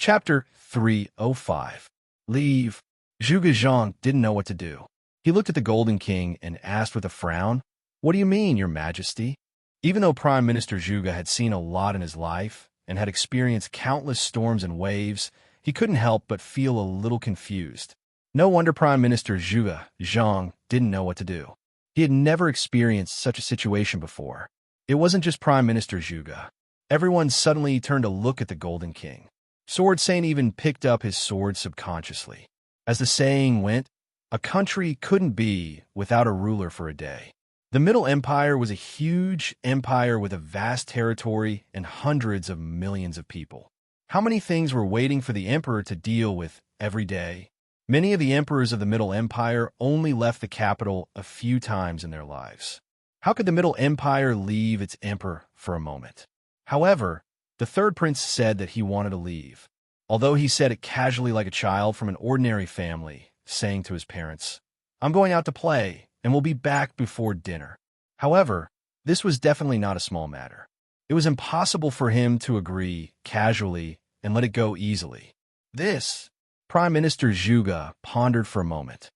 Chapter 305. Leave. Zhuge Zhang didn't know what to do. He looked at the Golden King and asked with a frown, "What do you mean, Your Majesty?" Even though Prime Minister Zhuge had seen a lot in his life and had experienced countless storms and waves, he couldn't help but feel a little confused. No wonder Prime Minister Zhuge Zhang didn't know what to do. He had never experienced such a situation before. It wasn't just Prime Minister Zhuge. Everyone suddenly turned to look at the Golden King. Sword Saint even picked up his sword subconsciously. As the saying went, a country couldn't be without a ruler for a day. The Middle Empire was a huge empire with a vast territory and hundreds of millions of people. How many things were waiting for the emperor to deal with every day? Many of the emperors of the Middle Empire only left the capital a few times in their lives. How could the Middle Empire leave its emperor for a moment? However, the third prince said that he wanted to leave. Although he said it casually like a child from an ordinary family, saying to his parents, "I'm going out to play, and we'll be back before dinner." However, this was definitely not a small matter. It was impossible for him to agree casually and let it go easily. This, Prime Minister Zhuge pondered for a moment.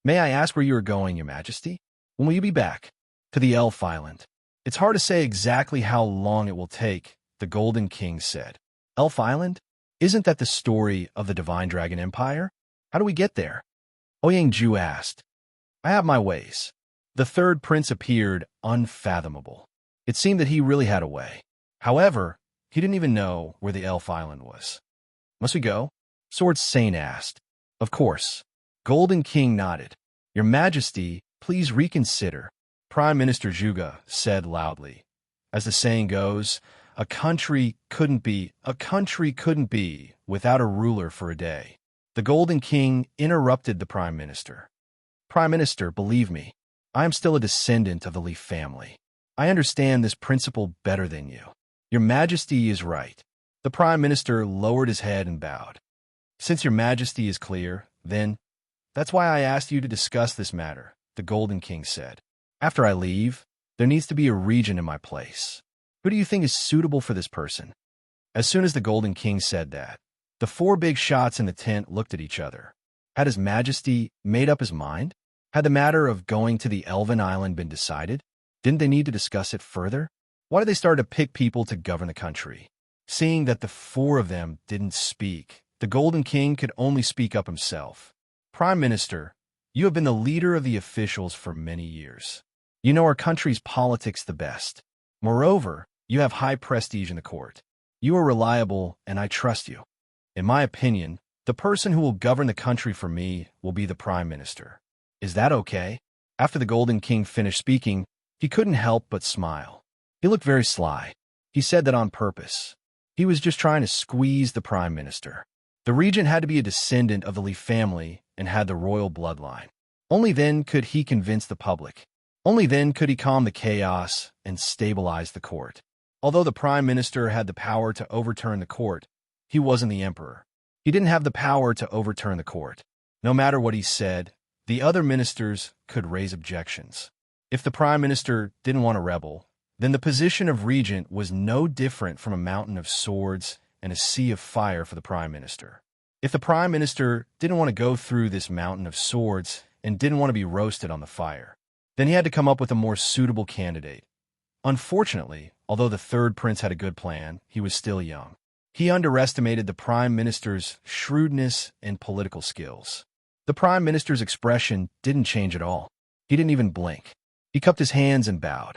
"May I ask where you are going, Your Majesty? When will you be back?" "To the Elf Island." "It's hard to say exactly how long it will take," the Golden King said. "Elf Island? Isn't that the story of the Divine Dragon Empire? How do we get there?" Ouyang Zhu asked. "I have my ways." The third prince appeared unfathomable. It seemed that he really had a way. However, he didn't even know where the Elf Island was. "Must we go?" Sword Saint asked. "Of course." Golden King nodded. "Your Majesty, please reconsider," Prime Minister Zhuge said loudly. As the saying goes, a country couldn't be without a ruler for a day. The Golden King interrupted the Prime Minister. "Prime Minister, believe me, I am still a descendant of the Li family. I understand this principle better than you. Your Majesty is right." The Prime Minister lowered his head and bowed. "Since Your Majesty is clear, then, that's why I asked you to discuss this matter," the Golden King said. "After I leave, there needs to be a regent in my place. Who do you think is suitable for this person?" As soon as the Golden King said that, the four big shots in the tent looked at each other. Had His Majesty made up his mind? Had the matter of going to the Elven Island been decided? Didn't they need to discuss it further? Why did they start to pick people to govern the country? Seeing that the four of them didn't speak, the Golden King could only speak up himself. "Prime Minister, you have been the leader of the officials for many years. You know our country's politics the best. Moreover, you have high prestige in the court. You are reliable, and I trust you. In my opinion, the person who will govern the country for me will be the Prime Minister. Is that okay?" After the Golden King finished speaking, he couldn't help but smile. He looked very sly. He said that on purpose. He was just trying to squeeze the Prime Minister. The regent had to be a descendant of the Li family and had the royal bloodline. Only then could he convince the public. Only then could he calm the chaos and stabilize the court. Although the Prime Minister had the power to overturn the court, he wasn't the emperor. He didn't have the power to overturn the court. No matter what he said, the other ministers could raise objections. If the Prime Minister didn't want to rebel, then the position of regent was no different from a mountain of swords and a sea of fire for the Prime Minister. If the Prime Minister didn't want to go through this mountain of swords and didn't want to be roasted on the fire, then he had to come up with a more suitable candidate. Unfortunately, although the third prince had a good plan, he was still young. He underestimated the Prime Minister's shrewdness and political skills. The Prime Minister's expression didn't change at all. He didn't even blink. He cupped his hands and bowed.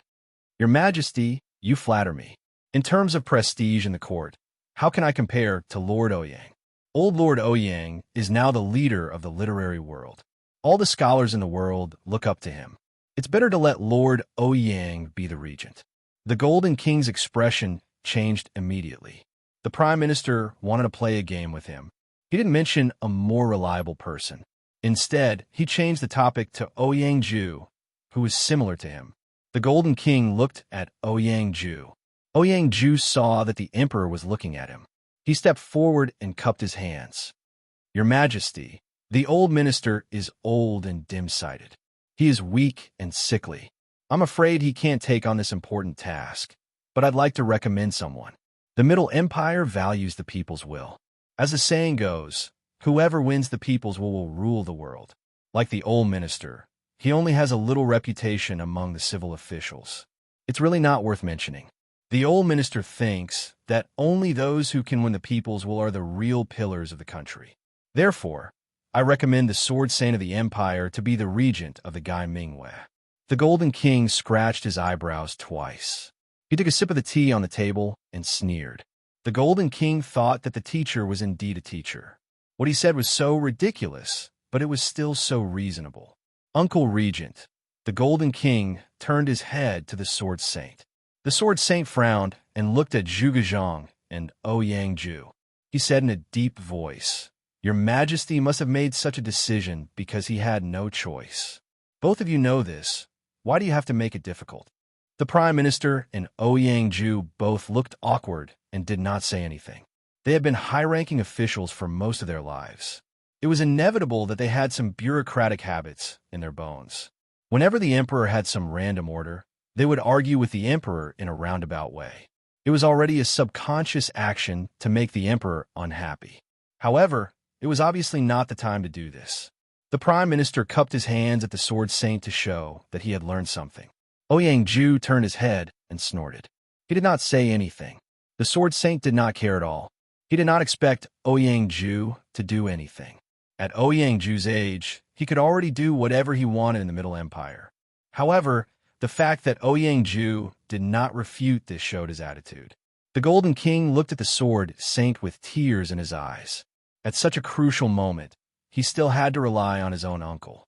"Your Majesty, you flatter me. In terms of prestige in the court, how can I compare to Lord Ouyang? Old Lord Ouyang is now the leader of the literary world. All the scholars in the world look up to him. It's better to let Lord Ouyang be the regent." The Golden King's expression changed immediately. The Prime Minister wanted to play a game with him. He didn't mention a more reliable person. Instead, he changed the topic to Ouyang Zhu, who was similar to him. The Golden King looked at Ouyang Zhu. Ouyang Zhu saw that the emperor was looking at him. He stepped forward and cupped his hands. "Your Majesty, the old minister is old and dim-sighted. He is weak and sickly. I'm afraid he can't take on this important task, but I'd like to recommend someone. The Middle Empire values the people's will. As the saying goes, whoever wins the peoples will rule the world. Like the old minister, he only has a little reputation among the civil officials. It's really not worth mentioning. The old minister thinks that only those who can win the peoples are the real pillars of the country. Therefore, I recommend the sword saint of the empire to be the regent of the Gai Mingwei. The Golden King scratched his eyebrows twice. He took a sip of the tea on the table and sneered. The Golden King thought that the teacher was indeed a teacher. What he said was so ridiculous, but it was still so reasonable. Uncle Regent, the Golden King turned his head to the sword saint. The sword saint frowned and looked at Zhuge Zhang and Ouyang Ju. He said in a deep voice, "Your Majesty must have made such a decision because he had no choice. Both of you know this. Why do you have to make it difficult?" The Prime Minister and Ouyang Ju both looked awkward and did not say anything. They had been high-ranking officials for most of their lives. It was inevitable that they had some bureaucratic habits in their bones. Whenever the emperor had some random order, they would argue with the emperor in a roundabout way. It was already a subconscious action to make the emperor unhappy. However, it was obviously not the time to do this. The Prime Minister cupped his hands at the sword saint to show that he had learned something. Ouyang Ju turned his head and snorted. He did not say anything. The sword saint did not care at all. He did not expect Ouyang Ju to do anything. At Ouyang Ju's age, he could already do whatever he wanted in the Middle Empire. However, the fact that Ouyang Ju did not refute this showed his attitude. The Golden King looked at the sword saint with tears in his eyes. At such a crucial moment, he still had to rely on his own uncle.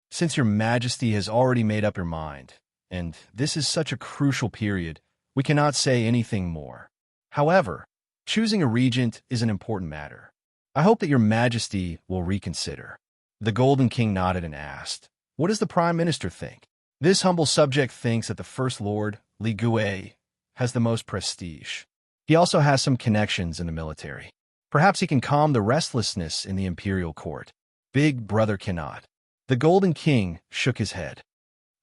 "Since your Majesty has already made up your mind, and this is such a crucial period, we cannot say anything more. However, choosing a regent is an important matter. I hope that your Majesty will reconsider." The Golden King nodded and asked, "What does the Prime Minister think?" This humble subject thinks that the First Lord, Li Gui, has the most prestige. He also has some connections in the military. Perhaps he can calm the restlessness in the imperial court. Big Brother cannot. The Golden King shook his head.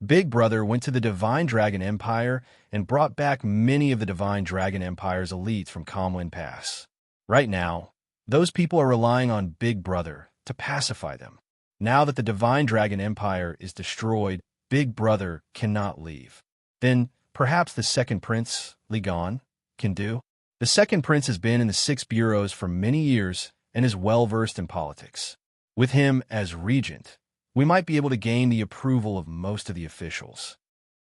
Big Brother went to the Divine Dragon Empire and brought back many of the Divine Dragon Empire's elites from Comlin Pass. Right now, those people are relying on Big Brother to pacify them. Now that the Divine Dragon Empire is destroyed, Big Brother cannot leave. Then perhaps the second prince, Li Gan, can do. The second prince has been in the 6 bureaus for many years and is well-versed in politics. With him as regent, we might be able to gain the approval of most of the officials.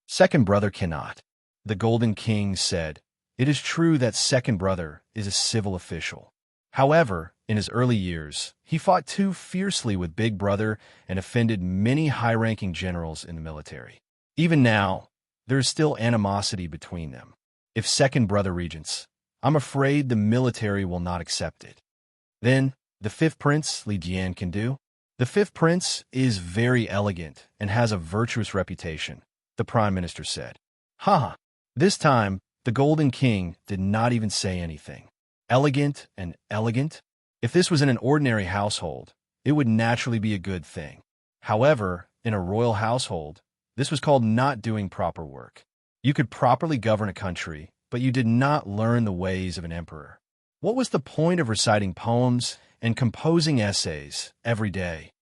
Second Brother cannot. The Golden King said, "It is true that Second Brother is a civil official. However, in his early years, he fought too fiercely with Big Brother and offended many high-ranking generals in the military. Even now, there is still animosity between them. If Second Brother regents, I'm afraid the military will not accept it. Then, the fifth prince, Li Jian, can do. The fifth prince is very elegant and has a virtuous reputation," the Prime Minister said. "Ha! This time, the Golden King did not even say anything. Elegant and elegant? If this was in an ordinary household, it would naturally be a good thing. However, in a royal household, this was called not doing proper work. You could properly govern a country, but you did not learn the ways of an emperor. What was the point of reciting poems and composing essays every day?"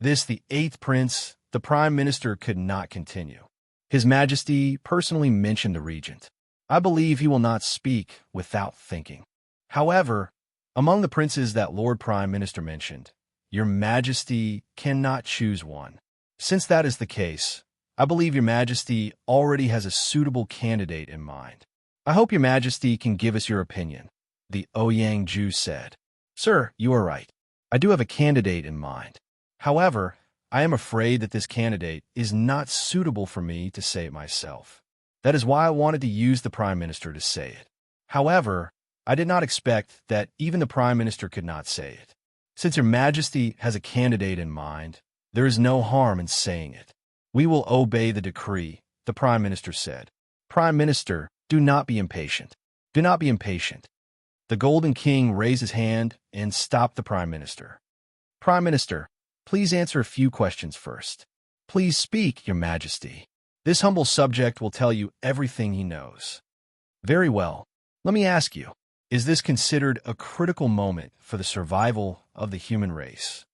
This, the 8th prince, the Prime Minister could not continue. His Majesty personally mentioned the regent. I believe he will not speak without thinking. However, among the princes that Lord Prime Minister mentioned, your Majesty cannot choose one. Since that is the case, I believe your Majesty already has a suitable candidate in mind. I hope your Majesty can give us your opinion, the Ouyang Ju said. "Sir, you are right. I do have a candidate in mind. However, I am afraid that this candidate is not suitable for me to say it myself. That is why I wanted to use the Prime Minister to say it. However, I did not expect that even the Prime Minister could not say it. Since your Majesty has a candidate in mind, there is no harm in saying it. We will obey the decree," the Prime Minister said. "Prime Minister, do not be impatient. Do not be impatient." The Golden King raised his hand and stopped the Prime Minister. "Prime Minister, please answer a few questions first. Please speak, your Majesty. This humble subject will tell you everything he knows." "Very well. Let me ask you, Is this considered a critical moment for the survival of the human race?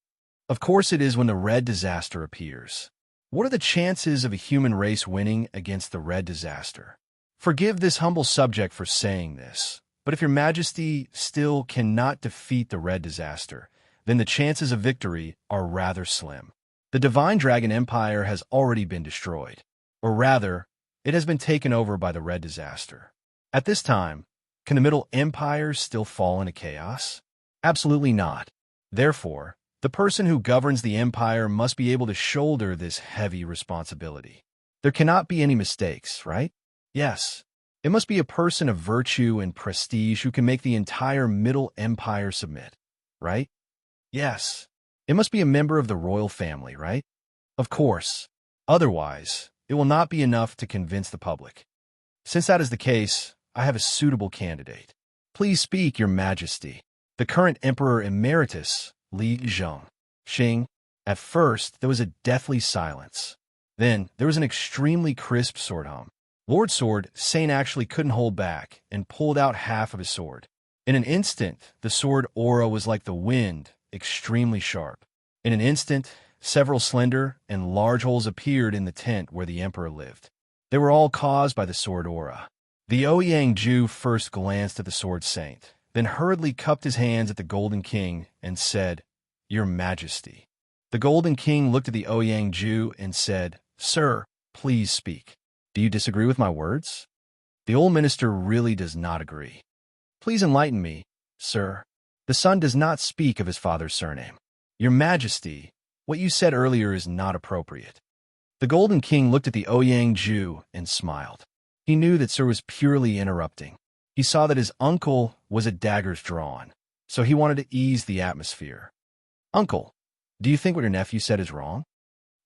Of course it is when the red disaster appears. What are the chances of a human race winning against the red disaster? Forgive this humble subject for saying this, but if your majesty still cannot defeat the red disaster, then the chances of victory are rather slim. The divine dragon empire has already been destroyed, or rather, it has been taken over by the red disaster. At this time, can the middle empires still fall into chaos? Absolutely not. Therefore, the person who governs the empire must be able to shoulder this heavy responsibility. There cannot be any mistakes, right? Yes. It must be a person of virtue and prestige who can make the entire middle empire submit, right? Yes. It must be a member of the royal family, right? Of course. Otherwise, it will not be enough to convince the public. Since that is the case, I have a suitable candidate. Please speak, Your Majesty. The current Emperor Emeritus, Li Zheng. Xing. At first, there was a deathly silence. Then, there was an extremely crisp sword hum. Lord Sword Saint actually couldn't hold back and pulled out half of his sword. In an instant, the sword aura was like the wind, extremely sharp. In an instant, several slender and large holes appeared in the tent where the emperor lived. They were all caused by the sword aura. The Ouyang Ju first glanced at the sword saint, then hurriedly cupped his hands at the Golden King and said, Your Majesty. The Golden King looked at the Ouyang Ju and said, Sir, please speak. Do you disagree with my words? The old minister really does not agree. Please enlighten me, sir. The son does not speak of his father's surname. Your Majesty, what you said earlier is not appropriate. The Golden King looked at the Ouyang Ju and smiled. He knew that Sir was purely interrupting. He saw that his uncle was at daggers drawn, so he wanted to ease the atmosphere. Uncle, do you think what your nephew said is wrong?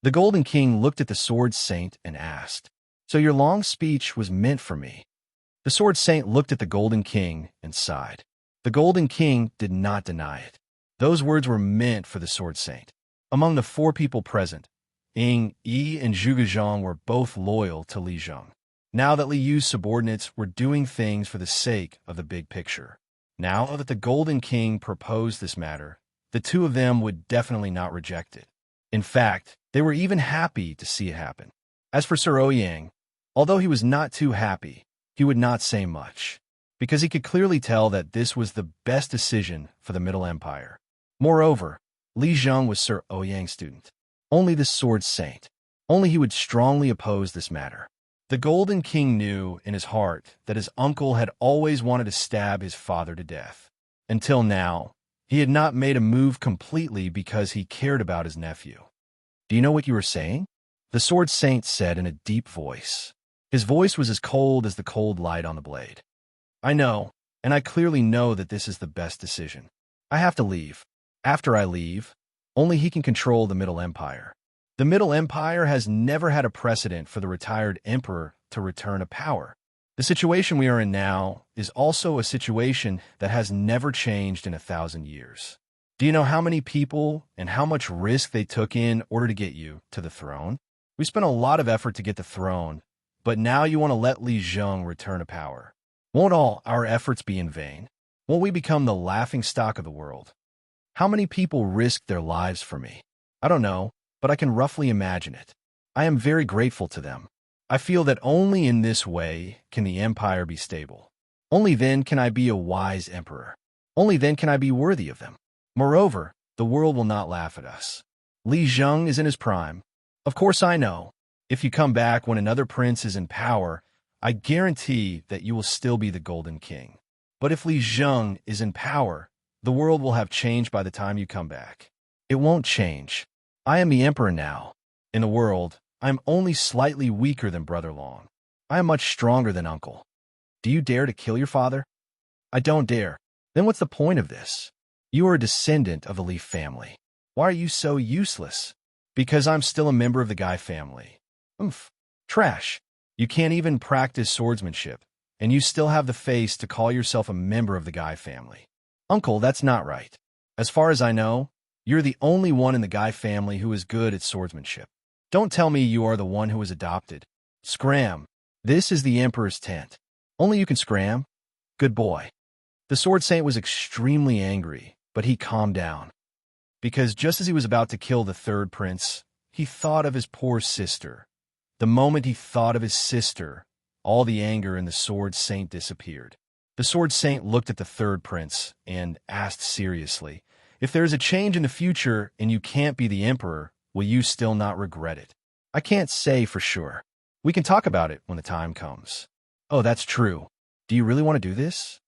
The Golden King looked at the Sword Saint and asked, So your long speech was meant for me? The Sword Saint looked at the Golden King and sighed. The Golden King did not deny it. Those words were meant for the Sword Saint. Among the 4 people present, Ying, Yi, and Zhuge were both loyal to Li Zheng. Now that Li Yu's subordinates were doing things for the sake of the big picture. Now that the Golden King proposed this matter, the 2 of them would definitely not reject it. In fact, they were even happy to see it happen. As for Sir Ouyang, although he was not too happy, he would not say much, because he could clearly tell that this was the best decision for the Middle Empire. Moreover, Li Zheng was Sir Ouyang's student. Only the Sword Saint. Only he would strongly oppose this matter. The Golden King knew in his heart that his uncle had always wanted to stab his father to death. Until now, he had not made a move completely because he cared about his nephew. Do you know what you were saying? The Sword Saint said in a deep voice. His voice was as cold as the cold light on the blade. I know, and I clearly know that this is the best decision. I have to leave. After I leave, only he can control the Middle Empire. The Middle Empire has never had a precedent for the retired emperor to return to power. The situation we are in now is also a situation that has never changed in 1,000 years. Do you know how many people and how much risk they took in order to get you to the throne? We spent a lot of effort to get the throne, but now you want to let Li Zheng return to power. Won't all our efforts be in vain? Won't we become the laughingstock of the world? How many people risked their lives for me? I don't know, but I can roughly imagine it. I am very grateful to them. I feel that only in this way can the empire be stable. Only then can I be a wise emperor. Only then can I be worthy of them. Moreover, the world will not laugh at us. Li Zheng is in his prime. Of course I know. If you come back when another prince is in power, I guarantee that you will still be the Golden King. But if Li Zheng is in power, the world will have changed by the time you come back. It won't change. I am the emperor now. In the world, I am only slightly weaker than Brother Long. I am much stronger than Uncle. Do you dare to kill your father? I don't dare. Then what's the point of this? You are a descendant of the Leaf family. Why are you so useless? Because I'm still a member of the Guy family. Trash. You can't even practice swordsmanship, and you still have the face to call yourself a member of the Guy family. Uncle, that's not right. As far as I know, you're the only one in the Guy family who is good at swordsmanship. Don't tell me you are the one who was adopted. Scram. This is the Emperor's tent. Only you can scram. Good boy. The Sword Saint was extremely angry, but he calmed down. Because just as he was about to kill the third prince, he thought of his poor sister. The moment he thought of his sister, all the anger in the Sword Saint disappeared. The Sword Saint looked at the third prince and asked seriously, "If there is a change in the future and you can't be the emperor, will you still not regret it?" "I can't say for sure. We can talk about it when the time comes." "Oh, that's true. Do you really want to do this?"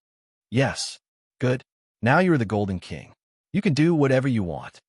"Yes." "Good. Now you are the Golden King. You can do whatever you want."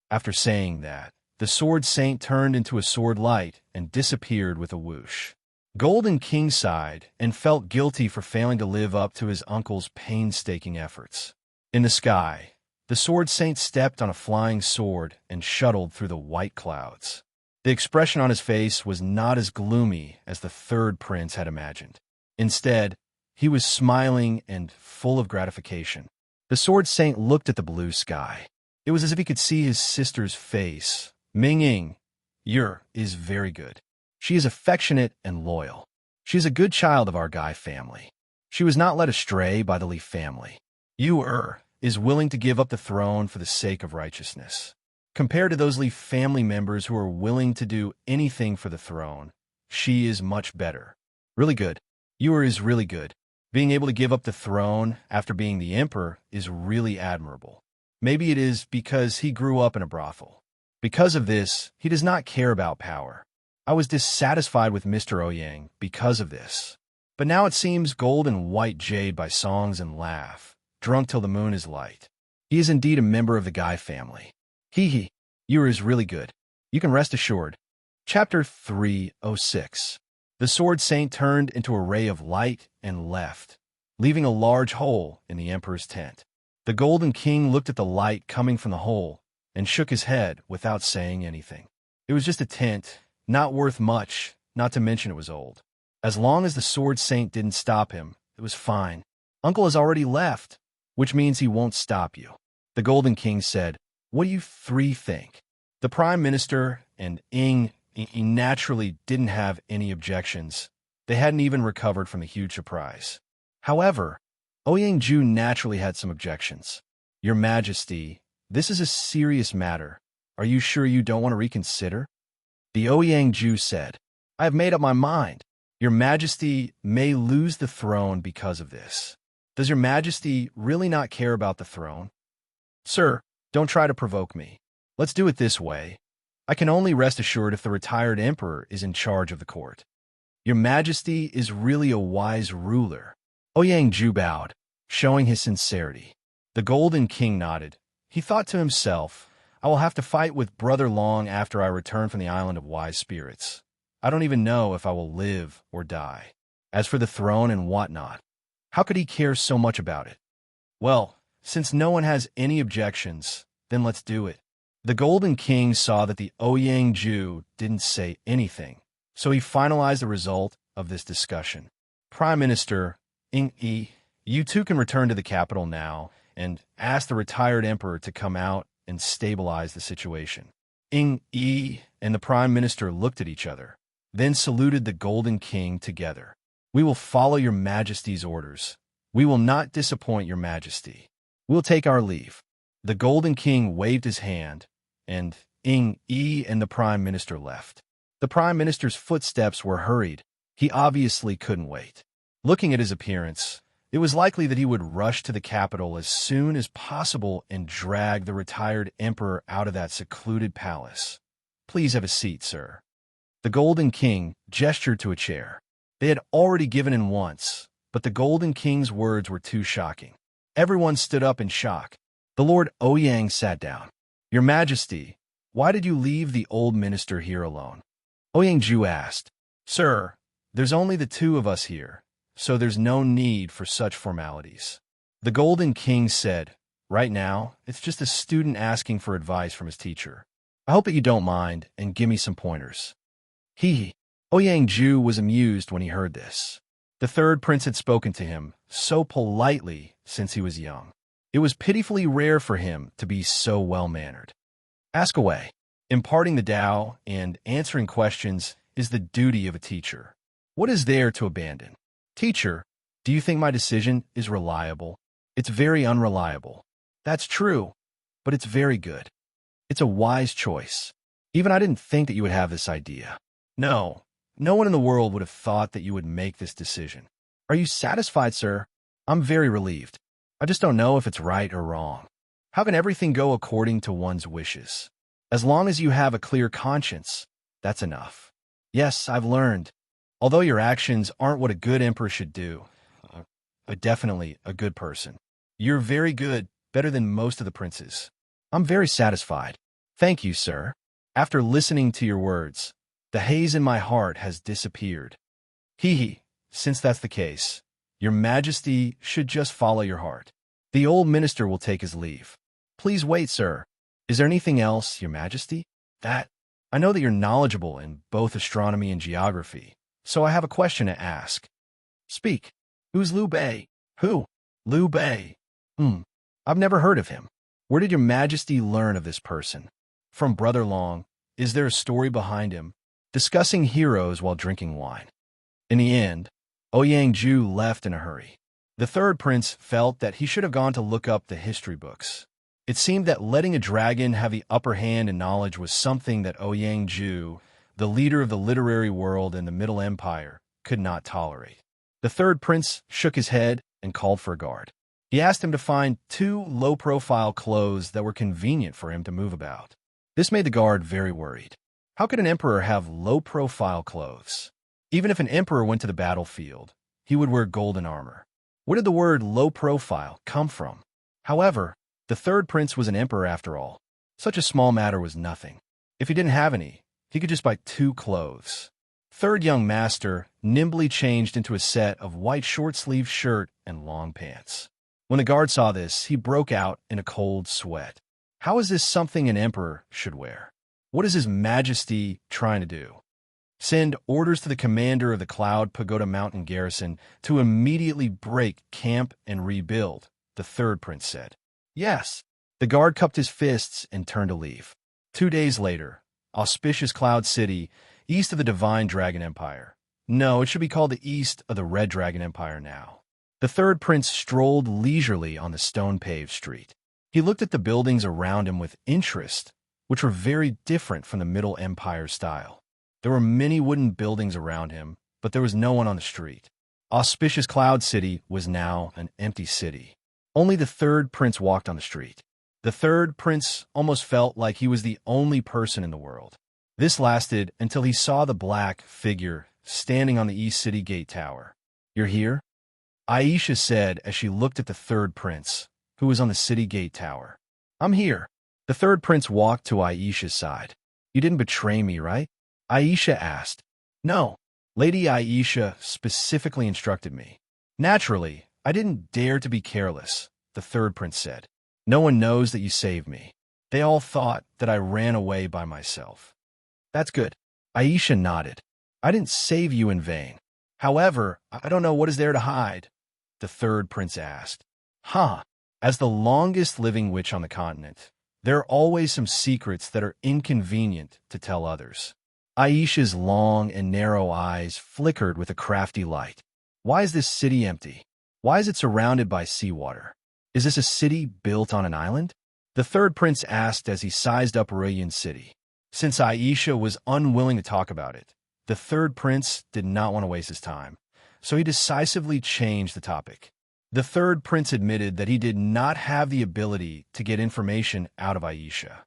After saying that, the Sword Saint turned into a sword light and disappeared with a whoosh. Golden King sighed and felt guilty for failing to live up to his uncle's painstaking efforts. In the sky, the Sword Saint stepped on a flying sword and shuttled through the white clouds. The expression on his face was not as gloomy as the third prince had imagined. Instead, he was smiling and full of gratification. The Sword Saint looked at the blue sky. It was as if he could see his sister's face. "Ming-Ying, is very good. She is affectionate and loyal. She is a good child of our Guy family. She was not led astray by the Li family. Is willing to give up the throne for the sake of righteousness. Compared to those Li family members who are willing to do anything for the throne, she is much better. Really good. Is really good. Being able to give up the throne after being the emperor is really admirable. Maybe it is because he grew up in a brothel. Because of this, he does not care about power. I was dissatisfied with Mr. Ouyang because of this. But now it seems gold and white jade by songs and laugh, drunk till the moon is light. He is indeed a member of the Guy family. Is really good. You can rest assured." Chapter 306. The Sword Saint turned into a ray of light and left, leaving a large hole in the emperor's tent. The Golden King looked at the light coming from the hole and shook his head without saying anything. It was just a tent, not worth much, not to mention it was old. As long as the Sword Saint didn't stop him, it was fine. "Uncle has already left, which means he won't stop you." The Golden King said, "What do you three think?" The Prime Minister and Ing naturally didn't have any objections. They hadn't even recovered from the huge surprise. However, Ouyang naturally had some objections. "Your Majesty, this is a serious matter. Are you sure you don't want to reconsider?" The Ouyang said, "I have made up my mind. Your Majesty may lose the throne because of this. Does your Majesty really not care about the throne?" "Sir, don't try to provoke me. Let's do it this way. I can only rest assured if the retired emperor is in charge of the court. Your Majesty is really a wise ruler." Ouyang bowed, showing his sincerity. The Golden King nodded. He thought to himself, "I will have to fight with Brother long after I return from the Island of Wise Spirits. I don't even know if I will live or die. As for the throne and whatnot, how could he care so much about it? Well, since no one has any objections, then let's do it." The Golden King saw that the Ouyang didn't say anything, so he finalized the result of this discussion. "Prime Minister Ing, you two can return to the capital now and ask the retired emperor to come out and stabilize the situation." Ing and the Prime Minister looked at each other, then saluted the Golden King together. "We will follow your Majesty's orders. We will not disappoint your Majesty. We'll take our leave." The Golden King waved his hand, and Ing and the Prime Minister left. The Prime Minister's footsteps were hurried. He obviously couldn't wait. Looking at his appearance, it was likely that he would rush to the capital as soon as possible and drag the retired emperor out of that secluded palace. "Please have a seat, sir." The Golden King gestured to a chair. They had already given in once, but the Golden King's words were too shocking. Everyone stood up in shock. The Lord Ouyang sat down. "Your Majesty, why did you leave the old minister here alone?" Ouyang asked. "Sir, there's only the two of us here, so there's no need for such formalities." The Golden King said, "Right now, it's just a student asking for advice from his teacher. I hope that you don't mind and give me some pointers." Ouyang was amused when he heard this. The third prince had spoken to him so politely since he was young. It was pitifully rare for him to be so well-mannered. "Ask away." Imparting the Tao and answering questions is the duty of a teacher. What is there to abandon? "Teacher, do you think my decision is reliable?" It's very unreliable. That's true, but it's very good. It's a wise choice. Even I didn't think that you would have this idea. No, no one in the world would have thought that you would make this decision. Are you satisfied, sir? I'm very relieved. I just don't know if it's right or wrong. How can everything go according to one's wishes? As long as you have a clear conscience, that's enough. Yes, I've learned. Although your actions aren't what a good emperor should do, but definitely a good person. You're very good, better than most of the princes. I'm very satisfied. Thank you, sir. After listening to your words, the haze in my heart has disappeared. Hee, since that's the case, your majesty should just follow your heart. The old minister will take his leave. Please wait, sir. Is there anything else, your majesty? I know that you're knowledgeable in both astronomy and geography, so I have a question to ask. Speak. Who's Liu Bei? Who? Liu Bei. I've never heard of him. Where did your majesty learn of this person? From Brother Long. Is there a story behind him? Discussing heroes while drinking wine. In the end, Ouyang Ju left in a hurry. The third prince felt that he should have gone to look up the history books. It seemed that letting a dragon have the upper hand in knowledge was something that Ouyang Ju, the leader of the literary world in the Middle Empire, could not tolerate. The third prince shook his head and called for a guard. He asked him to find 2 low-profile clothes that were convenient for him to move about. This made the guard very worried. How could an emperor have low-profile clothes? Even if an emperor went to the battlefield, he would wear golden armor. Where did the word low-profile come from? However, the third prince was an emperor after all. Such a small matter was nothing. If he didn't have any, he could just buy 2 clothes. Third young master nimbly changed into a set of white short-sleeved shirt and long pants. When the guard saw this, he broke out in a cold sweat. How is this something an emperor should wear? What is His Majesty trying to do? Send orders to the commander of the Cloud Pagoda Mountain garrison to immediately break camp and rebuild, the third prince said. Yes. The guard cupped his fists and turned to leave. 2 days later, auspicious Cloud City, east of the Divine Dragon Empire. No, it should be called the east of the Red Dragon Empire now. The third prince strolled leisurely on the stone-paved street. He looked at the buildings around him with interest, which were very different from the Middle Empire style. There were many wooden buildings around him, but there was no one on the street. Auspicious Cloud City was now an empty city. Only the third prince walked on the street. The third prince almost felt like he was the only person in the world. This lasted until he saw the black figure standing on the East City Gate Tower. You're here? Aisha said as she looked at the third prince, who was on the city gate tower. I'm here. The third prince walked to Aisha's side. You didn't betray me, right? Aisha asked. No. Lady Aisha specifically instructed me. Naturally, I didn't dare to be careless, the third prince said. No one knows that you saved me. They all thought that I ran away by myself. That's good. Aisha nodded. I didn't save you in vain. However, I don't know what is there to hide, the third prince asked. As the longest living witch on the continent, there are always some secrets that are inconvenient to tell others. Aisha's long and narrow eyes flickered with a crafty light. Why is this city empty? Why is it surrounded by seawater? Is this a city built on an island? The third prince asked as he sized up Aurelian City. Since Aisha was unwilling to talk about it, the third prince did not want to waste his time, so he decisively changed the topic. The third prince admitted that he did not have the ability to get information out of Aisha.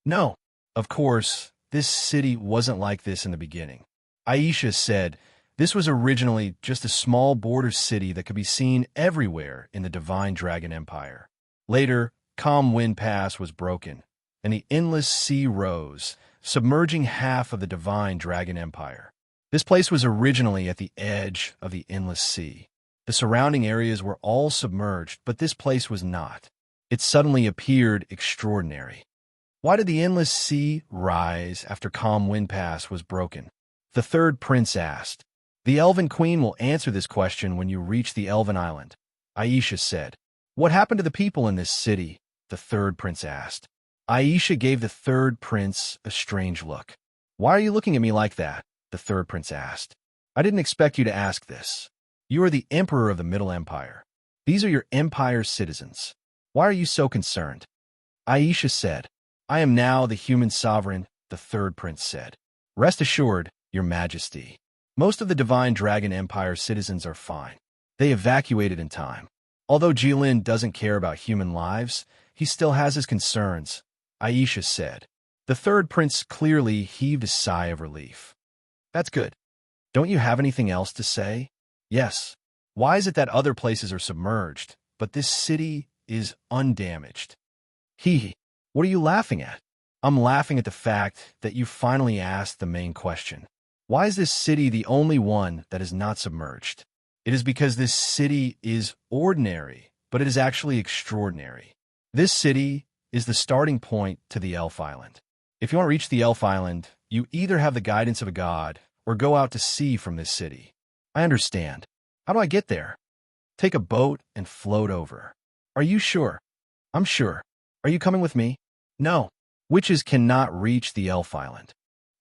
No, of course, this city wasn't like this in the beginning. Aisha said this was originally just a small border city that could be seen everywhere in the Divine Dragon Empire. Later, Calm Wind Pass was broken, and the endless sea rose, submerging half of the Divine Dragon Empire. This place was originally at the edge of the endless sea. The surrounding areas were all submerged, but this place was not. It suddenly appeared extraordinary. Why did the endless sea rise after Calm Wind Pass was broken? The third prince asked. The Elven Queen will answer this question when you reach the Elven Island, Aisha said. What happened to the people in this city? The third prince asked. Aisha gave the third prince a strange look. Why are you looking at me like that? The third prince asked. I didn't expect you to ask this. You are the emperor of the Middle Empire. These are your empire's citizens. Why are you so concerned? Aisha said. I am now the human sovereign, the third prince said. Rest assured, your majesty. Most of the divine dragon empire citizens are fine. They evacuated in time. Although Jilin doesn't care about human lives, he still has his concerns, Aisha said. The third prince clearly heaved a sigh of relief. That's good. Don't you have anything else to say? Yes. Why is it that other places are submerged, but this city is undamaged? Hee. What are you laughing at? I'm laughing at the fact that you finally asked the main question. Why is this city the only one that is not submerged? It is because this city is ordinary, but it is actually extraordinary. This city is the starting point to the Elf Island. If you want to reach the Elf Island, you either have the guidance of a god or go out to sea from this city. I understand. How do I get there? Take a boat and float over. Are you sure? I'm sure. Are you coming with me? No. Witches cannot reach the Elf Island.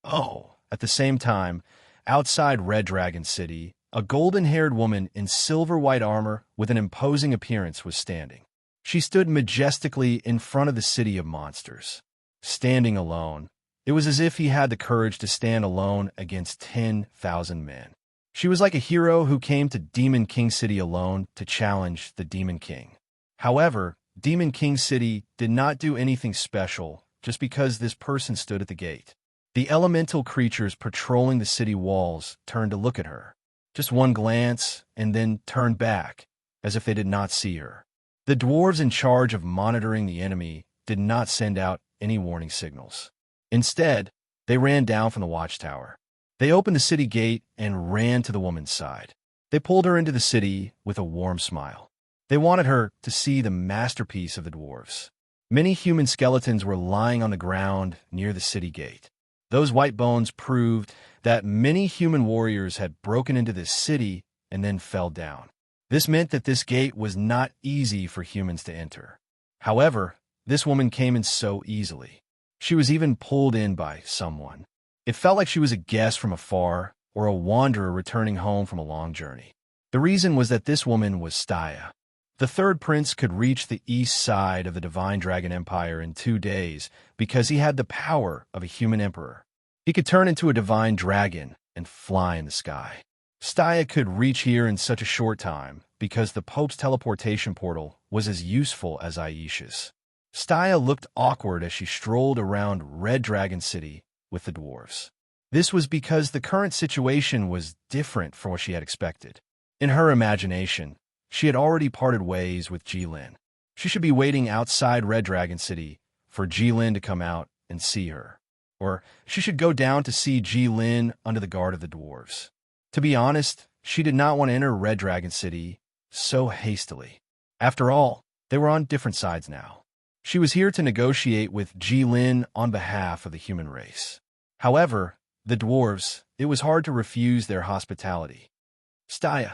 Oh. At the same time, outside Red Dragon City, a golden-haired woman in silver-white armor with an imposing appearance was standing. She stood majestically in front of the city of monsters. Standing alone, it was as if he had the courage to stand alone against 10,000 men. She was like a hero who came to Demon King City alone to challenge the Demon King. However, Demon King City did not do anything special just because this person stood at the gate. The elemental creatures patrolling the city walls turned to look at her. Just one glance, and then turned back, as if they did not see her. The dwarves in charge of monitoring the enemy did not send out any warning signals. Instead, they ran down from the watchtower. They opened the city gate and ran to the woman's side. They pulled her into the city with a warm smile. They wanted her to see the masterpiece of the dwarves. Many human skeletons were lying on the ground near the city gate. Those white bones proved that many human warriors had broken into this city and then fell down. This meant that this gate was not easy for humans to enter. However, this woman came in so easily. She was even pulled in by someone. It felt like she was a guest from afar or a wanderer returning home from a long journey. The reason was that this woman was Staya. The third prince could reach the east side of the Divine Dragon Empire in 2 days because he had the power of a human emperor. He could turn into a divine dragon and fly in the sky. Staya could reach here in such a short time because the Pope's teleportation portal was as useful as Aisha's. Staya looked awkward as she strolled around Red Dragon City with the dwarves. This was because the current situation was different from what she had expected. In her imagination, she had already parted ways with Jilin. She should be waiting outside Red Dragon City for Jilin to come out and see her. Or she should go down to see Jilin under the guard of the dwarves. To be honest, she did not want to enter Red Dragon City so hastily. After all, they were on different sides now. She was here to negotiate with Jilin on behalf of the human race. However, the dwarves, it was hard to refuse their hospitality. Staya!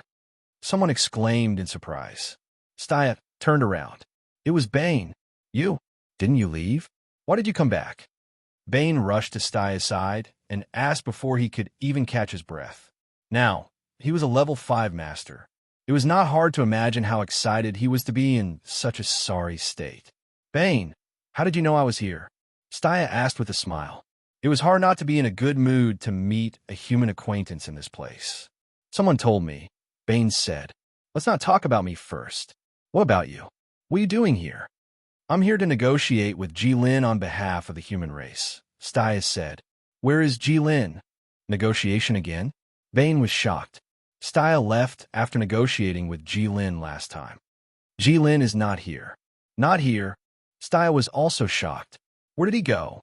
Someone exclaimed in surprise. Staya turned around. It was Bane. You? Didn't you leave? Why did you come back? Bane rushed to Staya's side and asked before he could even catch his breath. Now, he was a level 5 master. It was not hard to imagine how excited he was to be in such a sorry state. Bane, how did you know I was here? Staya asked with a smile. It was hard not to be in a good mood to meet a human acquaintance in this place. Someone told me, Bane said. Let's not talk about me first. What about you? What are you doing here? I'm here to negotiate with Jilin on behalf of the human race, Staya said. Where is Jilin? Negotiation again? Bane was shocked. Staya left after negotiating with Jilin last time. Jilin is not here. Not here. Staya was also shocked. Where did he go?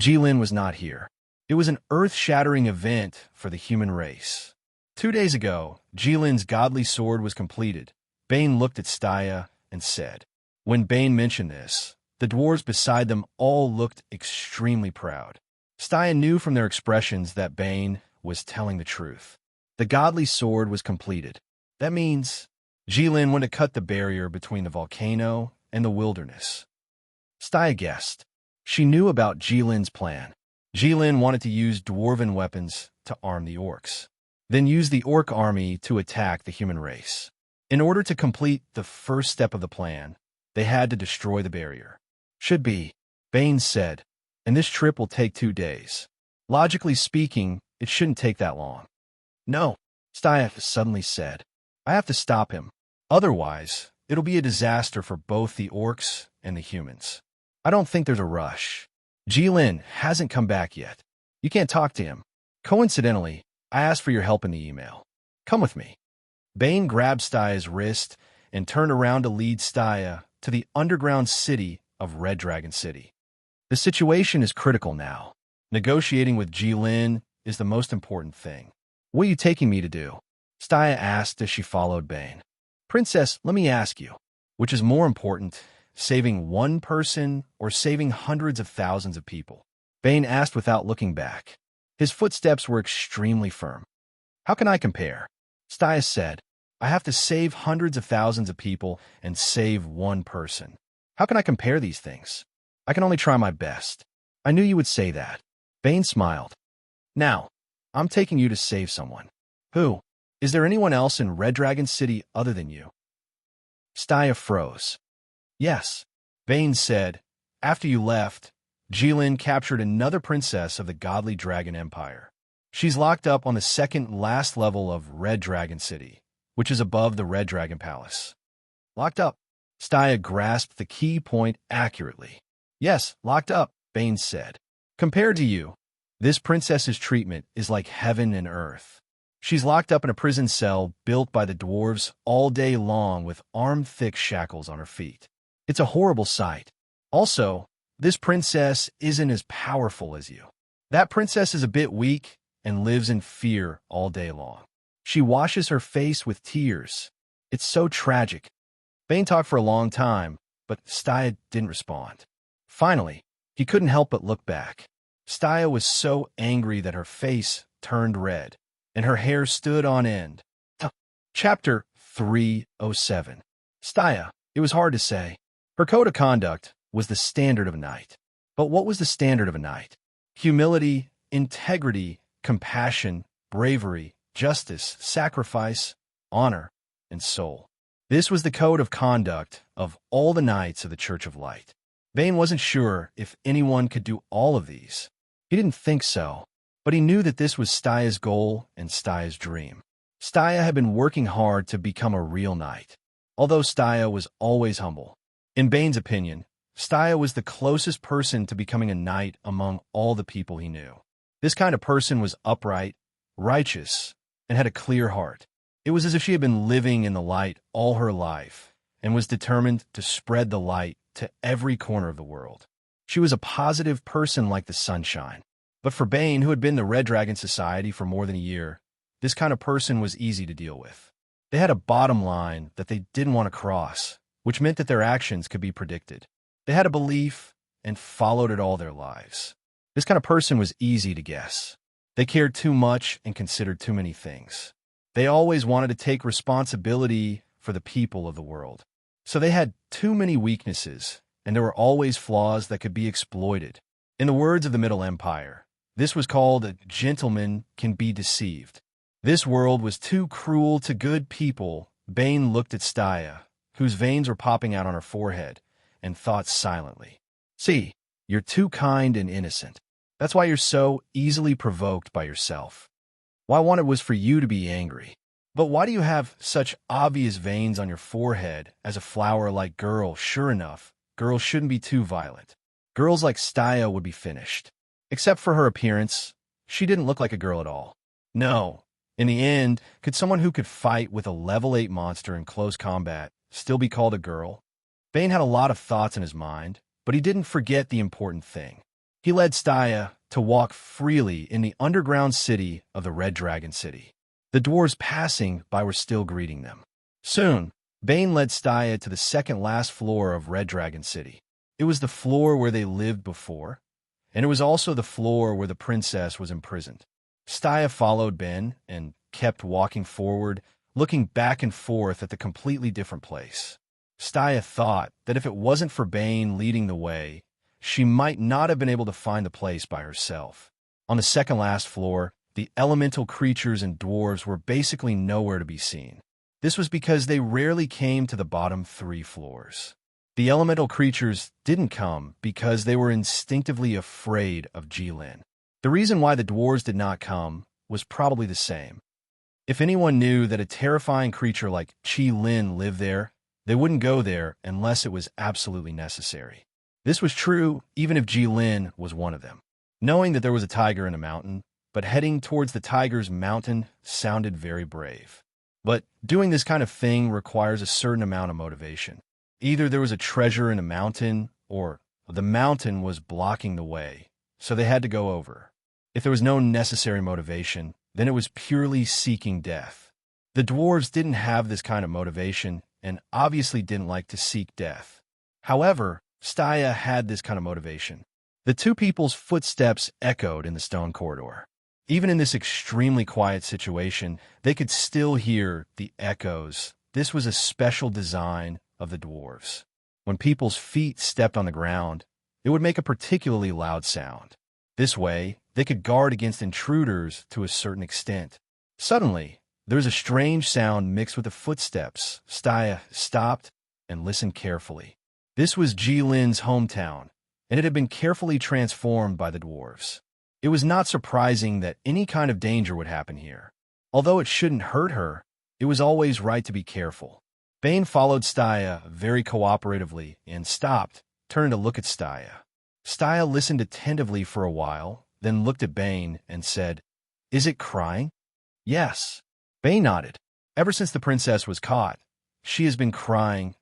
Jilin was not here. It was an earth-shattering event for the human race. 2 days ago, Jilin's godly sword was completed. Bane looked at Staya and said. When Bane mentioned this, the dwarves beside them all looked extremely proud. Staya knew from their expressions that Bane was telling the truth. The godly sword was completed. That means Jilin went to cut the barrier between the volcano and the wilderness. Staya guessed. She knew about Jilin's plan. Jilin wanted to use dwarven weapons to arm the orcs, then use the orc army to attack the human race. In order to complete the first step of the plan, they had to destroy the barrier. Should be, Baines said, and this trip will take 2 days. Logically speaking, it shouldn't take that long. No, Staya suddenly said. I have to stop him. Otherwise, it'll be a disaster for both the orcs and the humans. I don't think there's a rush. Jilin hasn't come back yet. You can't talk to him. Coincidentally, I asked for your help in the email. Come with me. Bane grabbed Staya's wrist and turned around to lead Staya to the underground city of Red Dragon City. The situation is critical now. Negotiating with Jilin is the most important thing. What are you taking me to do? Staya asked as she followed Bane. Princess, let me ask you, which is more important, saving one person or saving hundreds of thousands of people? Bane asked without looking back. His footsteps were extremely firm. How can I compare? Staya said, I have to save hundreds of thousands of people and save one person. How can I compare these things? I can only try my best. I knew you would say that. Bane smiled. Now, I'm taking you to save someone. Who? Is there anyone else in Red Dragon City other than you? Staya froze. Yes, Bane said. After you left, Jilin captured another princess of the godly dragon empire. She's locked up on the second last level of Red Dragon City, which is above the Red Dragon Palace. Locked up. Staya grasped the key point accurately. Yes, locked up, Bane said. Compared to you, this princess's treatment is like heaven and earth. She's locked up in a prison cell built by the dwarves all day long with arm-thick shackles on her feet. It's a horrible sight. Also, this princess isn't as powerful as you. That princess is a bit weak and lives in fear all day long. She washes her face with tears. It's so tragic. Bane talked for a long time, but Staya didn't respond. Finally, he couldn't help but look back. Staya was so angry that her face turned red, and her hair stood on end. Chapter 307. Staya, it was hard to say. Her code of conduct was the standard of a knight. But what was the standard of a knight? Humility, integrity, compassion, bravery, justice, sacrifice, honor, and soul. This was the code of conduct of all the knights of the Church of Light. Bane wasn't sure if anyone could do all of these. He didn't think so, but he knew that this was Staya's goal and Staya's dream. Staya had been working hard to become a real knight, although Staya was always humble. In Bane's opinion, Staya was the closest person to becoming a knight among all the people he knew. This kind of person was upright, righteous, and had a clear heart. It was as if she had been living in the light all her life and was determined to spread the light to every corner of the world. She was a positive person like the sunshine. But for Bane, who had been in the Red Dragon Society for more than a year, this kind of person was easy to deal with. They had a bottom line that they didn't want to cross, which meant that their actions could be predicted. They had a belief and followed it all their lives. This kind of person was easy to guess. They cared too much and considered too many things. They always wanted to take responsibility for the people of the world. So they had too many weaknesses, and there were always flaws that could be exploited. In the words of the Middle Empire, this was called a gentleman can be deceived. This world was too cruel to good people. Bane looked at Staya, whose veins were popping out on her forehead, and thought silently. See, you're too kind and innocent. That's why you're so easily provoked by yourself. What I wanted was for you to be angry. But why do you have such obvious veins on your forehead as a flower-like girl? Sure enough, girls shouldn't be too violent. Girls like Staya would be finished. Except for her appearance, she didn't look like a girl at all. No. In the end, could someone who could fight with a level 8 monster in close combat still be called a girl? Bane had a lot of thoughts in his mind, but he didn't forget the important thing. He led Staya to walk freely in the underground city of the Red Dragon City. The dwarves passing by were still greeting them. Soon, Bane led Staya to the second last floor of Red Dragon City. It was the floor where they lived before, and it was also the floor where the princess was imprisoned. Staya followed Ben and kept walking forward, looking back and forth at the completely different place. Staya thought that if it wasn't for Bane leading the way, she might not have been able to find the place by herself. On the second last floor, the elemental creatures and dwarves were basically nowhere to be seen. This was because they rarely came to the bottom 3 floors. The elemental creatures didn't come because they were instinctively afraid of Jilin. The reason why the dwarves did not come was probably the same. If anyone knew that a terrifying creature like Jilin lived there, they wouldn't go there unless it was absolutely necessary. This was true even if Jilin was one of them. Knowing that there was a tiger in a mountain, but heading towards the tiger's mountain sounded very brave. But doing this kind of thing requires a certain amount of motivation. Either there was a treasure in a mountain, or the mountain was blocking the way, so they had to go over. If there was no necessary motivation, then it was purely seeking death. The dwarves didn't have this kind of motivation and obviously didn't like to seek death. However, Staya had this kind of motivation. The 2 people's footsteps echoed in the stone corridor. Even in this extremely quiet situation, they could still hear the echoes. This was a special design of the dwarves. When people's feet stepped on the ground, it would make a particularly loud sound. This way, they could guard against intruders to a certain extent. Suddenly, there was a strange sound mixed with the footsteps. Staya stopped and listened carefully. This was Jilin's hometown, and it had been carefully transformed by the dwarves. It was not surprising that any kind of danger would happen here. Although it shouldn't hurt her, it was always right to be careful. Bane followed Staya very cooperatively and stopped, turning to look at Staya. Staya listened attentively for a while, then looked at Bane and said, "Is it crying?" "Yes." Bane nodded. "Ever since the princess was caught, she has been crying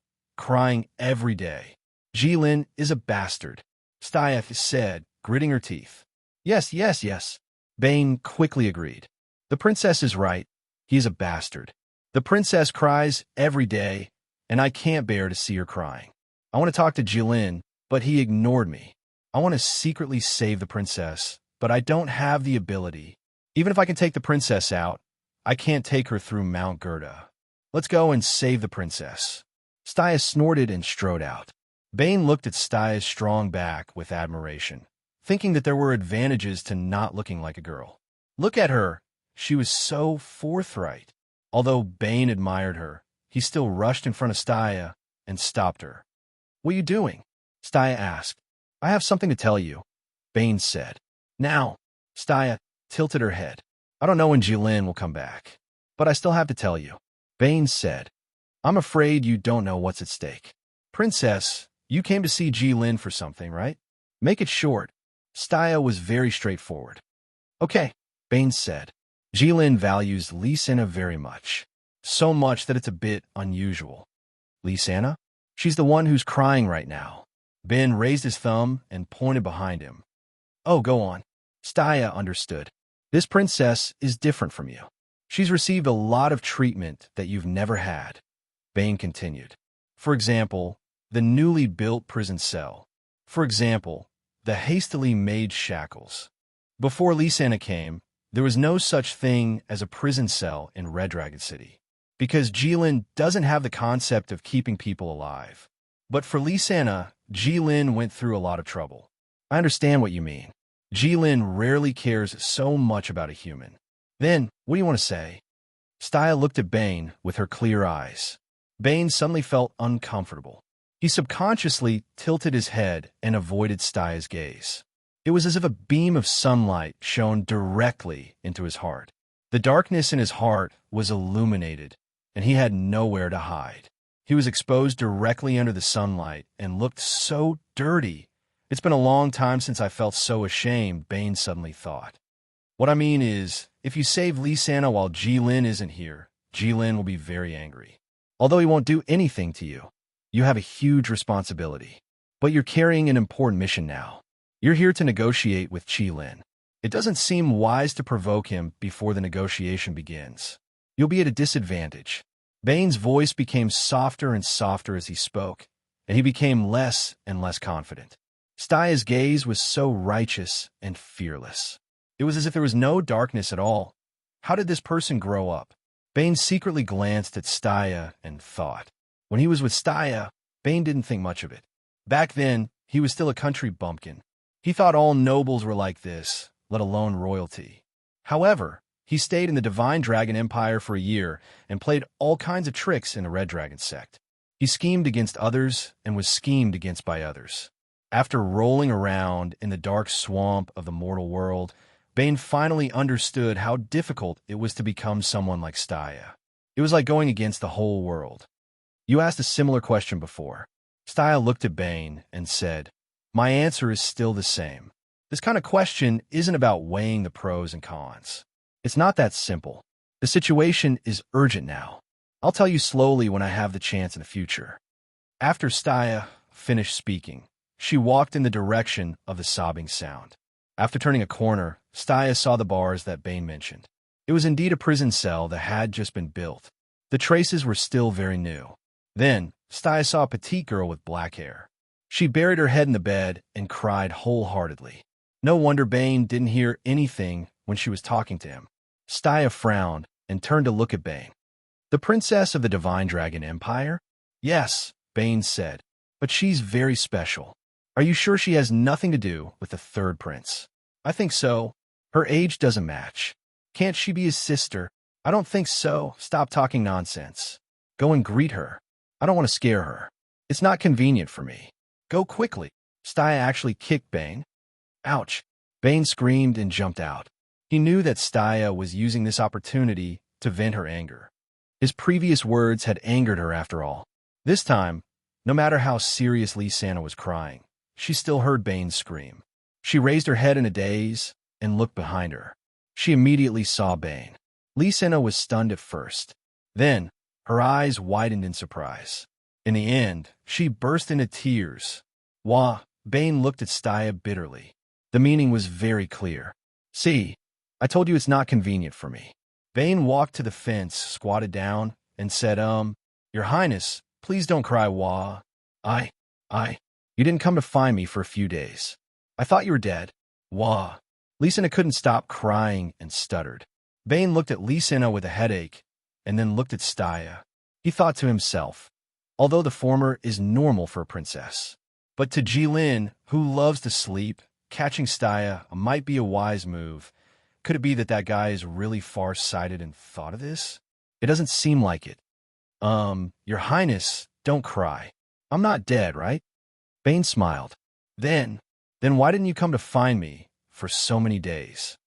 every day. Jilin is a bastard," Staya said, gritting her teeth. Yes. Bane quickly agreed. "The princess is right. He is a bastard. The princess cries every day, and I can't bear to see her crying. I want to talk to Jilin, but he ignored me. I want to secretly save the princess, but I don't have the ability. Even if I can take the princess out, I can't take her through Mount Gerda. Let's go and save the princess." Staya snorted and strode out. Bane looked at Staya's strong back with admiration, thinking that there were advantages to not looking like a girl. Look at her. She was so forthright. Although Bane admired her, he still rushed in front of Staya and stopped her. "What are you doing?" Staya asked. "I have something to tell you," Bane said. "Now." Staya tilted her head. "I don't know when Jilin will come back, but I still have to tell you," Bane said. "I'm afraid you don't know what's at stake. Princess, you came to see Jilin for something, right? Make it short." Staya was very straightforward. "Okay," Bane said. "Jilin values Lysana very much. So much that it's a bit unusual." "Lysana? She's the one who's crying right now." Ben raised his thumb and pointed behind him. "Oh, go on." Staya understood. "This princess is different from you. She's received a lot of treatment that you've never had," Bane continued. "For example, the newly built prison cell. For example, the hastily made shackles. Before Lysana came, there was no such thing as a prison cell in Red Dragon City, because Jilin doesn't have the concept of keeping people alive. But for Lysana, Jilin went through a lot of trouble. I understand what you mean. Jilin rarely cares so much about a human. Then, what do you want to say?" Staya looked at Bane with her clear eyes. Bane suddenly felt uncomfortable. He subconsciously tilted his head and avoided Staya's gaze. It was as if a beam of sunlight shone directly into his heart. The darkness in his heart was illuminated, and he had nowhere to hide. He was exposed directly under the sunlight and looked so dirty. "It's been a long time since I felt so ashamed," Bane suddenly thought. "What I mean is, if you save Lysana while Jilin isn't here, Jilin will be very angry. Although he won't do anything to you, you have a huge responsibility. But you're carrying an important mission now. You're here to negotiate with Jilin. It doesn't seem wise to provoke him before the negotiation begins. You'll be at a disadvantage." Bane's voice became softer and softer as he spoke, and he became less and less confident. Staya's gaze was so righteous and fearless. It was as if there was no darkness at all. How did this person grow up? Bane secretly glanced at Staya and thought. When he was with Staya, Bane didn't think much of it. Back then, he was still a country bumpkin. He thought all nobles were like this, let alone royalty. However, He stayed in the Divine Dragon Empire for a year and played all kinds of tricks in the Red Dragon sect. He schemed against others and was schemed against by others. After rolling around in the dark swamp of the mortal world, Bane finally understood how difficult it was to become someone like Staya. It was like going against the whole world. You asked a similar question before. Staya looked at Bane and said, "My answer is still the same. This kind of question isn't about weighing the pros and cons. It's not that simple. The situation is urgent now. I'll tell you slowly when I have the chance in the future." After Staya finished speaking, she walked in the direction of the sobbing sound. After turning a corner, Staya saw the bars that Bane mentioned. It was indeed a prison cell that had just been built. The traces were still very new. Then, Staya saw a petite girl with black hair. She buried her head in the bed and cried wholeheartedly. No wonder Bane didn't hear anything when she was talking to him. Staya frowned and turned to look at Bane. "The princess of the Divine Dragon Empire?" "Yes," Bane said, "but she's very special. Are you sure she has nothing to do with the third prince?" "I think so. Her age doesn't match. Can't she be his sister?" "I don't think so. Stop talking nonsense. Go and greet her. I don't want to scare her. It's not convenient for me. Go quickly." Staya actually kicked Bane. Ouch! Bane screamed and jumped out. He knew that Staya was using this opportunity to vent her anger. His previous words had angered her after all. This time, no matter how seriously Lysana was crying, she still heard Bane scream. She raised her head in a daze and looked behind her. She immediately saw Bane. Lysana was stunned at first. Then, her eyes widened in surprise. In the end, she burst into tears. "Wah!" Bane looked at Staya bitterly. The meaning was very clear. "See, I told you it's not convenient for me." Bane walked to the fence, squatted down, and said, "Your Highness, please don't cry, wah. You didn't come to find me for a few days. I thought you were dead. Wah." Lysana couldn't stop crying and stuttered. Bane looked at Lysana with a headache, and then looked at Staya. He thought to himself, although the former is normal for a princess, but to Jilin, who loves to sleep, catching Staya might be a wise move. Could it be that that guy is really far-sighted and thought of this? It doesn't seem like it. Your Highness, don't cry. I'm not dead, right?" Bane smiled. Then why didn't you come to find me for so many days?"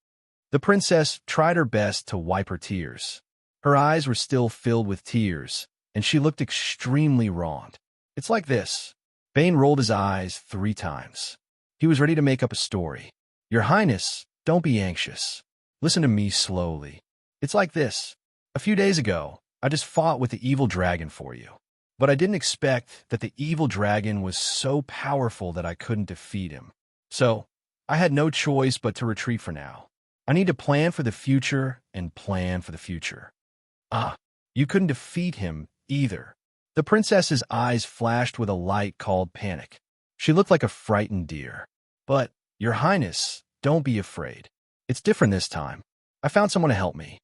The princess tried her best to wipe her tears. Her eyes were still filled with tears, and she looked extremely wronged. "It's like this." Bane rolled his eyes 3 times. He was ready to make up a story. "Your Highness, don't be anxious. Listen to me slowly. It's like this. A few days ago, I just fought with the evil dragon for you. But I didn't expect that the evil dragon was so powerful that I couldn't defeat him. So, I had no choice but to retreat for now. I need to plan for the future and plan for the future." You couldn't defeat him either." The princess's eyes flashed with a light called panic. She looked like a frightened deer. "But, Your Highness, don't be afraid. It's different this time. I found someone to help me."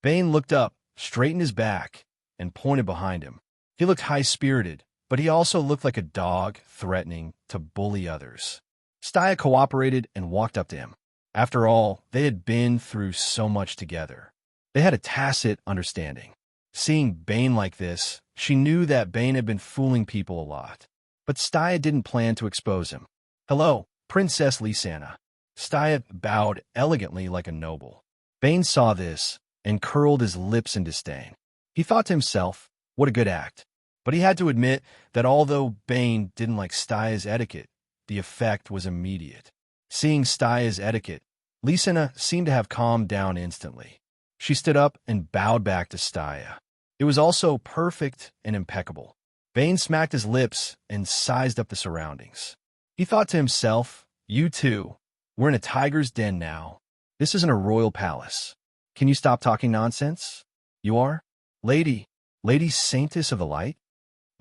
Bane looked up, straightened his back, and pointed behind him. He looked high-spirited, but he also looked like a dog threatening to bully others. Staya cooperated and walked up to him. After all, they had been through so much together. They had a tacit understanding. Seeing Bane like this, she knew that Bane had been fooling people a lot. But Staya didn't plan to expose him. "Hello, Princess Lysana." Staya bowed elegantly like a noble. Bane saw this and curled his lips in disdain. He thought to himself, what a good act. But he had to admit that although Bane didn't like Staya's etiquette, the effect was immediate. Seeing Staya's etiquette, Lysana seemed to have calmed down instantly. She stood up and bowed back to Staya. It was also perfect and impeccable. Bane smacked his lips and sized up the surroundings. He thought to himself, you too. We're in a tiger's den now. This isn't a royal palace. Can you stop talking nonsense? You are? Lady Saintess of the Light?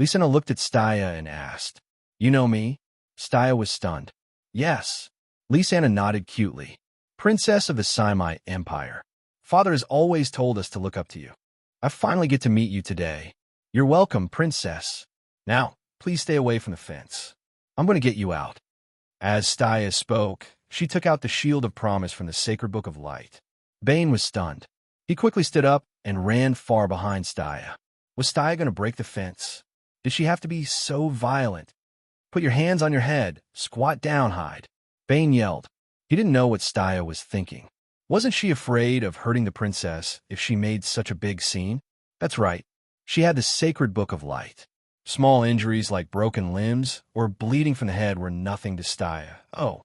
Lysana looked at Staya and asked, You know me? Staya was stunned. Yes. Lysana nodded cutely. Princess of the Saimai Empire. Father has always told us to look up to you. I finally get to meet you today. You're welcome, Princess. Now, please stay away from the fence. I'm going to get you out. As Staya spoke, she took out the Shield of Promise from the Sacred Book of Light. Bane was stunned. He quickly stood up and ran far behind Staya. Was Staya going to break the fence? Did she have to be so violent? Put your hands on your head. Squat down, hide. Bane yelled. He didn't know what Staya was thinking. Wasn't she afraid of hurting the princess if she made such a big scene? That's right. She had the sacred book of light. Small injuries like broken limbs or bleeding from the head were nothing to Staya. Oh.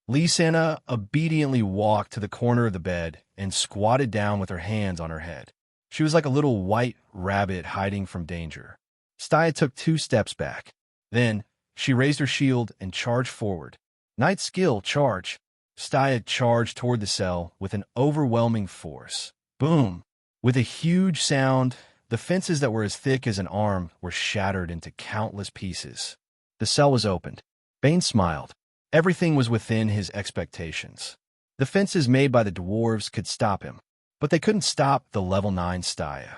Lysana obediently walked to the corner of the bed and squatted down with her hands on her head. She was like a little white rabbit hiding from danger. Staya took 2 steps back. Then, she raised her shield and charged forward. Knight skill, charge. Staya charged toward the cell with an overwhelming force. Boom! With a huge sound, the fences that were as thick as an arm were shattered into countless pieces. The cell was opened. Bane smiled. Everything was within his expectations. The fences made by the dwarves could stop him, but they couldn't stop the level 9 Staya.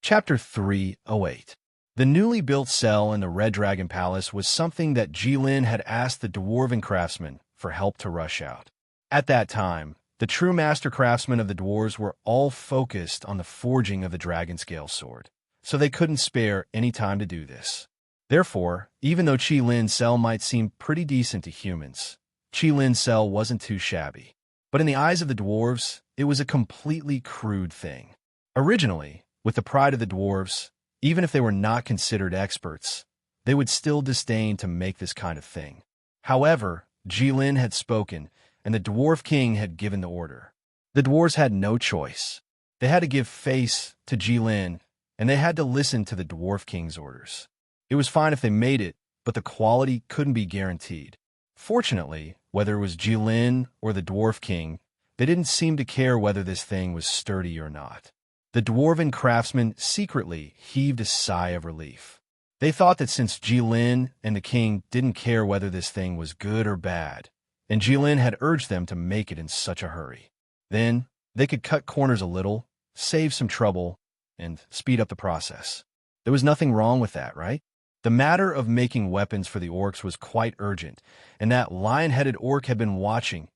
Chapter 308. The newly built cell in the Red Dragon Palace was something that Jilin had asked the dwarven craftsmen for help to rush out. At that time, the true master craftsmen of the dwarves were all focused on the forging of the dragon scale sword, so they couldn't spare any time to do this. Therefore, even though Jilin's cell might seem pretty decent to humans, Jilin's cell wasn't too shabby. But in the eyes of the dwarves, it was a completely crude thing. Originally, with the pride of the dwarves, even if they were not considered experts, they would still disdain to make this kind of thing. However, Jilin had spoken, and the Dwarf King had given the order. The dwarves had no choice. They had to give face to Jilin, and they had to listen to the Dwarf King's orders. It was fine if they made it, but the quality couldn't be guaranteed. Fortunately, whether it was Jilin or the Dwarf King, they didn't seem to care whether this thing was sturdy or not. The dwarven craftsmen secretly heaved a sigh of relief. They thought that since Jilin and the king didn't care whether this thing was good or bad, and Jilin had urged them to make it in such a hurry, then they could cut corners a little, save some trouble, and speed up the process. There was nothing wrong with that, right? The matter of making weapons for the orcs was quite urgent, and that lion-headed orc had been watching.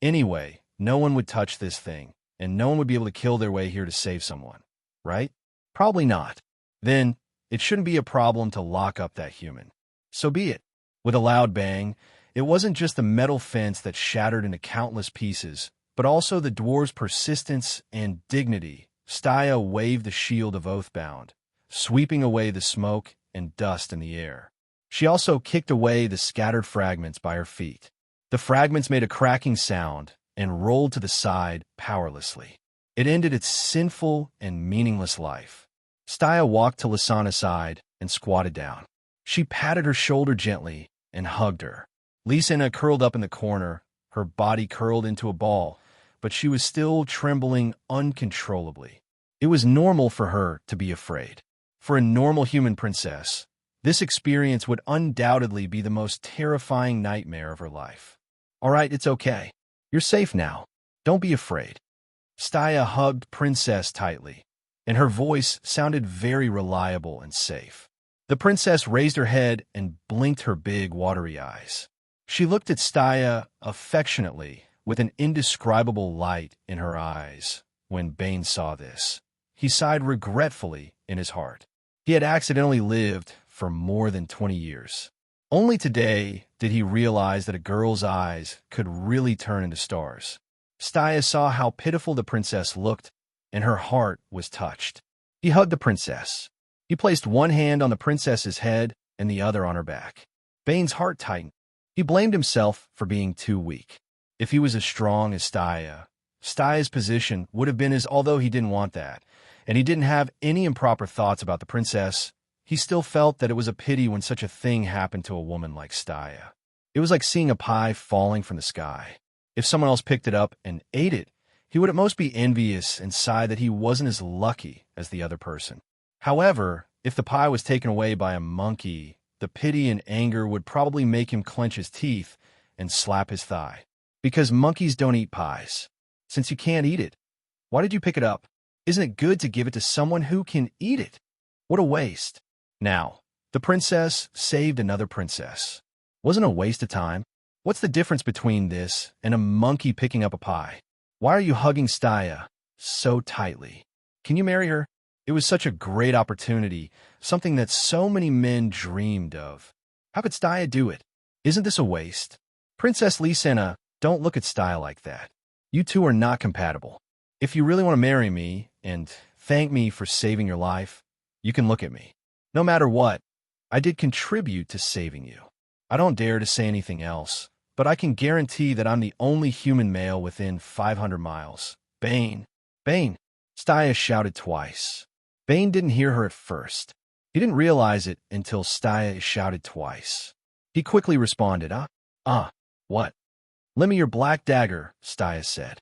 Anyway, no one would touch this thing, and no one would be able to kill their way here to save someone, right? Probably not. Then, it shouldn't be a problem to lock up that human. So be it. With a loud bang, it wasn't just the metal fence that shattered into countless pieces, but also the dwarves' persistence and dignity. Staya waved the shield of Oathbound, sweeping away the smoke and dust in the air. She also kicked away the scattered fragments by her feet. The fragments made a cracking sound and rolled to the side powerlessly. It ended its sinful and meaningless life. Staya walked to Lysana's side and squatted down. She patted her shoulder gently and hugged her. Lysana curled up in the corner, her body curled into a ball, but she was still trembling uncontrollably. It was normal for her to be afraid. For a normal human princess, this experience would undoubtedly be the most terrifying nightmare of her life. All right, it's okay. You're safe now. Don't be afraid. Staya hugged Princess tightly, and her voice sounded very reliable and safe. The princess raised her head and blinked her big, watery eyes. She looked at Staya affectionately, with an indescribable light in her eyes. When Bane saw this, he sighed regretfully in his heart. He had accidentally lived for more than 20 years. Only today did he realize that a girl's eyes could really turn into stars. Staya saw how pitiful the princess looked, and her heart was touched. He hugged the princess. He placed one hand on the princess's head and the other on her back. Bane's heart tightened. He blamed himself for being too weak. If he was as strong as Staya, Staya's position would have been his, although he didn't want that, and he didn't have any improper thoughts about the princess. He still felt that it was a pity when such a thing happened to a woman like Staya. It was like seeing a pie falling from the sky. If someone else picked it up and ate it, he would at most be envious and sigh that he wasn't as lucky as the other person. However, if the pie was taken away by a monkey, the pity and anger would probably make him clench his teeth and slap his thigh. Because monkeys don't eat pies. Since you can't eat it, why did you pick it up? Isn't it good to give it to someone who can eat it? What a waste. Now, the princess saved another princess. Wasn't a waste of time? What's the difference between this and a monkey picking up a pie? Why are you hugging Staya? so tightly. Can you marry her? It was such a great opportunity, something that so many men dreamed of. How could Staya do it? Isn't this a waste? Princess Lysena, don't look at Staya like that. You two are not compatible. If you really want to marry me and thank me for saving your life, you can look at me. No matter what, I did contribute to saving you. I don't dare to say anything else, but I can guarantee that I'm the only human male within 500 miles. Bane! Bane! Staya shouted twice. Bane didn't hear her at first. He didn't realize it until Staya shouted twice. He quickly responded, what? Lend me your black dagger, Staya said.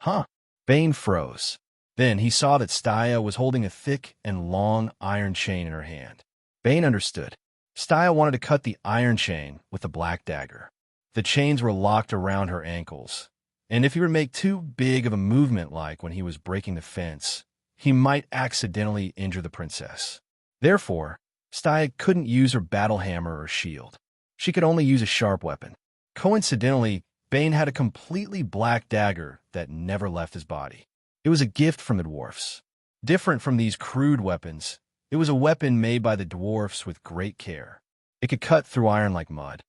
Huh? Bane froze. Then he saw that Staya was holding a thick and long iron chain in her hand. Bane understood. Staya wanted to cut the iron chain with the black dagger. The chains were locked around her ankles, and if he were to make too big of a movement like when he was breaking the fence, he might accidentally injure the princess. Therefore, Staya couldn't use her battle hammer or shield. She could only use a sharp weapon. Coincidentally, Bane had a completely black dagger that never left his body. It was a gift from the dwarfs. Different from these crude weapons, it was a weapon made by the dwarfs with great care. It could cut through iron like mud.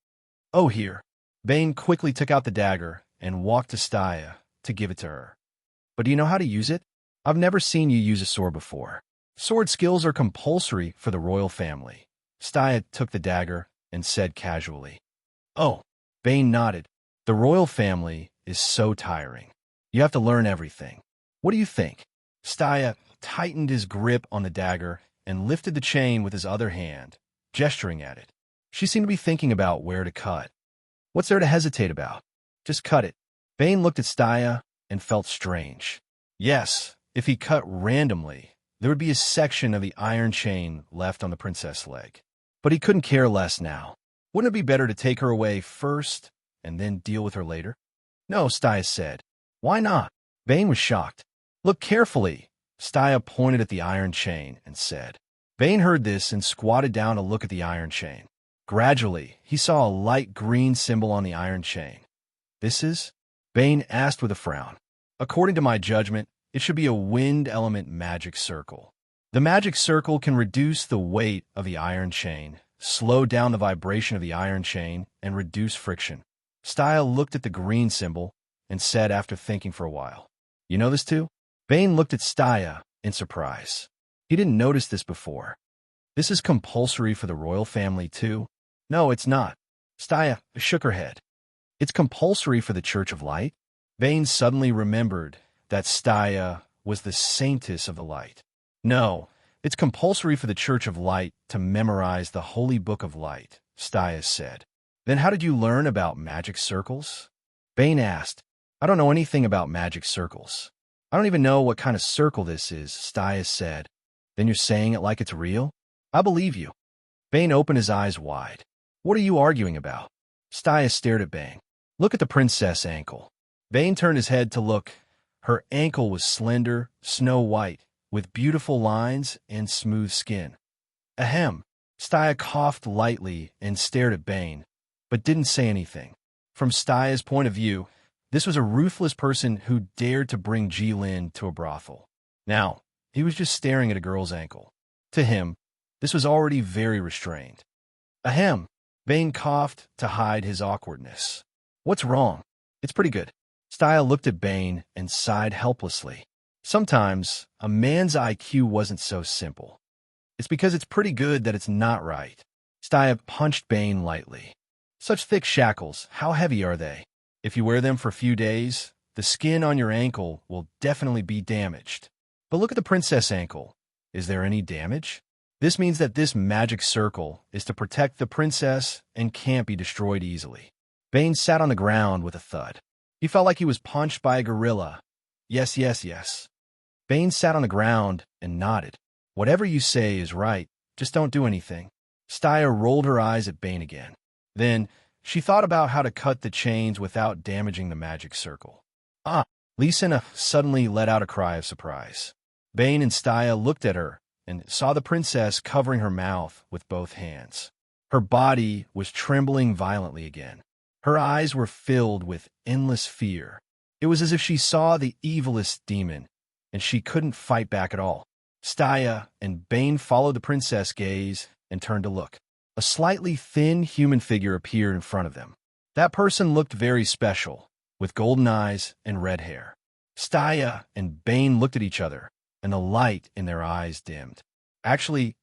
Oh, here. Bane quickly took out the dagger and walked to Staya to give it to her. But do you know how to use it? I've never seen you use a sword before. Sword skills are compulsory for the royal family. Staya took the dagger and said casually. Oh, Bane nodded. The royal family is so tiring. You have to learn everything. What do you think? Staya tightened his grip on the dagger and lifted the chain with his other hand, gesturing at it. She seemed to be thinking about where to cut. What's there to hesitate about? Just cut it. Bane looked at Staya and felt strange. Yes, if he cut randomly, there would be a section of the iron chain left on the princess' leg. But he couldn't care less now. Wouldn't it be better to take her away first and then deal with her later? No, Staya said. Why not? Bane was shocked. Look carefully. Staya pointed at the iron chain and said. Bane heard this and squatted down to look at the iron chain. Gradually, he saw a light green symbol on the iron chain. This is? Bane asked with a frown. According to my judgment, it should be a wind element magic circle. The magic circle can reduce the weight of the iron chain, slow down the vibration of the iron chain, and reduce friction. Staya looked at the green symbol and said after thinking for a while, You know this too? Bane looked at Staya in surprise. He didn't notice this before. This is compulsory for the royal family too? No, it's not. Staya shook her head. It's compulsory for the Church of Light? Bane suddenly remembered that Staya was the saintess of the light. No, it's compulsory for the Church of Light to memorize the Holy Book of Light, Staya said. Then how did you learn about magic circles? Bane asked. I don't know anything about magic circles. I don't even know what kind of circle this is, Staya said. Then you're saying it like it's real? I believe you. Bane opened his eyes wide. What are you arguing about? Staya stared at Bane. Look at the princess' ankle. Bane turned his head to look. Her ankle was slender, snow-white, with beautiful lines and smooth skin. Ahem. Staya coughed lightly and stared at Bane, but didn't say anything. From Staya's point of view, this was a ruthless person who dared to bring Jilin to a brothel. Now, he was just staring at a girl's ankle. To him, this was already very restrained. Ahem. Bane coughed to hide his awkwardness. What's wrong? It's pretty good. Staya looked at Bane and sighed helplessly. Sometimes, a man's IQ wasn't so simple. It's because it's pretty good that it's not right. Staya punched Bane lightly. Such thick shackles, how heavy are they? If you wear them for a few days, the skin on your ankle will definitely be damaged. But look at the princess ankle. Is there any damage? This means that this magic circle is to protect the princess and can't be destroyed easily. Bane sat on the ground with a thud. He felt like he was punched by a gorilla. Yes, yes, yes. Bane sat on the ground and nodded. Whatever you say is right, just don't do anything. Staya rolled her eyes at Bane again. Then, she thought about how to cut the chains without damaging the magic circle. Lysena suddenly let out a cry of surprise. Bane and Staya looked at her and saw the princess covering her mouth with both hands. Her body was trembling violently again. Her eyes were filled with endless fear. It was as if she saw the evilest demon, and she couldn't fight back at all. Staya and Bane followed the princess' gaze and turned to look. A slightly thin human figure appeared in front of them. That person looked very special, with golden eyes and red hair. Staya and Bane looked at each other, and the light in their eyes dimmed. Actually,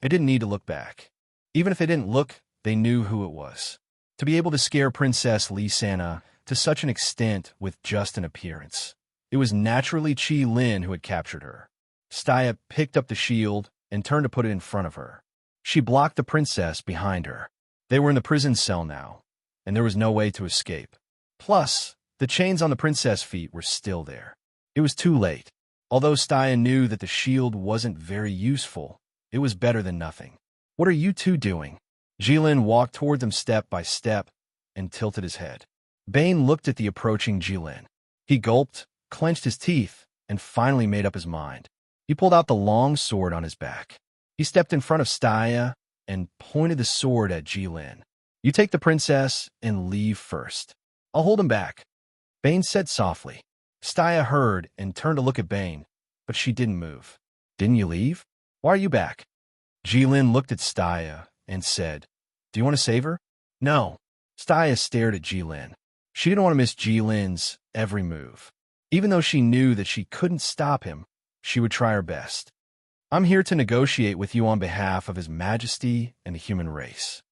they didn't need to look back. Even if they didn't look, they knew who it was. To be able to scare Princess Lysana to such an extent with just an appearance. It was naturally Qi Lin who had captured her. Staya picked up the shield and turned to put it in front of her. She blocked the princess behind her. They were in the prison cell now, and there was no way to escape. Plus, the chains on the princess' feet were still there. It was too late. Although Staya knew that the shield wasn't very useful, it was better than nothing. "What are you two doing?" Jilin walked toward them step by step and tilted his head. Bane looked at the approaching Jilin. He gulped, clenched his teeth, and finally made up his mind. He pulled out the long sword on his back. He stepped in front of Staya and pointed the sword at Jilin. "You take the princess and leave first. I'll hold him back," Bane said softly. Staya heard and turned to look at Bane, but she didn't move. "Didn't you leave? Why are you back?" Jilin looked at Staya and said, "Do you want to save her?" "No." Staya stared at Jilin. She didn't want to miss Jilin's every move. Even though she knew that she couldn't stop him, she would try her best. "I'm here to negotiate with you on behalf of His Majesty and the human race.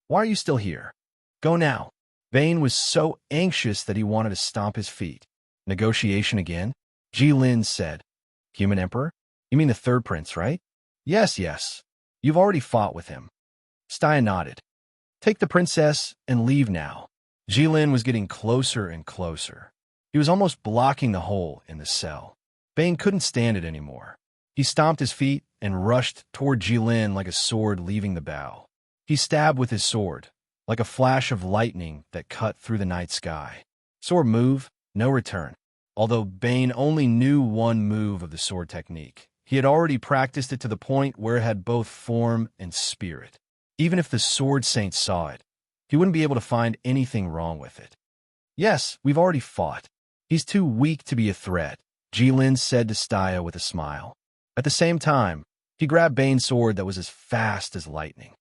Why are you still here? Go now." Bane was so anxious that he wanted to stomp his feet. "Negotiation again?" Jilin said. "Human Emperor? You mean the third prince, right?" Yes. You've already fought with him." Staya nodded. "Take the princess and leave now." Jilin was getting closer and closer. He was almost blocking the hole in the cell. Bane couldn't stand it anymore. He stomped his feet and rushed toward Jilin like a sword leaving the bow. He stabbed with his sword, like a flash of lightning that cut through the night sky. Sword move, no return. Although Bane only knew one move of the sword technique, he had already practiced it to the point where it had both form and spirit. Even if the Sword Saint saw it, he wouldn't be able to find anything wrong with it. "Yes, we've already fought. He's too weak to be a threat," Jilin said to Staya with a smile. At the same time, he grabbed Bane's sword that was as fast as lightning.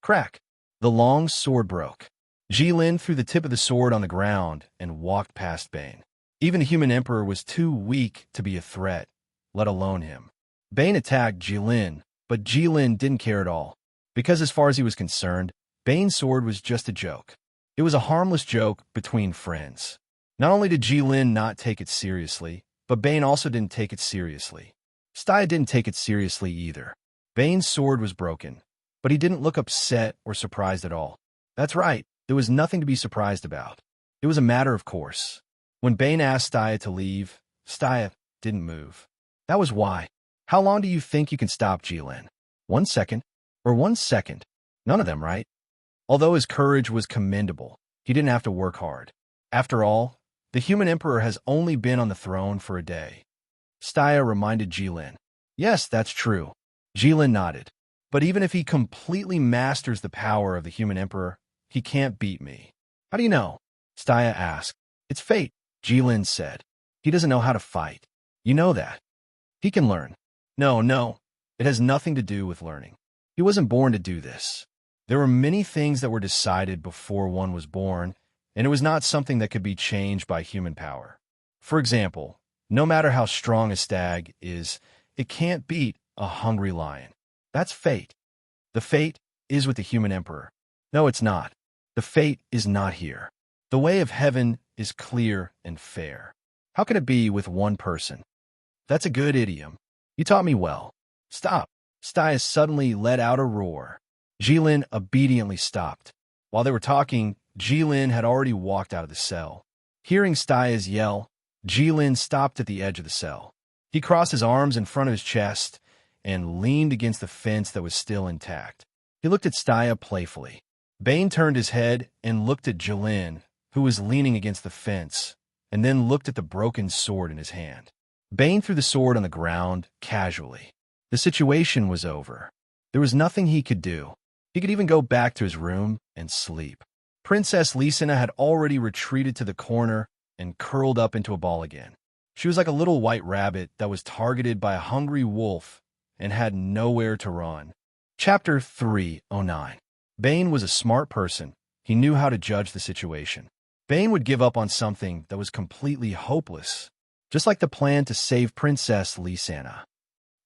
Crack! The long sword broke. Jilin threw the tip of the sword on the ground and walked past Bane. Even the human emperor was too weak to be a threat, let alone him. Bane attacked Jilin, but Jilin didn't care at all, because as far as he was concerned, Bane's sword was just a joke. It was a harmless joke between friends. Not only did Jilin not take it seriously, but Bane also didn't take it seriously. Staya didn't take it seriously either. Bane's sword was broken, but he didn't look upset or surprised at all. That's right, there was nothing to be surprised about. It was a matter of course. When Bane asked Staya to leave, Staya didn't move. That was why. How long do you think you can stop Jilin? 1 second? Or 1 second? None of them, right? Although his courage was commendable, he didn't have to work hard. After all, the human emperor has only been on the throne for a day. Staya reminded Jilin. Yes, that's true. Jilin nodded. But even if he completely masters the power of the human emperor, he can't beat me. How do you know? Staya asked. It's fate, Jilin said. He doesn't know how to fight. You know that. He can learn. No. It has nothing to do with learning. He wasn't born to do this. There were many things that were decided before one was born, and it was not something that could be changed by human power. For example, no matter how strong a stag is, it can't beat a hungry lion. That's fate. The fate is with the human emperor. No, it's not. The fate is not here. The way of heaven is clear and fair. How can it be with one person? That's a good idiom. You taught me well. Stop. Staya suddenly let out a roar. Jilin obediently stopped. While they were talking, Jilin had already walked out of the cell. Hearing Staya's yell, Jilin stopped at the edge of the cell. He crossed his arms in front of his chest and leaned against the fence that was still intact. He looked at Staya playfully. Bane turned his head and looked at Jilin, who was leaning against the fence, and then looked at the broken sword in his hand. Bane threw the sword on the ground casually. The situation was over. There was nothing he could do. He could even go back to his room and sleep. Princess Lysana had already retreated to the corner and curled up into a ball again. She was like a little white rabbit that was targeted by a hungry wolf and had nowhere to run. Chapter 309. Bane was a smart person. He knew how to judge the situation. Bane would give up on something that was completely hopeless, just like the plan to save Princess Lysana.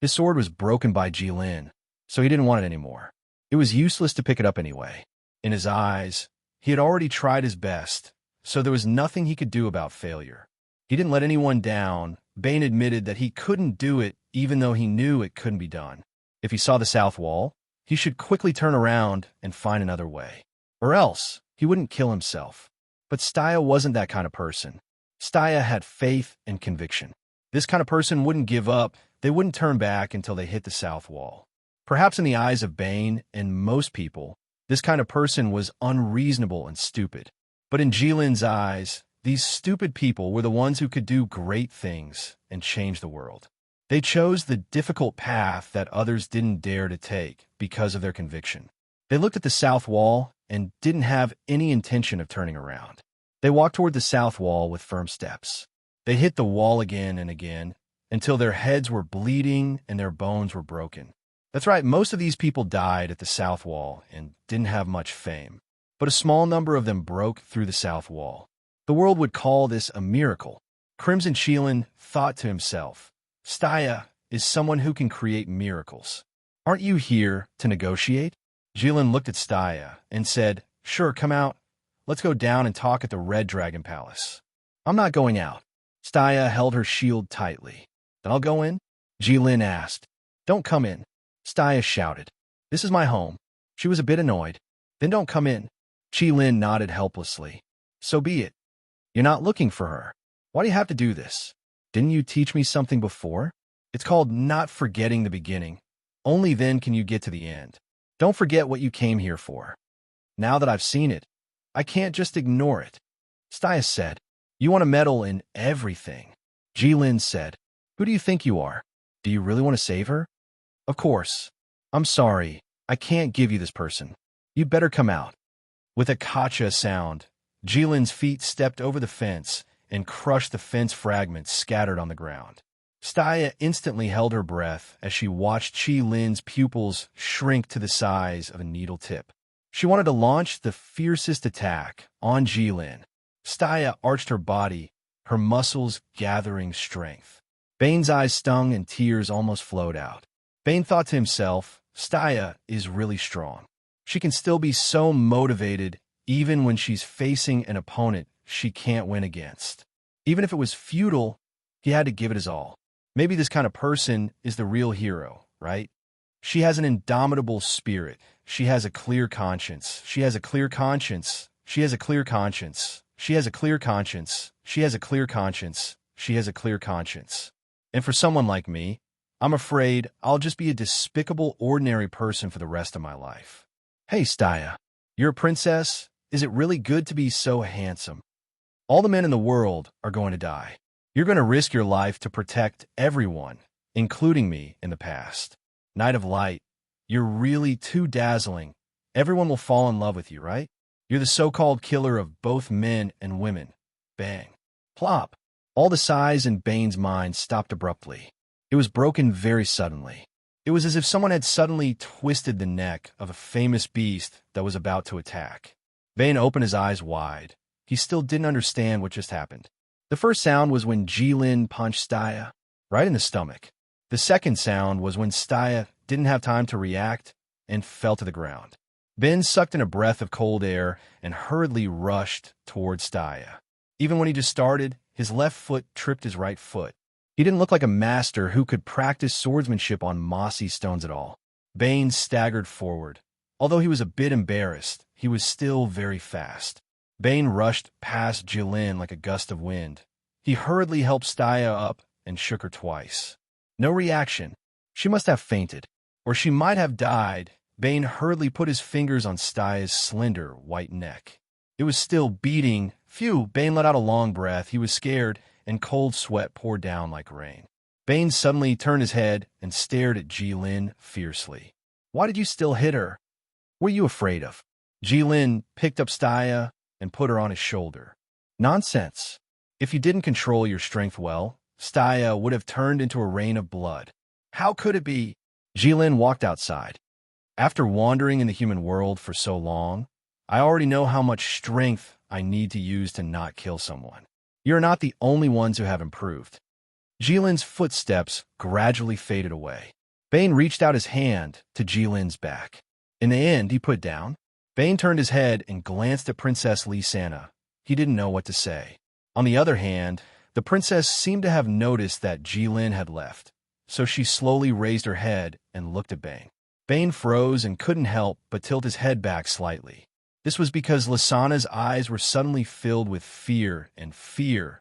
His sword was broken by Jilin, so he didn't want it anymore. It was useless to pick it up anyway. In his eyes, he had already tried his best, so there was nothing he could do about failure. He didn't let anyone down. Bane admitted that he couldn't do it even though he knew it couldn't be done. If he saw the south wall, he should quickly turn around and find another way. Or else, he wouldn't kill himself. But Staya wasn't that kind of person. Staya had faith and conviction. This kind of person wouldn't give up. They wouldn't turn back until they hit the south wall. Perhaps in the eyes of Bane and most people, this kind of person was unreasonable and stupid. But in Jilin's eyes, these stupid people were the ones who could do great things and change the world. They chose the difficult path that others didn't dare to take because of their conviction. They looked at the south wall and didn't have any intention of turning around. They walked toward the south wall with firm steps. They hit the wall again and again until their heads were bleeding and their bones were broken. That's right, most of these people died at the south wall and didn't have much fame. But a small number of them broke through the south wall. The world would call this a miracle. Crimson Shilin thought to himself, Staya is someone who can create miracles. Aren't you here to negotiate? Jilin looked at Staya and said, Sure, come out. Let's go down and talk at the Red Dragon Palace. I'm not going out. Staya held her shield tightly. Then I'll go in? Jilin asked. Don't come in. Staya shouted. This is my home. She was a bit annoyed. Then don't come in. Jilin nodded helplessly. So be it. You're not looking for her. Why do you have to do this? Didn't you teach me something before? It's called not forgetting the beginning. Only then can you get to the end. Don't forget what you came here for. Now that I've seen it, I can't just ignore it. Staya said, You want to meddle in everything. Jilin said, Who do you think you are? Do you really want to save her? Of course. I'm sorry. I can't give you this person. You'd better come out. With a kacha sound, Jilin's feet stepped over the fence and crushed the fence fragments scattered on the ground. Staya instantly held her breath as she watched Jilin's pupils shrink to the size of a needle tip. She wanted to launch the fiercest attack on Jilin. Staya arched her body, her muscles gathering strength. Bane's eyes stung and tears almost flowed out. Bane thought to himself, Staya is really strong. She can still be so motivated even when she's facing an opponent she can't win against. Even if it was futile, he had to give it his all. Maybe this kind of person is the real hero, right? She has an indomitable spirit. She has a clear conscience. She has a clear conscience. She has a clear conscience. She has a clear conscience. She has a clear conscience. She has a clear conscience. And for someone like me, I'm afraid I'll just be a despicable, ordinary person for the rest of my life. Hey, Staya, you're a princess? Is it really good to be so handsome? All the men in the world are going to die. You're going to risk your life to protect everyone, including me in the past. Knight of Light, you're really too dazzling. Everyone will fall in love with you, right? You're the so-called killer of both men and women. Bang. Plop. All the sighs in Bane's mind stopped abruptly. It was broken very suddenly. It was as if someone had suddenly twisted the neck of a famous beast that was about to attack. Bane opened his eyes wide. He still didn't understand what just happened. The first sound was when Jilin punched Staya right in the stomach. The second sound was when Staya didn't have time to react and fell to the ground. Ben sucked in a breath of cold air and hurriedly rushed toward Staya. Even when he just started, his left foot tripped his right foot. He didn't look like a master who could practice swordsmanship on mossy stones at all. Bane staggered forward. Although he was a bit embarrassed, he was still very fast. Bane rushed past Jilin like a gust of wind. He hurriedly helped Staya up and shook her twice. No reaction. She must have fainted. Or she might have died. Bane hurriedly put his fingers on Staya's slender white neck. It was still beating. Phew, Bane let out a long breath. He was scared, and cold sweat poured down like rain. Bane suddenly turned his head and stared at Jilin fiercely. Why did you still hit her? What are you afraid of? Jilin picked up Staya and put her on his shoulder. Nonsense. If you didn't control your strength well, Staya would have turned into a rain of blood. How could it be? Jilin walked outside. After wandering in the human world for so long, I already know how much strength I need to use to not kill someone. You're not the only ones who have improved. Jilin's footsteps gradually faded away. Bane reached out his hand to Jilin's back. In the end, he put down. Bane turned his head and glanced at Princess Lysana. He didn't know what to say. On the other hand, the princess seemed to have noticed that Jilin had left, so she slowly raised her head and looked at Bane. Bane froze and couldn't help but tilt his head back slightly. This was because Lysana's eyes were suddenly filled with fear and fear.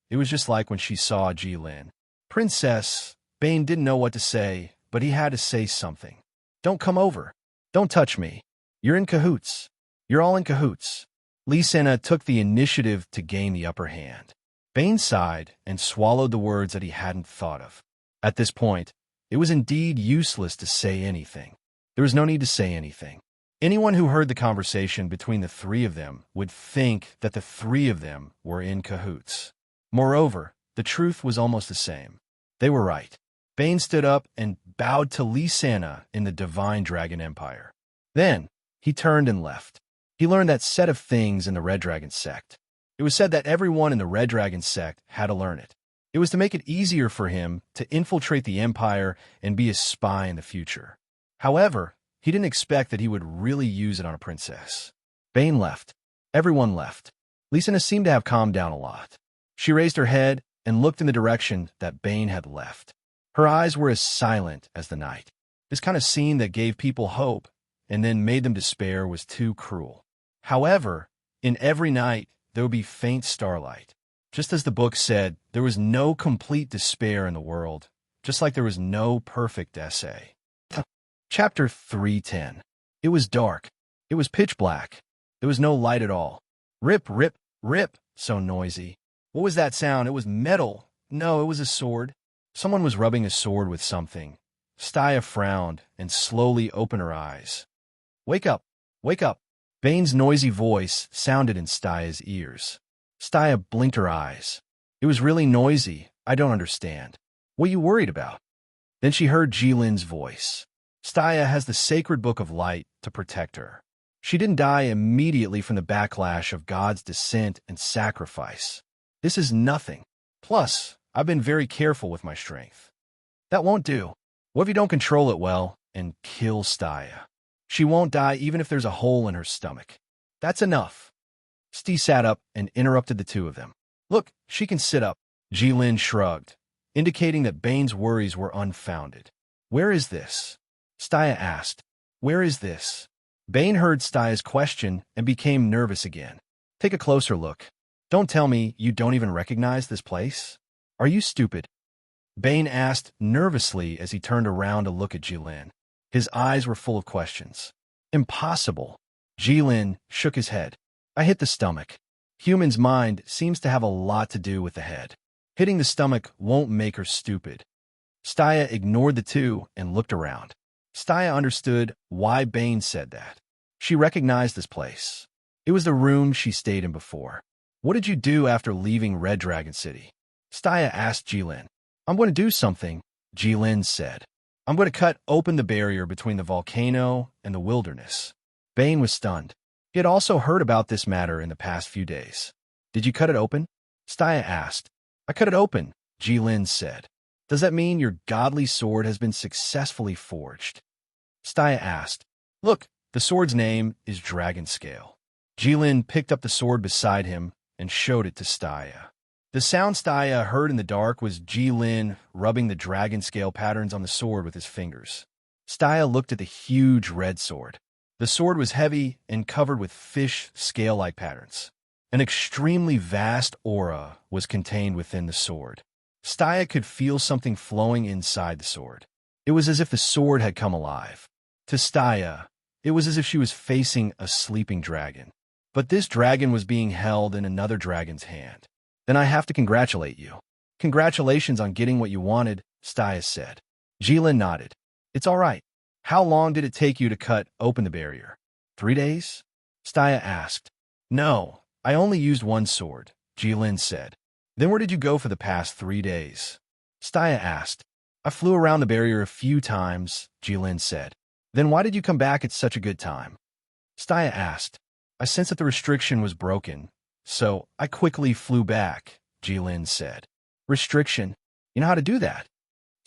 It was just like when she saw Jilin. Princess, Bane didn't know what to say, but he had to say something. Don't come over. Don't touch me. You're in cahoots. You're all in cahoots. Lysana took the initiative to gain the upper hand. Bane sighed and swallowed the words that he hadn't thought of. At this point, it was indeed useless to say anything. There was no need to say anything. Anyone who heard the conversation between the three of them would think that the three of them were in cahoots. Moreover, the truth was almost the same. They were right. Bane stood up and bowed to Lysana in the Divine Dragon Empire. Then, he turned and left. He learned that set of things in the Red Dragon sect. It was said that everyone in the Red Dragon sect had to learn it. It was to make it easier for him to infiltrate the Empire and be a spy in the future. However, he didn't expect that he would really use it on a princess. Bane left. Everyone left. Lysana seemed to have calmed down a lot. She raised her head and looked in the direction that Bane had left. Her eyes were as silent as the night. This kind of scene that gave people hope and then made them despair was too cruel. However, in every night, there would be faint starlight. Just as the book said, there was no complete despair in the world, just like there was no perfect essay. Chapter 310. It was dark. It was pitch black. There was no light at all. Rip, rip, rip, so noisy. What was that sound? It was metal. No, it was a sword. Someone was rubbing a sword with something. Staya frowned and slowly opened her eyes. Wake up! Wake up! Bane's noisy voice sounded in Staya's ears. Staya blinked her eyes. It was really noisy. I don't understand. What are you worried about? Then she heard Jilin's voice. Staya has the sacred book of light to protect her. She didn't die immediately from the backlash of God's descent and sacrifice. This is nothing. Plus, I've been very careful with my strength. That won't do. What if you don't control it well and kill Staya? She won't die even if there's a hole in her stomach. That's enough. Stee sat up and interrupted the two of them. Look, she can sit up. Jilin shrugged, indicating that Bane's worries were unfounded. Where is this? Staya asked. Where is this? Bane heard Staya's question and became nervous again. Take a closer look. Don't tell me you don't even recognize this place? Are you stupid? Bane asked nervously as he turned around to look at Jilin. His eyes were full of questions. Impossible. Jilin shook his head. I hit the stomach. Human's mind seems to have a lot to do with the head. Hitting the stomach won't make her stupid. Staya ignored the two and looked around. Staya understood why Bane said that. She recognized this place. It was the room she stayed in before. What did you do after leaving Red Dragon City? Staya asked Jilin. I'm going to do something, Jilin said. I'm going to cut open the barrier between the volcano and the wilderness. Bane was stunned. He had also heard about this matter in the past few days. Did you cut it open? Staya asked. I cut it open, Jilin said. Does that mean your godly sword has been successfully forged? Staya asked. Look, the sword's name is Dragon Scale. Jilin picked up the sword beside him and showed it to Staya. The sound Staya heard in the dark was Jilin rubbing the dragon scale patterns on the sword with his fingers. Staya looked at the huge red sword. The sword was heavy and covered with fish scale-like patterns. An extremely vast aura was contained within the sword. Staya could feel something flowing inside the sword. It was as if the sword had come alive. To Staya, it was as if she was facing a sleeping dragon. But this dragon was being held in another dragon's hand. Then I have to congratulate you. Congratulations on getting what you wanted, Staya said. Jilin nodded. It's all right. How long did it take you to cut open the barrier? 3 days? Staya asked. No, I only used one sword, Jilin said. Then where did you go for the past 3 days? Staya asked. I flew around the barrier a few times, Jilin said. Then why did you come back at such a good time? Staya asked. I sensed that the restriction was broken, so I quickly flew back, Jilin said. Restriction? You know how to do that?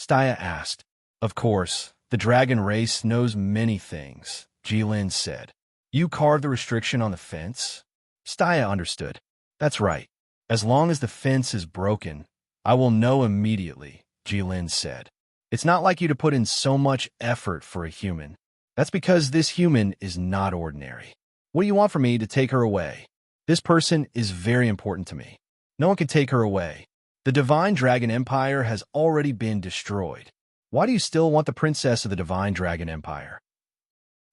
Staya asked. Of course, the dragon race knows many things, Jilin said. You carved the restriction on the fence? Staya understood. That's right. As long as the fence is broken, I will know immediately, Jilin said. It's not like you to put in so much effort for a human. That's because this human is not ordinary. What do you want from me to take her away? This person is very important to me. No one can take her away. The Divine Dragon Empire has already been destroyed. Why do you still want the princess of the Divine Dragon Empire?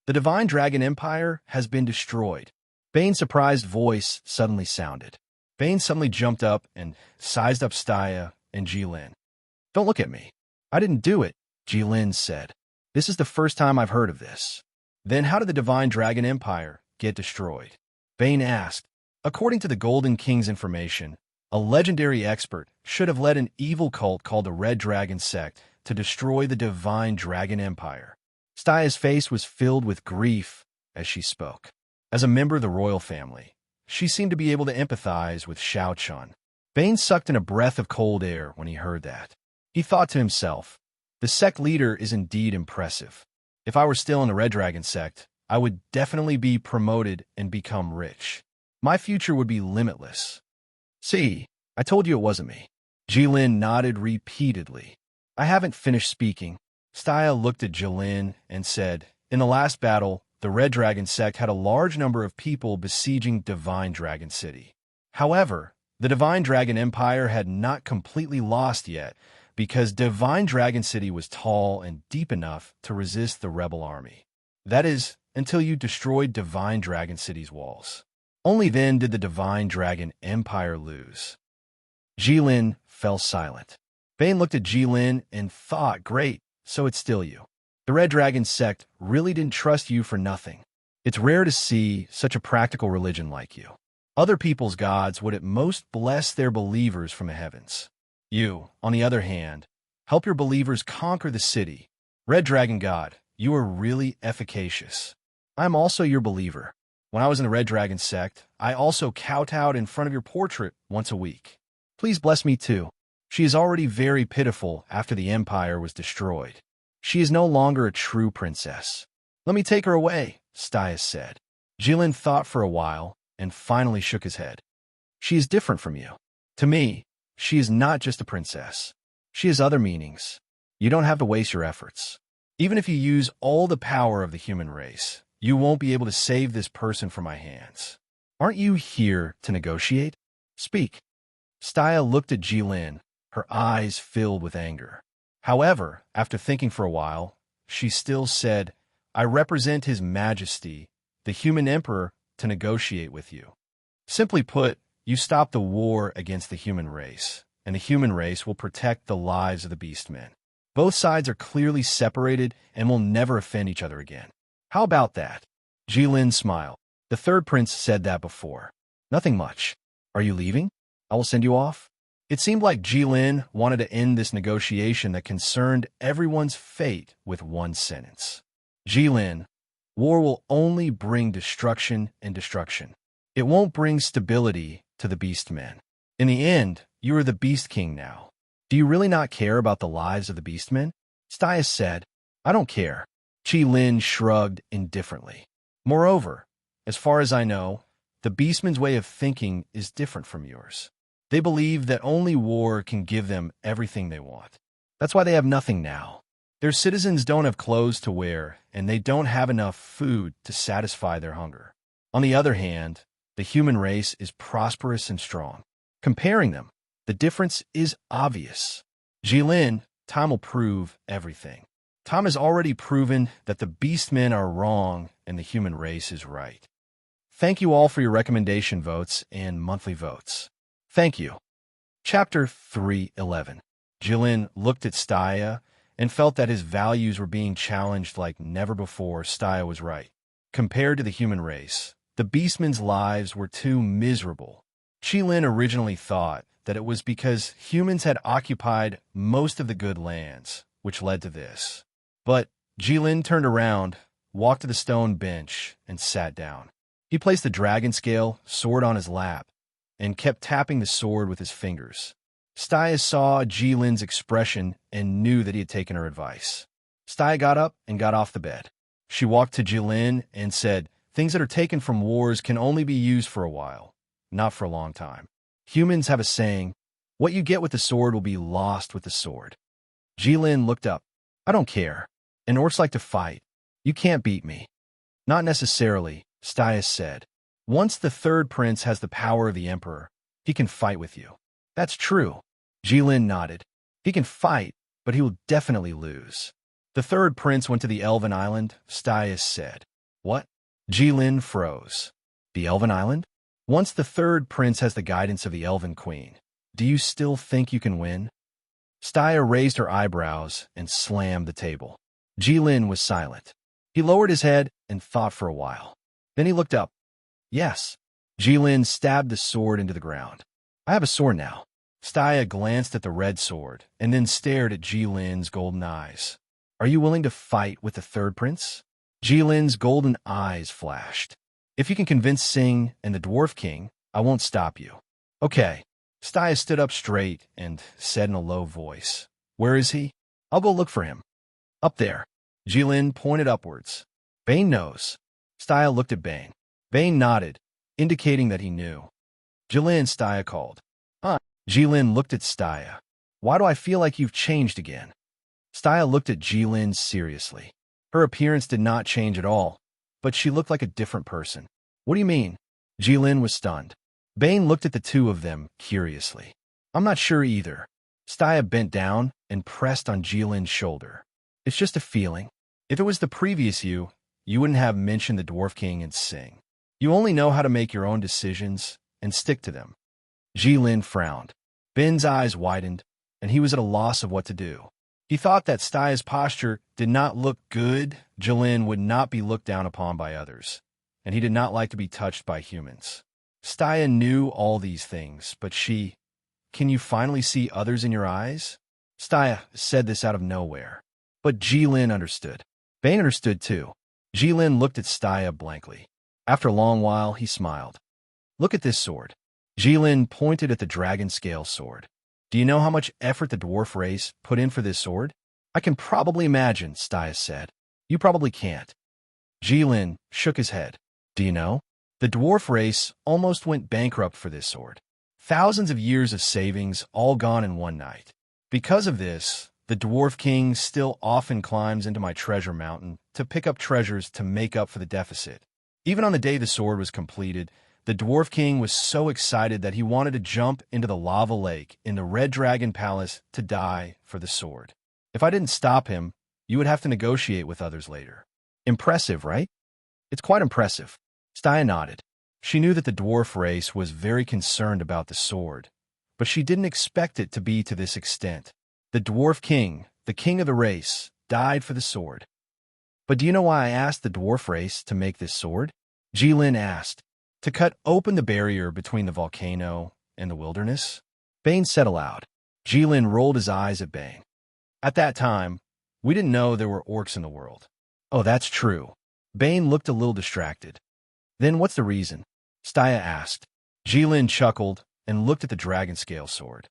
The Divine Dragon Empire has been destroyed. Bane's surprised voice suddenly sounded. Bane suddenly jumped up and sized up Staya and Jilin. Don't look at me. I didn't do it, Jilin said. This is the first time I've heard of this. Then how did the Divine Dragon Empire get destroyed? Bane asked. According to the Golden King's information, a legendary expert should have led an evil cult called the Red Dragon Sect to destroy the Divine Dragon Empire. Staya's face was filled with grief as she spoke. As a member of the royal family, she seemed to be able to empathize with Shao Chun. Bane sucked in a breath of cold air when he heard that. He thought to himself, the sect leader is indeed impressive. If I were still in the Red Dragon sect, I would definitely be promoted and become rich. My future would be limitless. See, I told you it wasn't me. Jilin nodded repeatedly. I haven't finished speaking. Staya looked at Jilin and said, in the last battle, the Red Dragon sect had a large number of people besieging Divine Dragon City. However, the Divine Dragon Empire had not completely lost yet because Divine Dragon City was tall and deep enough to resist the rebel army. That is, until you destroyed Divine Dragon City's walls. Only then did the Divine Dragon Empire lose. Jilin fell silent. Bane looked at Jilin and thought, great, so it's still you. The Red Dragon sect really didn't trust you for nothing. It's rare to see such a practical religion like you. Other people's gods would at most bless their believers from the heavens. You, on the other hand, help your believers conquer the city. Red Dragon God, you are really efficacious. I'm also your believer. When I was in the Red Dragon sect, I also kowtowed in front of your portrait once a week. Please bless me too. She is already very pitiful after the empire was destroyed. She is no longer a true princess. Let me take her away, Staya said. Jilin thought for a while and finally shook his head. She is different from you. To me, she is not just a princess. She has other meanings. You don't have to waste your efforts. Even if you use all the power of the human race, you won't be able to save this person from my hands. Aren't you here to negotiate? Speak. Staya looked at Jilin, her eyes filled with anger. However, after thinking for a while, she still said, I represent His Majesty, the human emperor, to negotiate with you. Simply put, you stop the war against the human race, and the human race will protect the lives of the beastmen. Both sides are clearly separated and will never offend each other again. How about that? Jilin smiled. The third prince said that before. Nothing much. Are you leaving? I will send you off. It seemed like Jilin wanted to end this negotiation that concerned everyone's fate with one sentence. Jilin, war will only bring destruction and destruction. It won't bring stability to the beastmen. In the end, you are the Beast King now. Do you really not care about the lives of the beastmen? Staya said, I don't care. Jilin shrugged indifferently. Moreover, as far as I know, the beastmen's way of thinking is different from yours. They believe that only war can give them everything they want. That's why they have nothing now. Their citizens don't have clothes to wear, and they don't have enough food to satisfy their hunger. On the other hand, the human race is prosperous and strong. Comparing them, the difference is obvious. Jilin, time will prove everything. Time has already proven that the beastmen are wrong and the human race is right. Thank you all for your recommendation votes and monthly votes. Thank you. Chapter 3:11. Jilin looked at Staya and felt that his values were being challenged like never before. Staya was right. Compared to the human race, the beastmen's lives were too miserable. Jilin originally thought that it was because humans had occupied most of the good lands, which led to this. But Jilin turned around, walked to the stone bench, and sat down. He placed the dragon scale sword on his lap and kept tapping the sword with his fingers. Staya saw Jilin's expression and knew that he had taken her advice. Staya got up and got off the bed. She walked to Jilin and said, "Things that are taken from wars can only be used for a while, not for a long time. Humans have a saying, what you get with the sword will be lost with the sword." Jilin looked up. "I don't care. And orcs like to fight. You can't beat me." "Not necessarily," Staya said. "Once the third prince has the power of the emperor, he can fight with you." "That's true." Jilin nodded. "He can fight, but he will definitely lose." "The third prince went to the Elven Island," Staya said. "What?" Jilin froze. "The Elven Island? Once the third prince has the guidance of the Elven Queen, do you still think you can win?" Staya raised her eyebrows and slammed the table. Jilin was silent. He lowered his head and thought for a while. Then he looked up. "Yes." Jilin stabbed the sword into the ground. "I have a sword now." Staya glanced at the red sword and then stared at Jilin's golden eyes. "Are you willing to fight with the third prince?" Jilin's golden eyes flashed. "If you can convince Sing and the Dwarf King, I won't stop you." "Okay." Staya stood up straight and said in a low voice, "Where is he? I'll go look for him." "Up there." Jilin pointed upwards. "Bane knows." Staya looked at Bane. Bane nodded, indicating that he knew. "Jilin," Staya called. "Huh?" Jilin looked at Staya. "Why do I feel like you've changed again?" Staya looked at Jilin seriously. Her appearance did not change at all, but she looked like a different person. "What do you mean?" Jilin was stunned. Bane looked at the two of them curiously. "I'm not sure either." Staya bent down and pressed on Jilin's shoulder. "It's just a feeling. If it was the previous you, you wouldn't have mentioned the Dwarf King and Sing. You only know how to make your own decisions and stick to them." Jilin frowned. Ben's eyes widened, and he was at a loss of what to do. He thought that Staya's posture did not look good. Jilin would not be looked down upon by others, and he did not like to be touched by humans. Staya knew all these things, but "Can you finally see others in your eyes?" Staya said this out of nowhere. But Jilin understood. Bane understood too. Jilin looked at Staya blankly. After a long while, he smiled. "Look at this sword." Jilin pointed at the dragon scale sword. "Do you know how much effort the dwarf race put in for this sword?" "I can probably imagine," Staya said. "You probably can't." Jilin shook his head. "Do you know? The dwarf race almost went bankrupt for this sword. Thousands of years of savings all gone in one night. Because of this, the Dwarf King still often climbs into my treasure mountain to pick up treasures to make up for the deficit. Even on the day the sword was completed, the Dwarf King was so excited that he wanted to jump into the lava lake in the Red Dragon Palace to die for the sword. If I didn't stop him, you would have to negotiate with others later." "Impressive, right?" "It's quite impressive." Staya nodded. She knew that the dwarf race was very concerned about the sword, but she didn't expect it to be to this extent. The Dwarf King, the king of the race, died for the sword. "But do you know why I asked the dwarf race to make this sword?" Jilin asked. "To cut open the barrier between the volcano and the wilderness?" Bane said aloud. Jilin rolled his eyes at Bane. "At that time, we didn't know there were orcs in the world." "Oh, that's true." Bane looked a little distracted. "Then what's the reason?" Staya asked. Jilin chuckled and looked at the dragon scale sword.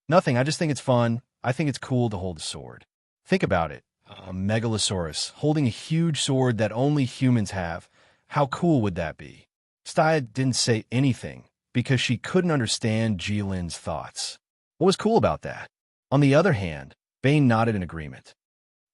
"Nothing, I just think it's fun. I think it's cool to hold a sword. Think about it. A megalosaurus holding a huge sword that only humans have. How cool would that be?" Staya didn't say anything because she couldn't understand Jilin's thoughts. What was cool about that? On the other hand, Bane nodded in agreement.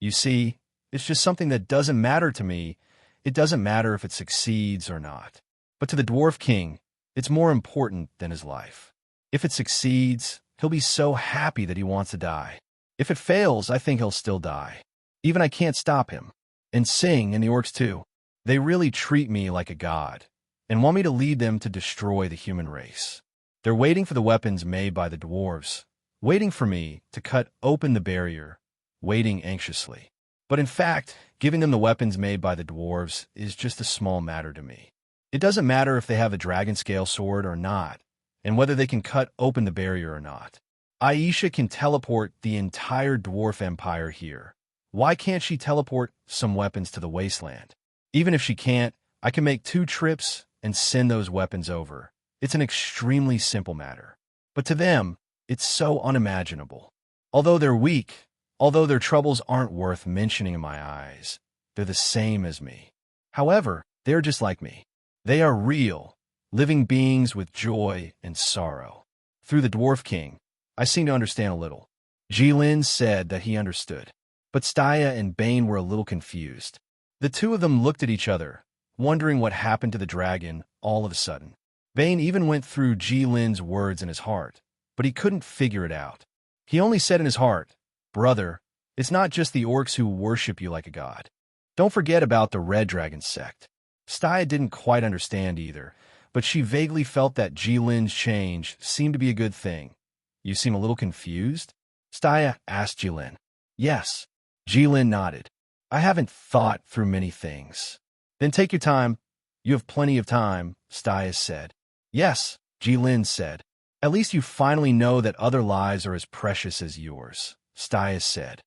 "You see, it's just something that doesn't matter to me. It doesn't matter if it succeeds or not. But to the Dwarf King, it's more important than his life. If it succeeds, he'll be so happy that he wants to die. If it fails, I think he'll still die. Even I can't stop him. And Sing and the orcs too. They really treat me like a god and want me to lead them to destroy the human race. They're waiting for the weapons made by the dwarves, waiting for me to cut open the barrier, waiting anxiously. But in fact, giving them the weapons made by the dwarves is just a small matter to me. It doesn't matter if they have a dragon scale sword or not, and whether they can cut open the barrier or not. Aisha can teleport the entire dwarf empire here. Why can't she teleport some weapons to the wasteland? Even if she can't, I can make 2 trips and send those weapons over. It's an extremely simple matter. But to them, it's so unimaginable. Although they're weak, although their troubles aren't worth mentioning in my eyes, they're the same as me. However, they're just like me. They are real, living beings with joy and sorrow. Through the Dwarf King, I seem to understand a little. Jilin said that he understood. But Staya and Bane were a little confused. The two of them looked at each other, wondering what happened to the dragon all of a sudden. Bane even went through Jilin's words in his heart, but he couldn't figure it out. He only said in his heart, "Brother, it's not just the orcs who worship you like a god. Don't forget about the Red Dragon sect." Staya didn't quite understand either, but she vaguely felt that Jilin's change seemed to be a good thing. "You seem a little confused?" Staya asked Jilin. "Yes." Jilin nodded. "I haven't thought through many things." "Then take your time. You have plenty of time," Staya said. "Yes," Jilin said. "At least you finally know that other lives are as precious as yours," Staya said.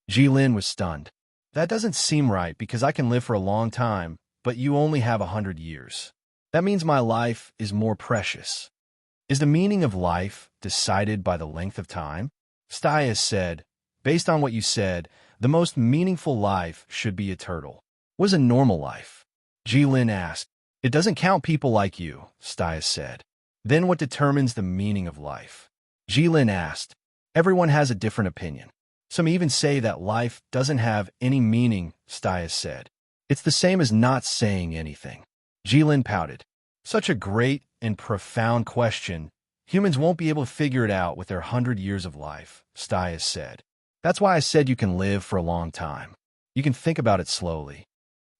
Jilin was stunned. "That doesn't seem right because I can live for a long time, but you only have 100 years. That means my life is more precious. Is the meaning of life decided by the length of time?" Staya said, "Based on what you said, the most meaningful life should be eternal. What is a normal life?" Jilin asked. "It doesn't count people like you," Staya said. "Then what determines the meaning of life?" Jilin asked. "Everyone has a different opinion. Some even say that life doesn't have any meaning," Staya said. "It's the same as not saying anything." Jilin pouted. "Such a great and profound question. Humans won't be able to figure it out with their 100 years of life," Staya said. "That's why I said you can live for a long time. You can think about it slowly."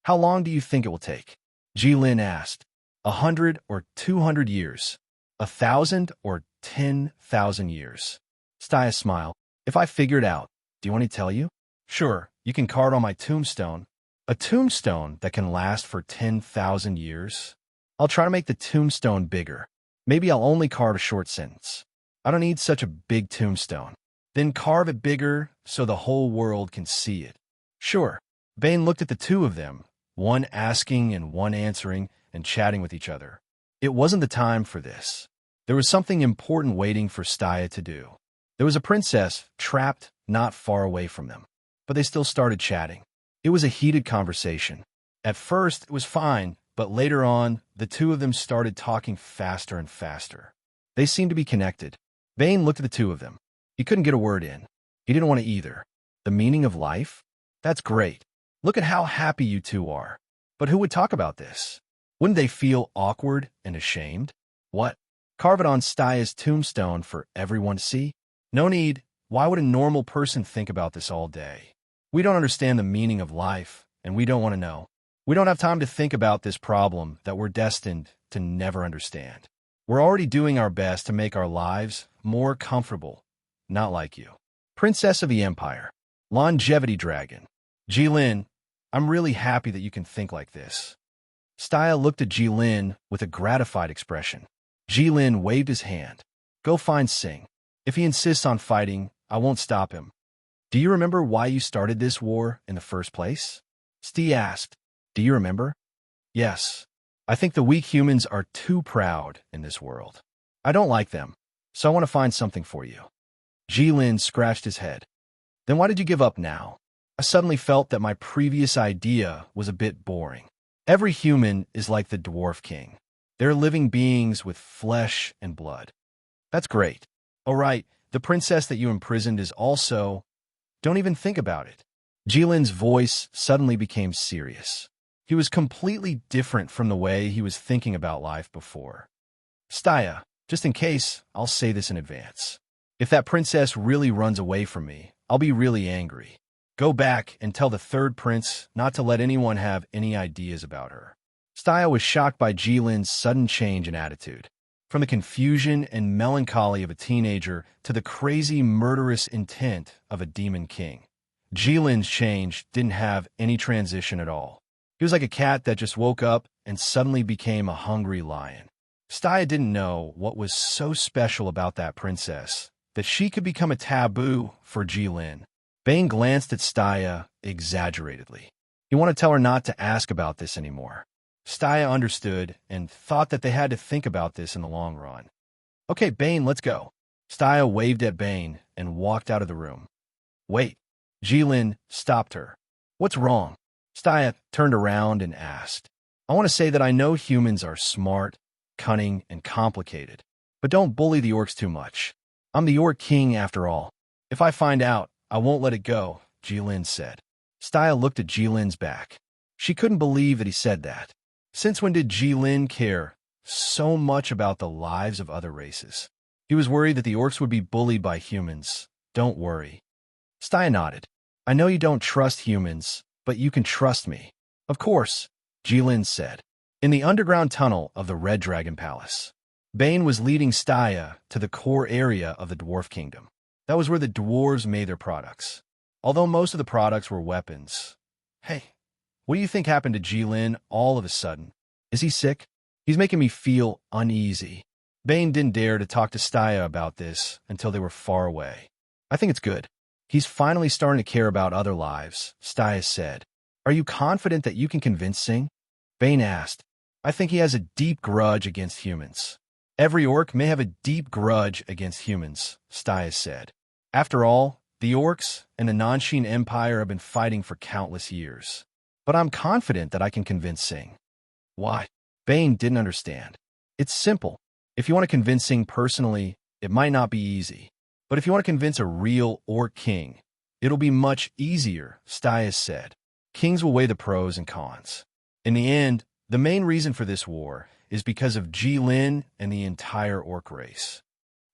"How long do you think it will take?" Jilin asked. 100 or 200 years? 1,000 or 10,000 years? Staya smiled. "If I figure it out, do you want me to tell you?" "Sure, you can carve on my tombstone." "A tombstone that can last for 10,000 years? I'll try to make the tombstone bigger. Maybe I'll only carve a short sentence. I don't need such a big tombstone." "Then carve it bigger so the whole world can see it." "Sure." Bane looked at the two of them, one asking and one answering and chatting with each other. It wasn't the time for this. There was something important waiting for Staya to do. There was a princess trapped not far away from them, but they still started chatting. It was a heated conversation. At first, it was fine, but later on, the two of them started talking faster and faster. They seemed to be connected. Bane looked at the two of them. He couldn't get a word in. He didn't want to either. The meaning of life? That's great. Look at how happy you two are. But who would talk about this? Wouldn't they feel awkward and ashamed? What? Carve it on Staya's tombstone for everyone to see? No need. Why would a normal person think about this all day? We don't understand the meaning of life, and we don't want to know. We don't have time to think about this problem that we're destined to never understand. We're already doing our best to make our lives more comfortable. Not like you. Princess of the Empire. Longevity Dragon. Jilin, I'm really happy that you can think like this. Staya looked at Jilin with a gratified expression. Jilin waved his hand. Go find Singh. If he insists on fighting, I won't stop him. Do you remember why you started this war in the first place? Stee asked. Do you remember? Yes. I think the weak humans are too proud in this world. I don't like them, so I want to find something for you. Jilin scratched his head. Then why did you give up now? I suddenly felt that my previous idea was a bit boring. Every human is like the Dwarf King. They're living beings with flesh and blood. That's great. Oh, right, the princess that you imprisoned is also... Don't even think about it. Jilin's voice suddenly became serious. He was completely different from the way he was thinking about life before. Staya, just in case, I'll say this in advance. If that princess really runs away from me, I'll be really angry. Go back and tell the third prince not to let anyone have any ideas about her. Staya was shocked by Jilin's sudden change in attitude. From the confusion and melancholy of a teenager to the crazy, murderous intent of a demon king. Jilin's change didn't have any transition at all. He was like a cat that just woke up and suddenly became a hungry lion. Staya didn't know what was so special about that princess that she could become a taboo for Jilin. Bane glanced at Staya exaggeratedly. He wanted to tell her not to ask about this anymore. Staya understood and thought that they had to think about this in the long run. Okay, Bane, let's go. Staya waved at Bane and walked out of the room. Wait. Jilin stopped her. What's wrong? Staya turned around and asked. I want to say that I know humans are smart, cunning, and complicated, but don't bully the orcs too much. I'm the orc king after all. If I find out, I won't let it go, Jilin said. Staya looked at Jilin's back. She couldn't believe that he said that. Since when did Jilin care so much about the lives of other races? He was worried that the orcs would be bullied by humans. Don't worry. Staya nodded. I know you don't trust humans, but you can trust me. Of course, Jilin said. In the underground tunnel of the Red Dragon Palace, Bane was leading Staya to the core area of the Dwarf Kingdom. That was where the dwarves made their products. Although most of the products were weapons. Hey, what do you think happened to Jilin all of a sudden? Is he sick? He's making me feel uneasy. Bane didn't dare to talk to Staya about this until they were far away. I think it's good. He's finally starting to care about other lives, Staya said. Are you confident that you can convince Singh? Bane asked. I think he has a deep grudge against humans. Every orc may have a deep grudge against humans, Staya said. After all, the orcs and the Nanshin Empire have been fighting for countless years. But I'm confident that I can convince Singh. Why? Bane didn't understand. It's simple. If you want to convince Singh personally, it might not be easy. But if you want to convince a real orc king, it'll be much easier, Staya said. Kings will weigh the pros and cons. In the end, the main reason for this war is because of Jilin and the entire orc race.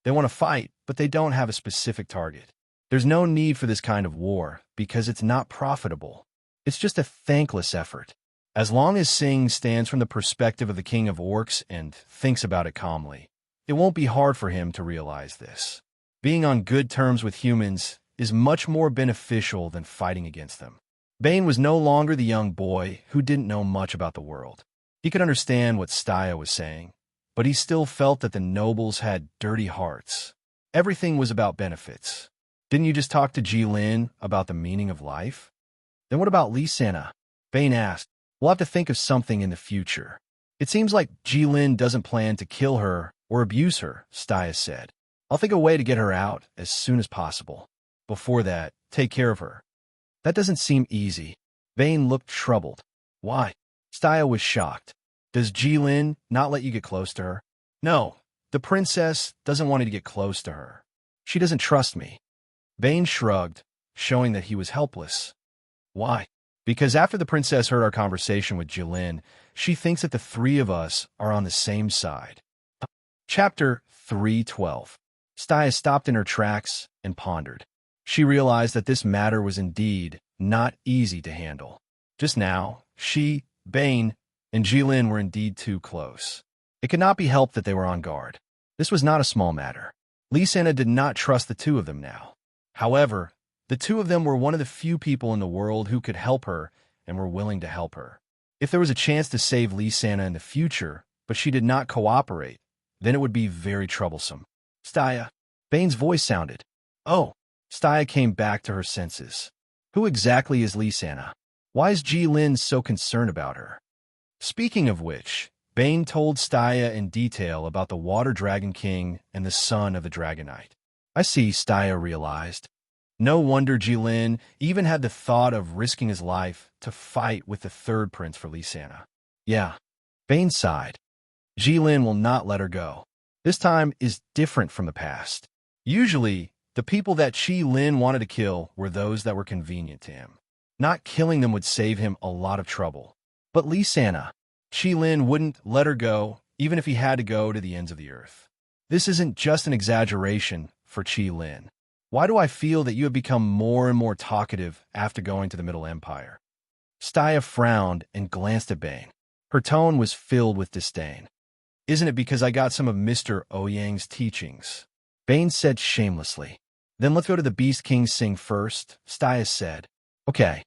They want to fight, but they don't have a specific target. There's no need for this kind of war because it's not profitable. It's just a thankless effort. As long as Singh stands from the perspective of the king of orcs and thinks about it calmly, it won't be hard for him to realize this. Being on good terms with humans is much more beneficial than fighting against them. Bane was no longer the young boy who didn't know much about the world. He could understand what Staya was saying, but he still felt that the nobles had dirty hearts. Everything was about benefits. Didn't you just talk to Jilin about the meaning of life? Then what about Lysana? Bane asked. We'll have to think of something in the future. It seems like Jilin doesn't plan to kill her or abuse her, Staya said. I'll think of a way to get her out as soon as possible. Before that, take care of her. That doesn't seem easy. Bane looked troubled. Why? Staya was shocked. Does Jilin not let you get close to her? No, the princess doesn't want you to get close to her. She doesn't trust me. Bane shrugged, showing that he was helpless. Why? Because after the princess heard our conversation with Jilin, she thinks that the three of us are on the same side. Chapter 312. Staya stopped in her tracks and pondered. She realized that this matter was indeed not easy to handle. Just now, she, Bane, and Jilin were indeed too close. It could not be helped that they were on guard. This was not a small matter. Lysana did not trust the two of them now. However, the two of them were one of the few people in the world who could help her and were willing to help her. If there was a chance to save Lysana in the future, but she did not cooperate, then it would be very troublesome. Staya. Bane's voice sounded. Oh. Staya came back to her senses. Who exactly is Lysana? Why is Jilin so concerned about her? Speaking of which, Bane told Staya in detail about the Water Dragon King and the son of the Dragonite. I see, Staya realized. No wonder Jilin even had the thought of risking his life to fight with the third prince for Lysana. Yeah. Bane sighed. Jilin will not let her go. This time is different from the past. Usually, the people that Jilin wanted to kill were those that were convenient to him. Not killing them would save him a lot of trouble. But Lysana, Jilin wouldn't let her go, even if he had to go to the ends of the earth. This isn't just an exaggeration for Jilin. Why do I feel that you have become more and more talkative after going to the Middle Empire? Staya frowned and glanced at Bane. Her tone was filled with disdain. Isn't it because I got some of Mr. Ouyang's teachings? Bane said shamelessly. Then let's go to the Beast King Singh first, Staya said. Okay.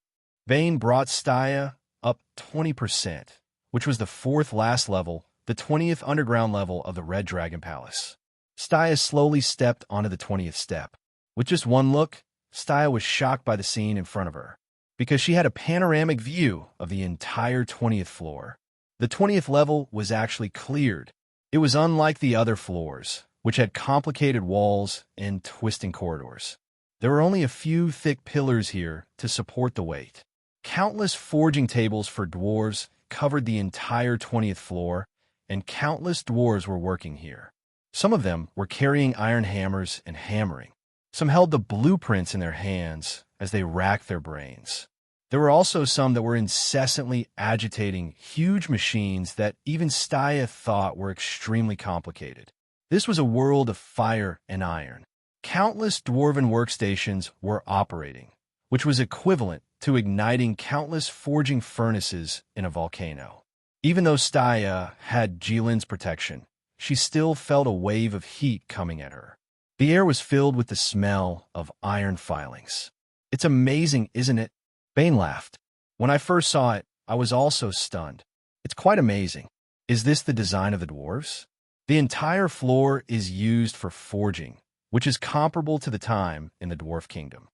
Bane brought Staya up 20%, which was the fourth last level, the 20th underground level of the Red Dragon Palace. Staya slowly stepped onto the 20th step. With just one look, Staya was shocked by the scene in front of her, because she had a panoramic view of the entire 20th floor. The 20th level was actually cleared. It was unlike the other floors, which had complicated walls and twisting corridors. There were only a few thick pillars here to support the weight. Countless forging tables for dwarves covered the entire 20th floor, and countless dwarves were working here. Some of them were carrying iron hammers and hammering. Some held the blueprints in their hands as they racked their brains. There were also some that were incessantly agitating huge machines that even Staya thought were extremely complicated. This was a world of fire and iron. Countless dwarven workstations were operating, which was equivalent to igniting countless forging furnaces in a volcano. Even though Staya had Jilin's protection, she still felt a wave of heat coming at her. The air was filled with the smell of iron filings. "It's amazing, isn't it?" Bane laughed. "When I first saw it, I was also stunned. It's quite amazing. Is this the design of the dwarves? The entire floor is used for forging, which is comparable to the time in the Dwarf Kingdom."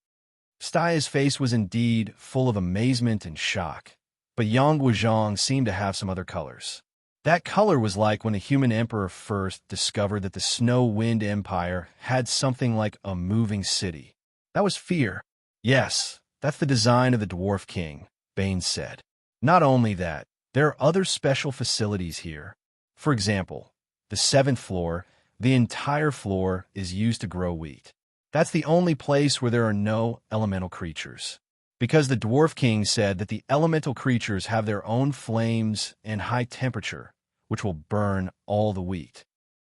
Staya's face was indeed full of amazement and shock, but Yang Guozhong seemed to have some other colors. That color was like when the human emperor first discovered that the Snow Wind Empire had something like a moving city. That was fear. "Yes, that's the design of the Dwarf King," Bane said. "Not only that, there are other special facilities here. For example, the 7th floor, the entire floor is used to grow wheat. That's the only place where there are no elemental creatures. Because the Dwarf King said that the elemental creatures have their own flames and high temperature, which will burn all the wheat."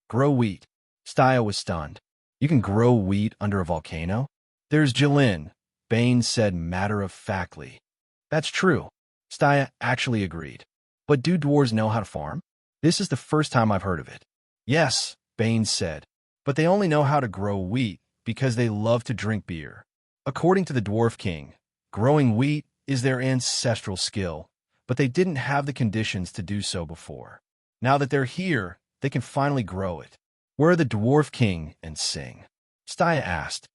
"Grow wheat?" Staya was stunned. "You can grow wheat under a volcano?" "There's Jilin," Bane said matter-of-factly. "That's true." Staya actually agreed. "But do dwarves know how to farm? This is the first time I've heard of it." "Yes," Bane said, "but they only know how to grow wheat because they love to drink beer. According to the Dwarf King, growing wheat is their ancestral skill, but they didn't have the conditions to do so before. Now that they're here, they can finally grow it." "Where are the Dwarf King and Sing?" Staya asked.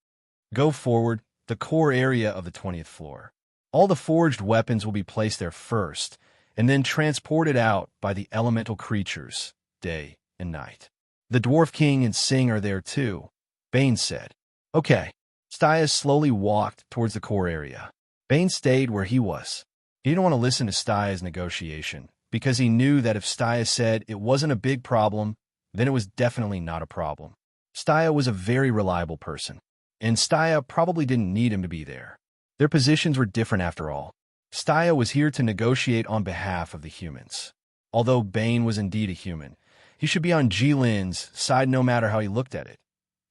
"Go forward, the core area of the 20th floor. All the forged weapons will be placed there first, and then transported out by the elemental creatures, day and night. The Dwarf King and Sing are there too," Bane said. "Okay." Staya slowly walked towards the core area. Bane stayed where he was. He didn't want to listen to Staya's negotiation, because he knew that if Staya said it wasn't a big problem, then it was definitely not a problem. Staya was a very reliable person, and Staya probably didn't need him to be there. Their positions were different after all. Staya was here to negotiate on behalf of the humans. Although Bane was indeed a human, he should be on Jilin's side no matter how he looked at it.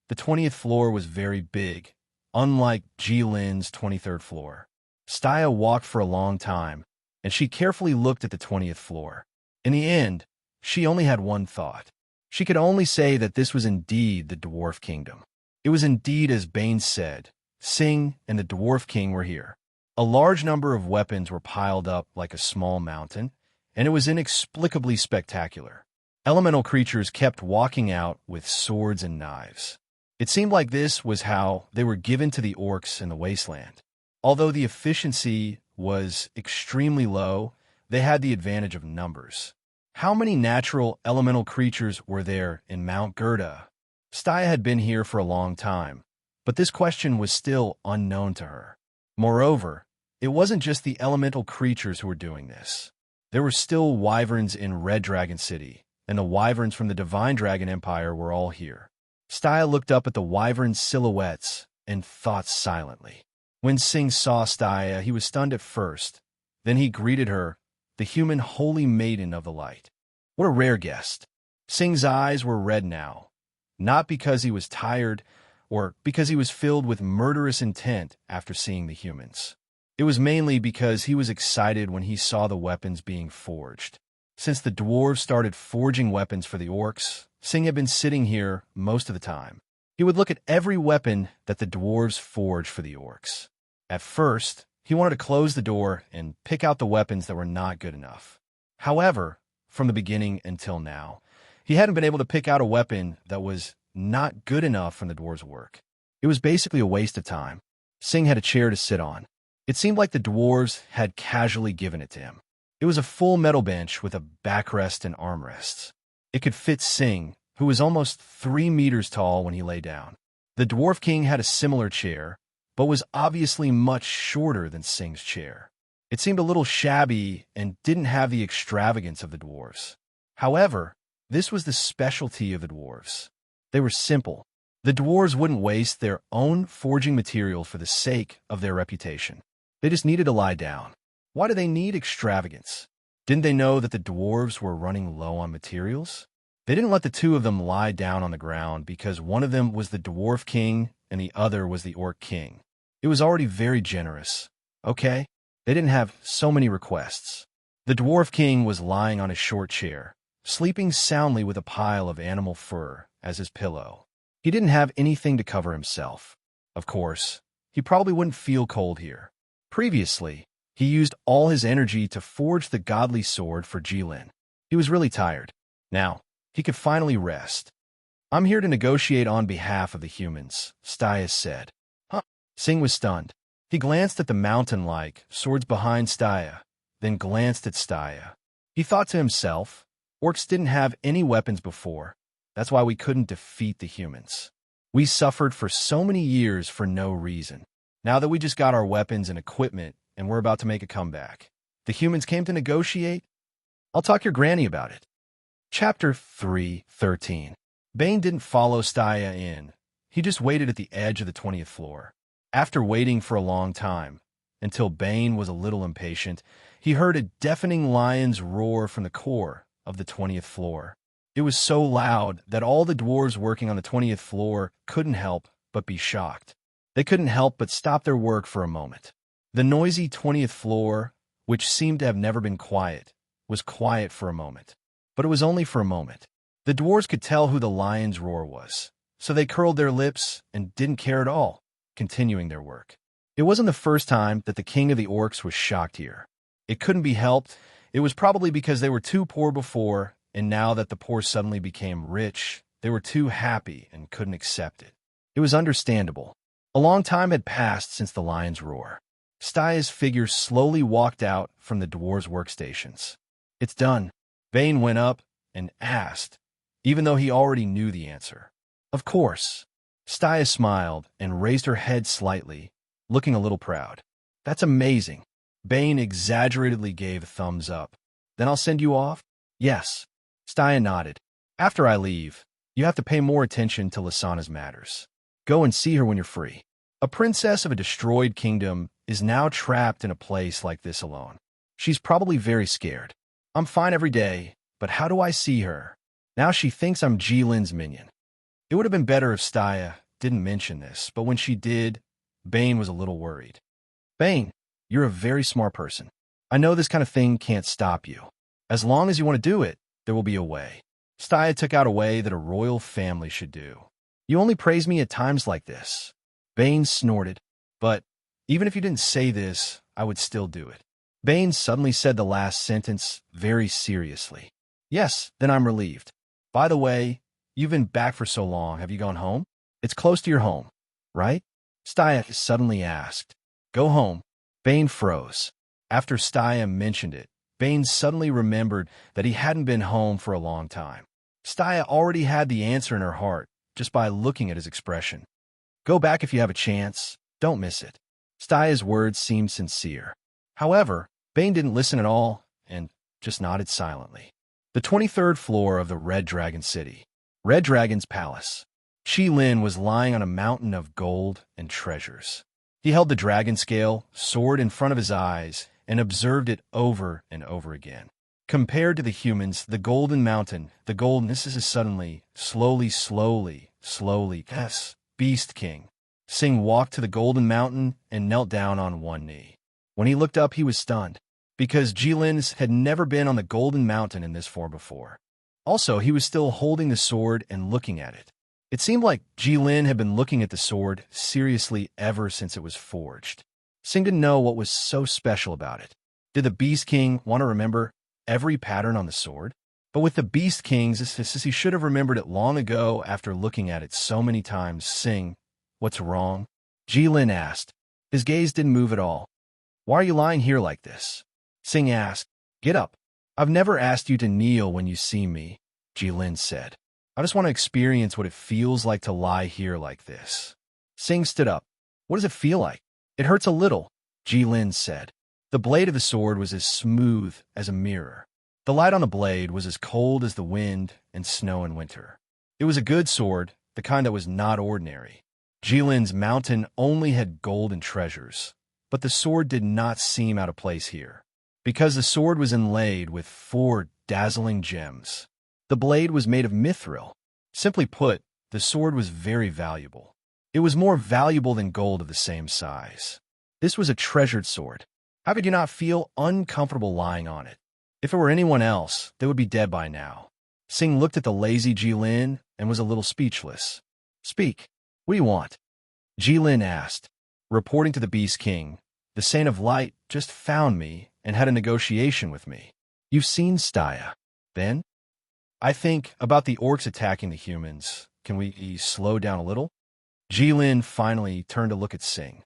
The 20th floor was very big, unlike Jilin's 23rd floor. Staya walked for a long time, and she carefully looked at the 20th floor. In the end, she only had one thought. She could only say that this was indeed the Dwarf Kingdom. It was indeed as Bane said. Sing and the Dwarf King were here. A large number of weapons were piled up like a small mountain, and it was inexplicably spectacular. Elemental creatures kept walking out with swords and knives. It seemed like this was how they were given to the orcs in the wasteland. Although the efficiency was extremely low, they had the advantage of numbers. How many natural elemental creatures were there in Mount Gerda? Staya had been here for a long time, but this question was still unknown to her. Moreover, it wasn't just the elemental creatures who were doing this. There were still wyverns in Red Dragon City, and the wyverns from the Divine Dragon Empire were all here. Staya looked up at the wyvern silhouettes and thought silently. When Sing saw Staya, he was stunned at first. Then he greeted her, the human holy maiden of the light. What a rare guest. Sing's eyes were red now, not because he was tired or because he was filled with murderous intent after seeing the humans. It was mainly because he was excited when he saw the weapons being forged. Since the dwarves started forging weapons for the orcs, Sing had been sitting here most of the time. He would look at every weapon that the dwarves forged for the orcs. At first, he wanted to close the door and pick out the weapons that were not good enough. However, from the beginning until now. He hadn't been able to pick out a weapon that was not good enough from the dwarves' work. It was basically a waste of time. Sing had a chair to sit on. It seemed like the dwarves had casually given it to him. It was a full metal bench with a backrest and armrests. It could fit Sing, who was almost 3 meters tall when he lay down. The Dwarf King had a similar chair, but was obviously much shorter than Sing's chair. It seemed a little shabby and didn't have the extravagance of the dwarves. However, this was the specialty of the dwarves. They were simple. The dwarves wouldn't waste their own forging material for the sake of their reputation. They just needed to lie down. Why do they need extravagance? Didn't they know that the dwarves were running low on materials? They didn't let the two of them lie down on the ground because one of them was the Dwarf King and the other was the Orc King. It was already very generous. Okay? They didn't have so many requests. The Dwarf King was lying on his short chair, sleeping soundly with a pile of animal fur as his pillow. He didn't have anything to cover himself. Of course, he probably wouldn't feel cold here. Previously, he used all his energy to forge the godly sword for Jilin. He was really tired. Now, he could finally rest. I'm here to negotiate on behalf of the humans, Staius said. Huh? Sing was stunned. He glanced at the mountain-like swords behind Staia, then glanced at Staia. He thought to himself, orcs didn't have any weapons before. That's why we couldn't defeat the humans. We suffered for so many years for no reason. Now that we just got our weapons and equipment and we're about to make a comeback, the humans came to negotiate? I'll talk your granny about it. Chapter 3:13. Bane didn't follow Staia in. He just waited at the edge of the 20th floor. After waiting for a long time, until Bane was a little impatient, he heard a deafening lion's roar from the core of the 20th floor. It was so loud that all the dwarves working on the 20th floor couldn't help but be shocked. They couldn't help but stop their work for a moment. The noisy 20th floor, which seemed to have never been quiet, was quiet for a moment. But it was only for a moment. The dwarves could tell who the lion's roar was, so they curled their lips and didn't care at all, continuing their work. It wasn't the first time that the king of the orcs was shocked here. It couldn't be helped. It was probably because they were too poor before, and now that the poor suddenly became rich, they were too happy and couldn't accept it. It was understandable. A long time had passed since the lion's roar. Staia's figure slowly walked out from the dwarves' workstations. It's done. Bane went up and asked, even though he already knew the answer. Of course. Staia smiled and raised her head slightly, looking a little proud. That's amazing. Bane exaggeratedly gave a thumbs up. Then I'll send you off? Yes. Staia nodded. After I leave, you have to pay more attention to Lysana's matters. Go and see her when you're free. A princess of a destroyed kingdom is now trapped in a place like this alone. She's probably very scared. I'm fine every day, but how do I see her? Now she thinks I'm Jilin's minion. It would have been better if Staia didn't mention this, but when she did, Bane was a little worried. Bane, you're a very smart person. I know this kind of thing can't stop you. As long as you want to do it, there will be a way. Staia took out a way that a royal family should do. You only praise me at times like this. Bane snorted. But even if you didn't say this, I would still do it. Bane suddenly said the last sentence very seriously. Yes, then I'm relieved. By the way, you've been back for so long. Have you gone home? It's close to your home, right? Staia suddenly asked. Go home. Bane froze. After Staia mentioned it, Bane suddenly remembered that he hadn't been home for a long time. Staia already had the answer in her heart just by looking at his expression. Go back if you have a chance. Don't miss it. Staia's words seemed sincere. However, Bane didn't listen at all and just nodded silently. The 23rd floor of the Red Dragon City. Red Dragon's palace. Jilin was lying on a mountain of gold and treasures. He held the dragon scale sword in front of his eyes and observed it over and over again. Compared to the humans, the golden mountain, the goldness is suddenly, slowly, yes, Beast King. Sing walked to the golden mountain and knelt down on one knee. When he looked up, he was stunned, because Jilin had never been on the golden mountain in this form before. Also, he was still holding the sword and looking at it. It seemed like Jilin had been looking at the sword seriously ever since it was forged. Sing didn't know what was so special about it. Did the Beast King want to remember every pattern on the sword? But with the Beast Kings, he should have remembered it long ago after looking at it so many times. Sing, what's wrong? Jilin asked. His gaze didn't move at all. Why are you lying here like this? Sing asked. Get up. I've never asked you to kneel when you see me, Jilin said. I just want to experience what it feels like to lie here like this. Sing stood up. What does it feel like? It hurts a little, Jilin said. The blade of the sword was as smooth as a mirror. The light on the blade was as cold as the wind and snow in winter. It was a good sword, the kind that was not ordinary. Jilin's mountain only had golden treasures, but the sword did not seem out of place here, because the sword was inlaid with 4 dazzling gems. The blade was made of mithril. Simply put, the sword was very valuable. It was more valuable than gold of the same size. This was a treasured sword. How could you not feel uncomfortable lying on it? If it were anyone else, they would be dead by now. Sing looked at the lazy Jilin and was a little speechless. Speak. What do you want? Jilin asked. Reporting to the Beast King, the Saint of Light just found me and had a negotiation with me. You've seen Staya. Then? I think about the orcs attacking the humans. Can we slow down a little? Jilin finally turned to look at Sing.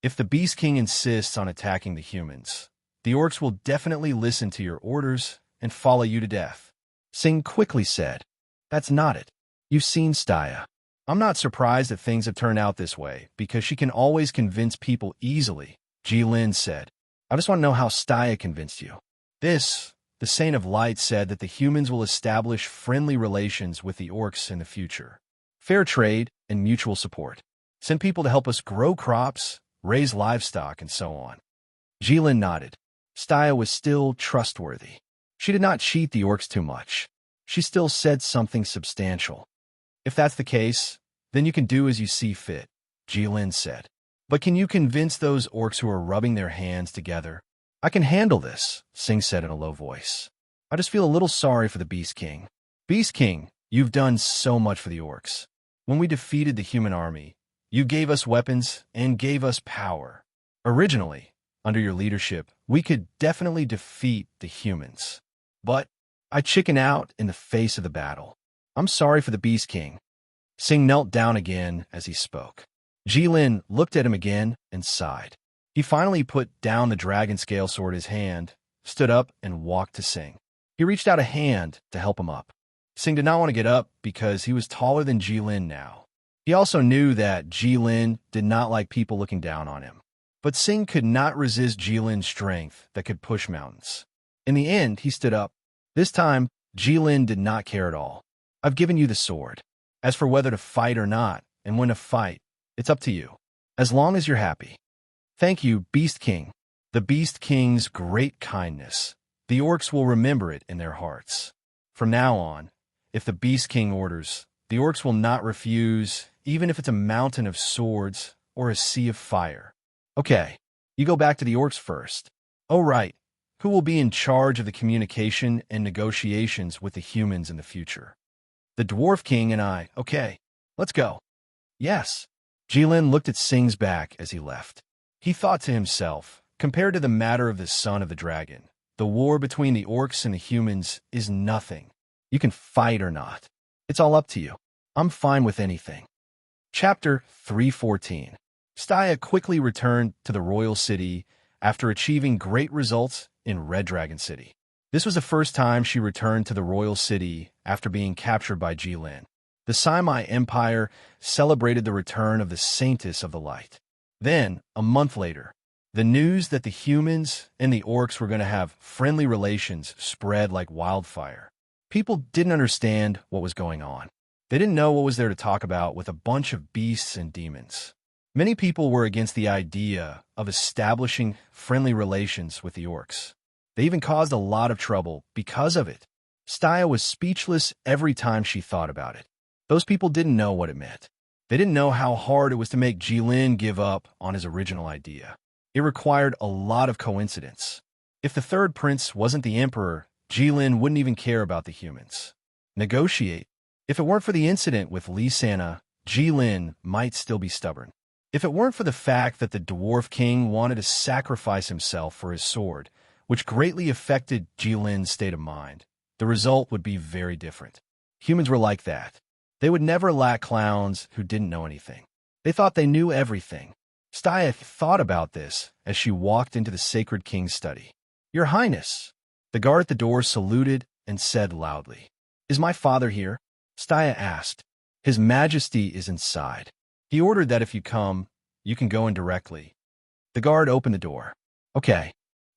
If the Beast King insists on attacking the humans, the orcs will definitely listen to your orders and follow you to death. Sing quickly said, That's not it. You've seen Staya. I'm not surprised that things have turned out this way, because she can always convince people easily, Jilin said. I just want to know how Staya convinced you. The Saint of Light said that the humans will establish friendly relations with the orcs in the future. Fair trade and mutual support. Send people to help us grow crops, raise livestock, and so on. Jilin nodded. Staya was still trustworthy. She did not cheat the orcs too much. She still said something substantial. If that's the case, then you can do as you see fit, Jilin said. But can you convince those orcs who are rubbing their hands together? I can handle this, Sing said in a low voice. I just feel a little sorry for the Beast King. Beast King, you've done so much for the orcs. When we defeated the human army, you gave us weapons and gave us power. Originally, under your leadership, we could definitely defeat the humans. But I chicken out in the face of the battle. I'm sorry for the Beast King. Sing knelt down again as he spoke. Jilin looked at him again and sighed. He finally put down the dragon scale sword in his hand, stood up, and walked to Sing. He reached out a hand to help him up. Sing did not want to get up because he was taller than Jilin now. He also knew that Jilin did not like people looking down on him. But Sing could not resist Jilin's strength that could push mountains. In the end, he stood up. This time, Jilin did not care at all. I've given you the sword. As for whether to fight or not, and when to fight, it's up to you. As long as you're happy. Thank you, Beast King. The Beast King's great kindness. The orcs will remember it in their hearts. From now on, if the Beast King orders, the orcs will not refuse, even if it's a mountain of swords or a sea of fire. Okay, you go back to the orcs first. Oh, right. Who will be in charge of the communication and negotiations with the humans in the future? The Dwarf King and I. Okay, let's go. Yes. Jilin looked at Sing's back as he left. He thought to himself, compared to the matter of the son of the dragon, the war between the orcs and the humans is nothing. You can fight or not. It's all up to you. I'm fine with anything. Chapter 314. Staya quickly returned to the royal city after achieving great results in Red Dragon City. This was the first time she returned to the royal city after being captured by Jilin. The Saimai Empire celebrated the return of the Saintess of the Light. Then, a month later, the news that the humans and the orcs were going to have friendly relations spread like wildfire. People didn't understand what was going on. They didn't know what was there to talk about with a bunch of beasts and demons. Many people were against the idea of establishing friendly relations with the orcs. They even caused a lot of trouble because of it. Staya was speechless every time she thought about it. Those people didn't know what it meant. They didn't know how hard it was to make Jilin give up on his original idea. It required a lot of coincidence. If the third prince wasn't the emperor, Jilin wouldn't even care about the humans. Negotiate. If it weren't for the incident with Lysana, Jilin might still be stubborn. If it weren't for the fact that the Dwarf King wanted to sacrifice himself for his sword, which greatly affected Jilin's state of mind, the result would be very different. Humans were like that. They would never lack clowns who didn't know anything. They thought they knew everything. Staya thought about this as she walked into the sacred king's study. "Your Highness!" The guard at the door saluted and said loudly. "Is my father here?" Staya asked. "His Majesty is inside. He ordered that if you come, you can go in directly." The guard opened the door. "Okay."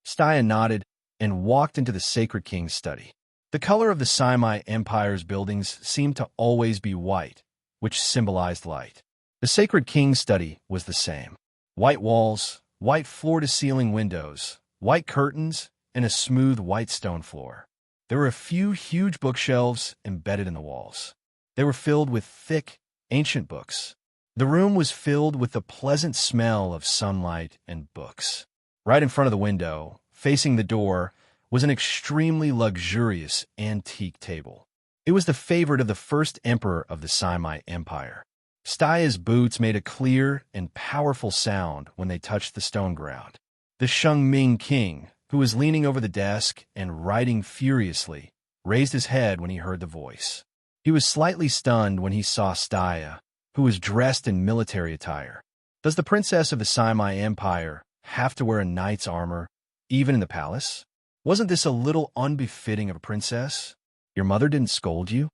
Staya nodded and walked into the sacred king's study. The color of the Saimai Empire's buildings seemed to always be white, which symbolized light. The sacred king's study was the same. White walls, white floor-to-ceiling windows, white curtains, and a smooth white stone floor. There were a few huge bookshelves embedded in the walls. They were filled with thick, ancient books. The room was filled with the pleasant smell of sunlight and books. Right in front of the window, facing the door, was an extremely luxurious antique table. It was the favorite of the first emperor of the Saimai Empire. Staya's boots made a clear and powerful sound when they touched the stone ground. The Shengming king, who was leaning over the desk and writing furiously, raised his head when he heard the voice. He was slightly stunned when he saw Staya, who was dressed in military attire. Does the princess of the Saimai Empire have to wear a knight's armor, even in the palace? Wasn't this a little unbefitting of a princess? Your mother didn't scold you?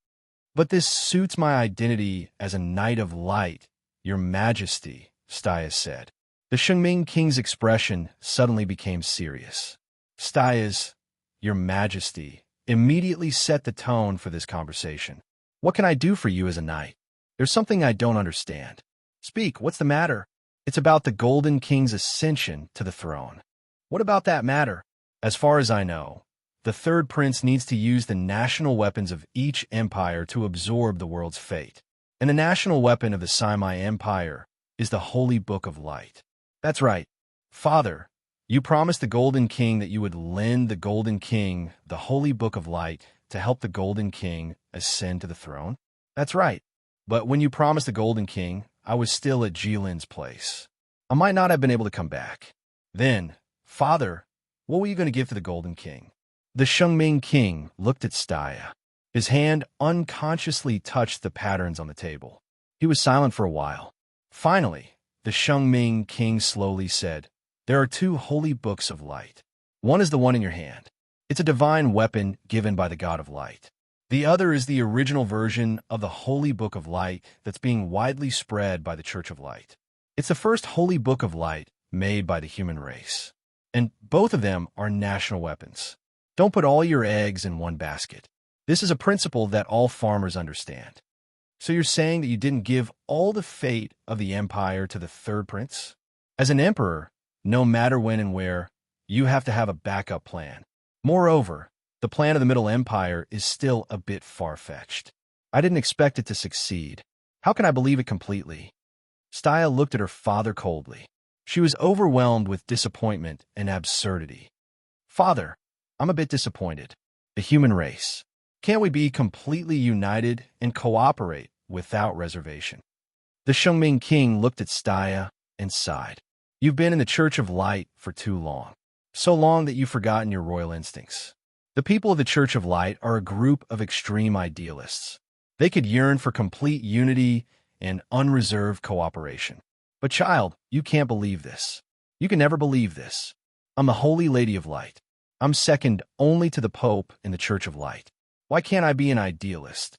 But this suits my identity as a knight of light, your majesty, Staya said. The Shengming king's expression suddenly became serious. Staya's, your majesty, immediately set the tone for this conversation. What can I do for you as a knight? There's something I don't understand. Speak, what's the matter? It's about the Golden King's ascension to the throne. What about that matter? As far as I know, the third prince needs to use the national weapons of each empire to absorb the world's fate. And the national weapon of the Saimai Empire is the Holy Book of Light. That's right. Father, you promised the Golden King that you would lend the Golden King the Holy Book of Light to help the Golden King ascend to the throne? That's right. But when you promised the Golden King, I was still at Jilin's place. I might not have been able to come back. Then, Father, what were you going to give to the Golden King? The Shengming king looked at Staya. His hand unconsciously touched the patterns on the table. He was silent for a while. Finally, the Shengming king slowly said, "There are two holy books of light. One is the one in your hand. It's a divine weapon given by the God of light. The other is the original version of the Holy Book of Light that's being widely spread by the Church of Light. It's the first Holy Book of Light made by the human race. And both of them are national weapons. Don't put all your eggs in one basket. This is a principle that all farmers understand." So you're saying that you didn't give all the fate of the empire to the third prince? As an emperor, no matter when and where, you have to have a backup plan. Moreover, the plan of the Middle Empire is still a bit far-fetched. I didn't expect it to succeed. How can I believe it completely? Staya looked at her father coldly. She was overwhelmed with disappointment and absurdity. Father, I'm a bit disappointed. The human race. Can't we be completely united and cooperate without reservation? The Shengming king looked at Staya and sighed. You've been in the Church of Light for too long. So long that you've forgotten your royal instincts. The people of the Church of Light are a group of extreme idealists. They could yearn for complete unity and unreserved cooperation. But child, you can't believe this. You can never believe this. I'm the Holy Lady of Light. I'm second only to the Pope in the Church of Light. Why can't I be an idealist?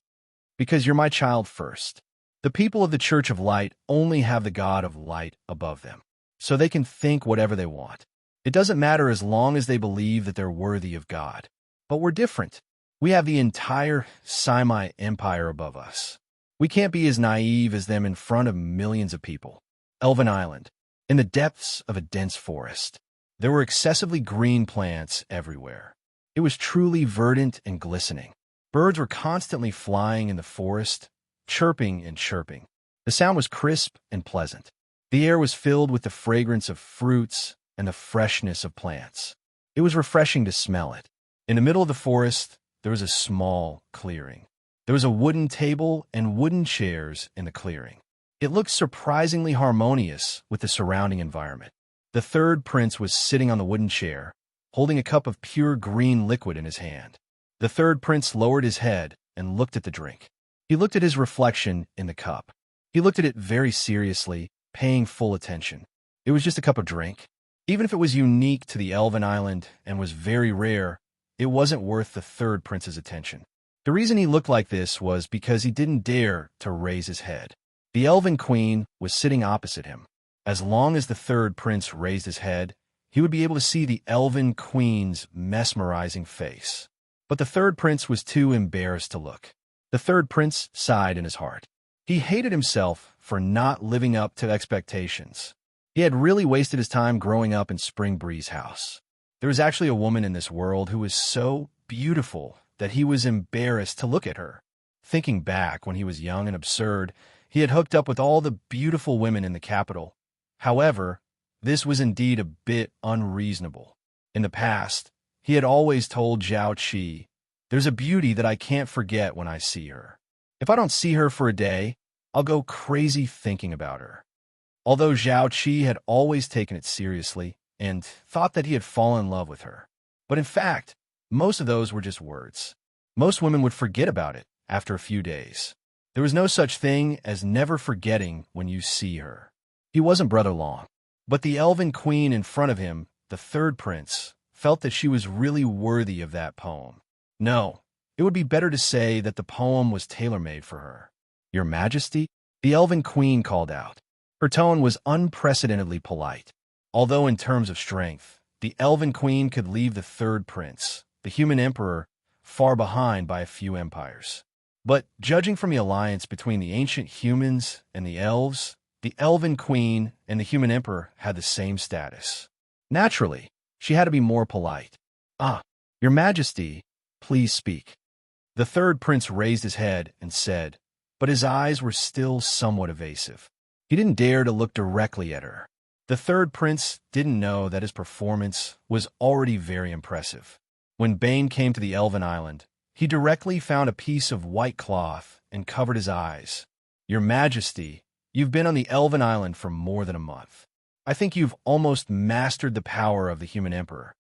Because you're my child first. The people of the Church of Light only have the God of Light above them, so they can think whatever they want. It doesn't matter as long as they believe that they're worthy of God. But we're different. We have the entire Saimai Empire above us. We can't be as naive as them in front of millions of people. Elven Island, in the depths of a dense forest. There were excessively green plants everywhere. It was truly verdant and glistening. Birds were constantly flying in the forest, chirping and chirping. The sound was crisp and pleasant. The air was filled with the fragrance of fruits and the freshness of plants. It was refreshing to smell it. In the middle of the forest, there was a small clearing. There was a wooden table and wooden chairs in the clearing. It looked surprisingly harmonious with the surrounding environment. The third prince was sitting on the wooden chair, holding a cup of pure green liquid in his hand. The third prince lowered his head and looked at the drink. He looked at his reflection in the cup. He looked at it very seriously, paying full attention. It was just a cup of drink. Even if it was unique to the Elven Island and was very rare, it wasn't worth the third prince's attention. The reason he looked like this was because he didn't dare to raise his head. The Elven Queen was sitting opposite him. As long as the third prince raised his head, he would be able to see the Elven Queen's mesmerizing face. But the third prince was too embarrassed to look. The third prince sighed in his heart. He hated himself for not living up to expectations. He had really wasted his time growing up in Spring Breeze House. There was actually a woman in this world who was so beautiful that he was embarrassed to look at her. Thinking back when he was young and absurd, he had hooked up with all the beautiful women in the capital. However, this was indeed a bit unreasonable. In the past, he had always told Zhao Qi, "There's a beauty that I can't forget when I see her. If I don't see her for a day, I'll go crazy thinking about her." Although Zhao Qi had always taken it seriously and thought that he had fallen in love with her. But in fact, most of those were just words. Most women would forget about it after a few days. There was no such thing as never forgetting when you see her. He wasn't Brother Long, but the Elven Queen in front of him, the third prince, felt that she was really worthy of that poem. No, it would be better to say that the poem was tailor-made for her. "Your Majesty?" the Elven Queen called out. Her tone was unprecedentedly polite. Although in terms of strength, the Elven Queen could leave the third prince, the human emperor, far behind by a few empires. But judging from the alliance between the ancient humans and the elves, the Elven Queen and the human emperor had the same status. Naturally, she had to be more polite. "Ah, Your Majesty, please speak." The third prince raised his head and said, but his eyes were still somewhat evasive. He didn't dare to look directly at her. The third prince didn't know that his performance was already very impressive. When Bane came to the Elven Island, he directly found a piece of white cloth and covered his eyes. "Your Majesty, you've been on the Elven Island for more than a month. I think you've almost mastered the power of the human emperor."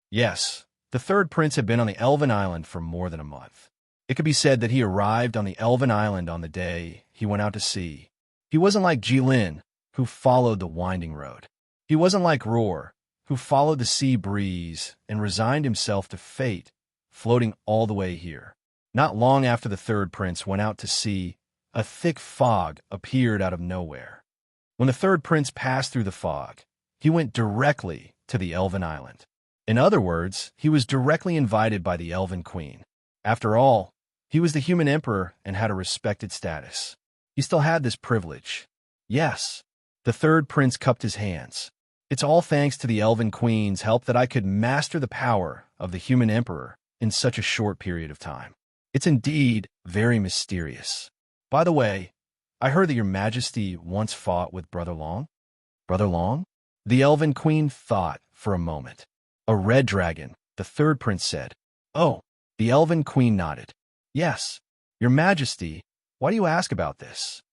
Yes, the third prince had been on the Elven Island for more than a month. It could be said that he arrived on the Elven Island on the day he went out to sea. He wasn't like Jilin, who followed the winding road. He wasn't like Roar, who followed the sea breeze and resigned himself to fate, floating all the way here. Not long after the third prince went out to sea, a thick fog appeared out of nowhere. When the third prince passed through the fog, he went directly to the Elven Island. In other words, he was directly invited by the Elven Queen. After all, he was the human emperor and had a respected status. He still had this privilege. Yes, the third prince cupped his hands. "It's all thanks to the Elven Queen's help that I could master the power of the human emperor in such a short period of time. It's indeed very mysterious. By the way, I heard that Your Majesty once fought with Brother Long." "Brother Long?" The Elven Queen thought for a moment. "A red dragon," the third prince said. "Oh." The Elven Queen nodded. "Yes, Your Majesty, why do you ask about this?"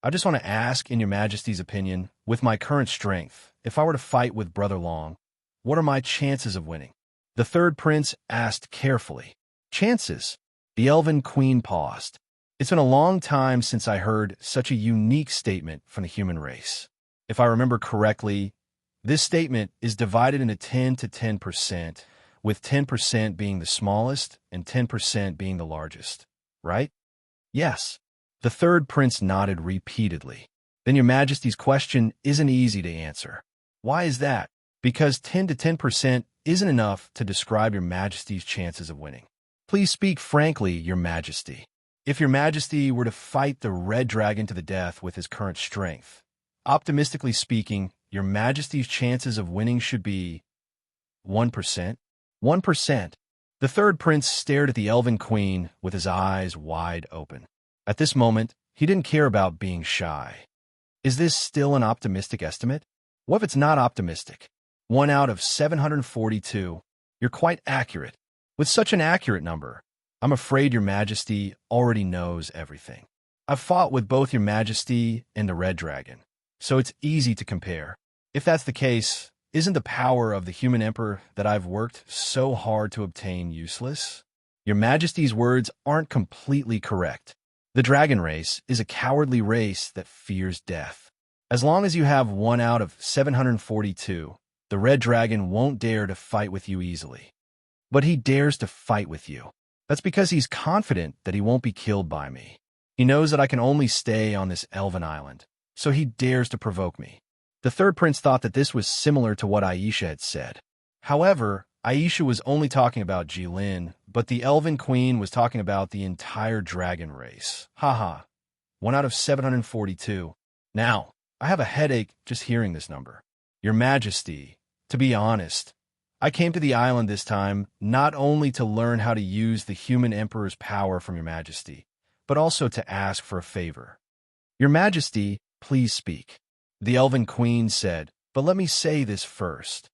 "I just want to ask, in Your Majesty's opinion, with my current strength, if I were to fight with Brother Long, what are my chances of winning?" The third prince asked carefully. "Chances?" The Elven Queen paused. "It's been a long time since I heard such a unique statement from the human race. If I remember correctly, this statement is divided into 10 to 10%, with 10% being the smallest and 10% being the largest, right?" "Yes." The third prince nodded repeatedly. "Then Your Majesty's question isn't easy to answer." "Why is that?" "Because 10 to 10% isn't enough to describe Your Majesty's chances of winning. Please speak frankly, Your Majesty. If Your Majesty were to fight the red dragon to the death with his current strength, optimistically speaking, Your Majesty's chances of winning should be 1%. 1%. The third prince stared at the Elven Queen with his eyes wide open. At this moment, he didn't care about being shy. Is this still an optimistic estimate? What if it's not optimistic? 1 out of 742. You're quite accurate. With such an accurate number, I'm afraid Your Majesty already knows everything. I've fought with both Your Majesty and the Red Dragon, so it's easy to compare. If that's the case, isn't the power of the human emperor that I've worked so hard to obtain useless? Your Majesty's words aren't completely correct. The dragon race is a cowardly race that fears death. As long as you have 1 out of 742, the red dragon won't dare to fight with you easily. But he dares to fight with you. That's because he's confident that he won't be killed by me. He knows that I can only stay on this elven island, so he dares to provoke me. The third prince thought that this was similar to what Aisha had said. However, Aisha was only talking about Jilin, but the elven queen was talking about the entire dragon race. Haha. 1 out of 742. Now, I have a headache just hearing this number. Your Majesty, to be honest, I came to the island this time not only to learn how to use the human emperor's power from Your Majesty, but also to ask for a favor. Your Majesty, please speak. The elven queen said, but let me say this first.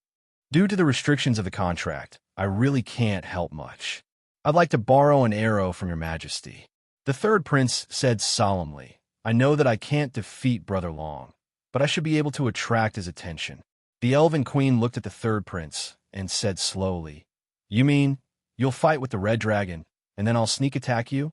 Due to the restrictions of the contract, I really can't help much. I'd like to borrow an arrow from Your Majesty. The third prince said solemnly, I know that I can't defeat Brother Long, but I should be able to attract his attention. The elven queen looked at the third prince and said slowly, You mean, you'll fight with the red dragon, and then I'll sneak attack you?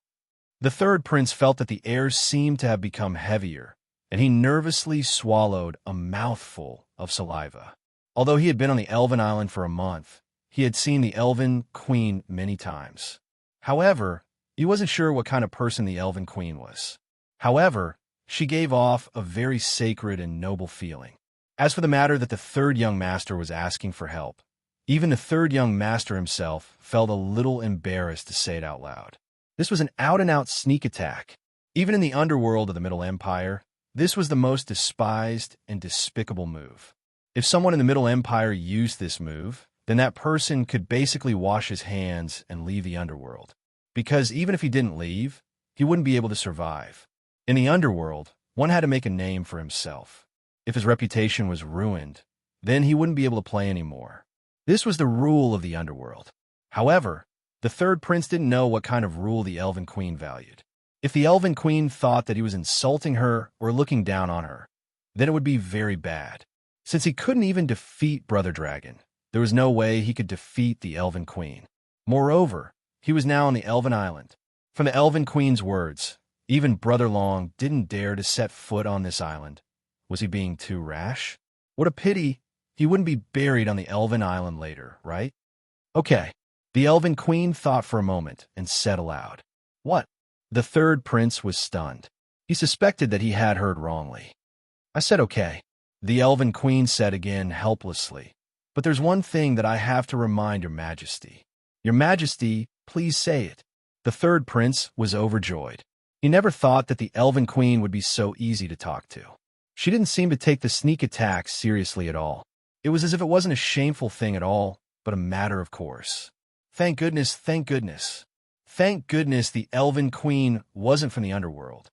The third prince felt that the air seemed to have become heavier, and he nervously swallowed a mouthful of saliva. Although he had been on the elven island for a month, he had seen the elven queen many times. However, he wasn't sure what kind of person the elven queen was. However, she gave off a very sacred and noble feeling. As for the matter that the third young master was asking for help, even the third young master himself felt a little embarrassed to say it out loud. This was an out-and-out sneak attack. Even in the underworld of the Middle Empire, this was the most despised and despicable move. If someone in the Middle Empire used this move, then that person could basically wash his hands and leave the underworld. Because even if he didn't leave, he wouldn't be able to survive. In the underworld, one had to make a name for himself. If his reputation was ruined, then he wouldn't be able to play anymore. This was the rule of the underworld. However, the third prince didn't know what kind of rule the elven queen valued. If the elven queen thought that he was insulting her or looking down on her, then it would be very bad. Since he couldn't even defeat Brother Dragon, there was no way he could defeat the elven queen. Moreover, he was now on the elven island. From the elven queen's words, even Brother Long didn't dare to set foot on this island. Was he being too rash? What a pity he wouldn't be buried on the elven island later, right? Okay. The elven queen thought for a moment and said aloud, What? The third prince was stunned. He suspected that he had heard wrongly. I said okay. The elven queen said again helplessly, But there's one thing that I have to remind Your Majesty. Your Majesty, please say it. The third prince was overjoyed. He never thought that the elven queen would be so easy to talk to. She didn't seem to take the sneak attack seriously at all. It was as if it wasn't a shameful thing at all, but a matter of course. Thank goodness, thank goodness. Thank goodness the elven queen wasn't from the underworld.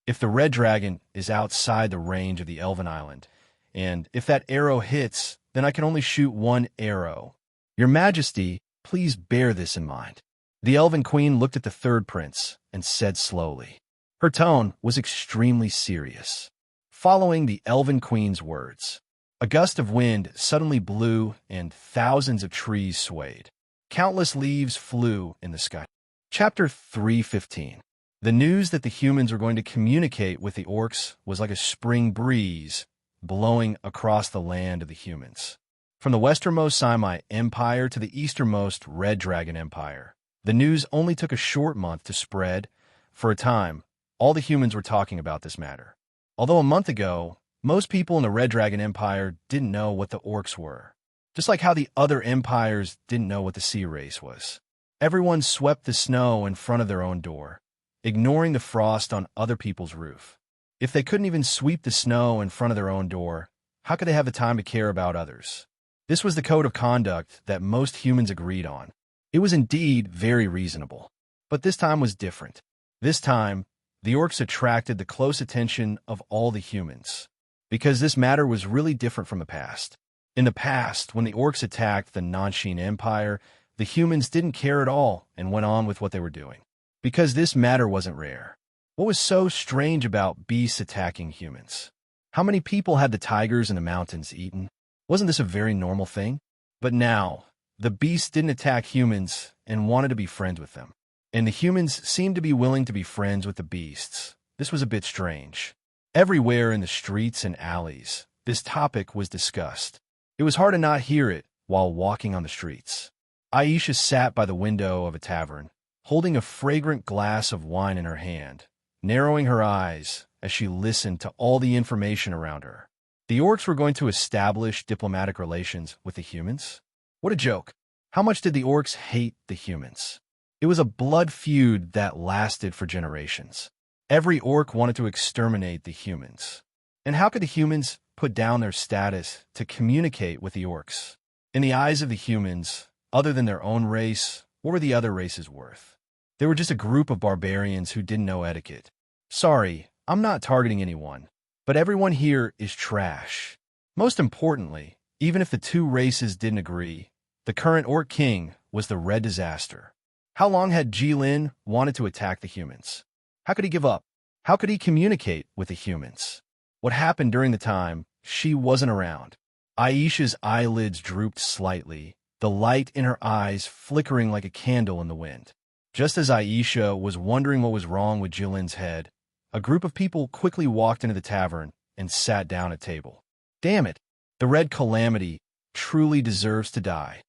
If the red dragon is outside the range of the elven island, and if that arrow hits, then I can only shoot one arrow. Your Majesty, please bear this in mind. The elven queen looked at the third prince and said slowly. Her tone was extremely serious. Following the elven queen's words, a gust of wind suddenly blew and thousands of trees swayed. Countless leaves flew in the sky. Chapter 3:15. The news that the humans were going to communicate with the orcs was like a spring breeze blowing across the land of the humans. From the westernmost Simi Empire to the easternmost Red Dragon Empire, the news only took a short month to spread. For a time, all the humans were talking about this matter. Although a month ago, most people in the Red Dragon Empire didn't know what the orcs were. Just like how the other empires didn't know what the sea race was. Everyone swept the snow in front of their own door, ignoring the frost on other people's roof. If they couldn't even sweep the snow in front of their own door, how could they have the time to care about others? This was the code of conduct that most humans agreed on. It was indeed very reasonable. But this time was different. This time, the orcs attracted the close attention of all the humans, because this matter was really different from the past. In the past, when the orcs attacked the Nanshin Empire, the humans didn't care at all and went on with what they were doing, because this matter wasn't rare. What was so strange about beasts attacking humans? How many people had the tigers in the mountains eaten? Wasn't this a very normal thing? But now, the beasts didn't attack humans, and wanted to be friends with them. And the humans seemed to be willing to be friends with the beasts. This was a bit strange. Everywhere in the streets and alleys, this topic was discussed. It was hard to not hear it while walking on the streets. Aisha sat by the window of a tavern, holding a fragrant glass of wine in her hand, narrowing her eyes as she listened to all the information around her. The orcs were going to establish diplomatic relations with the humans? What a joke. How much did the orcs hate the humans? It was a blood feud that lasted for generations. Every orc wanted to exterminate the humans. And how could the humans put down their status to communicate with the orcs? In the eyes of the humans, other than their own race, what were the other races worth? They were just a group of barbarians who didn't know etiquette. Sorry, I'm not targeting anyone, but everyone here is trash. Most importantly, even if the two races didn't agree, the current Orc King was the Red Disaster. How long had Jilin wanted to attack the humans? How could he give up? How could he communicate with the humans? What happened during the time she wasn't around? Aisha's eyelids drooped slightly, the light in her eyes flickering like a candle in the wind. Just as Aisha was wondering what was wrong with Jilin's head, a group of people quickly walked into the tavern and sat down at table. Damn it, the Red Calamity truly deserves to die.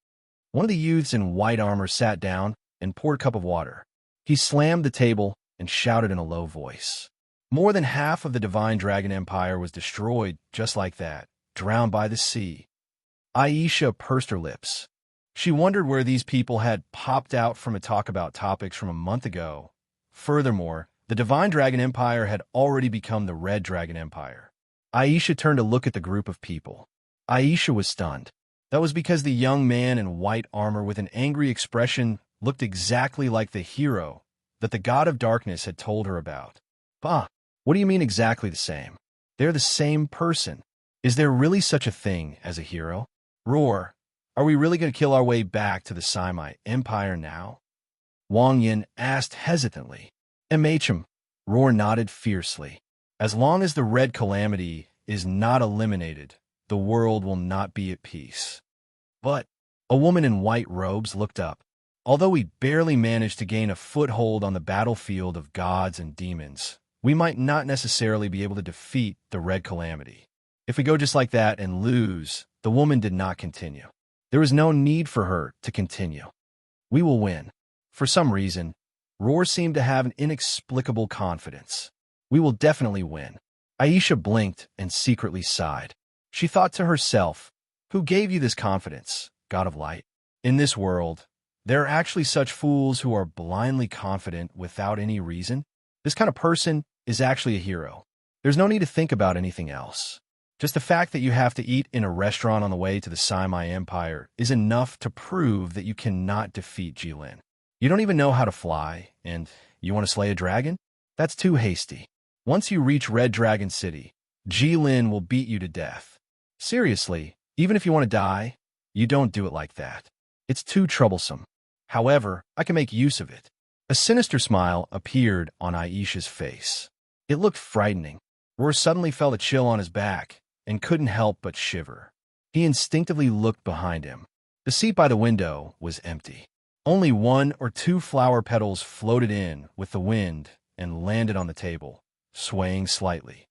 One of the youths in white armor sat down and poured a cup of water. He slammed the table and shouted in a low voice. More than half of the Divine Dragon Empire was destroyed just like that, drowned by the sea. Aisha pursed her lips. She wondered where these people had popped out from a talk about topics from a month ago. Furthermore, the Divine Dragon Empire had already become the Red Dragon Empire. Aisha turned to look at the group of people. Aisha was stunned. That was because the young man in white armor with an angry expression looked exactly like the hero that the God of Darkness had told her about. Bah, what do you mean exactly the same? They're the same person. Is there really such a thing as a hero? Roar, are we really going to kill our way back to the Semite Empire now? Wang Yin asked hesitantly. MHM, Roar nodded fiercely. As long as the Red Calamity is not eliminated, the world will not be at peace. But a woman in white robes looked up. Although we barely managed to gain a foothold on the battlefield of gods and demons, we might not necessarily be able to defeat the Red Calamity. If we go just like that and lose, the woman did not continue. There was no need for her to continue. We will win. For some reason, Roar seemed to have an inexplicable confidence. We will definitely win. Aisha blinked and secretly sighed. She thought to herself, who gave you this confidence, God of Light? In this world, there are actually such fools who are blindly confident without any reason. This kind of person is actually a hero. There's no need to think about anything else. Just the fact that you have to eat in a restaurant on the way to the Semite Empire is enough to prove that you cannot defeat Jilin. You don't even know how to fly, and you want to slay a dragon? That's too hasty. Once you reach Red Dragon City, Jilin will beat you to death. Seriously, even if you want to die, you don't do it like that. It's too troublesome. However, I can make use of it. A sinister smile appeared on Aisha's face. It looked frightening. Roar suddenly felt a chill on his back and couldn't help but shiver. He instinctively looked behind him. The seat by the window was empty. Only 1 or 2 flower petals floated in with the wind and landed on the table, swaying slightly.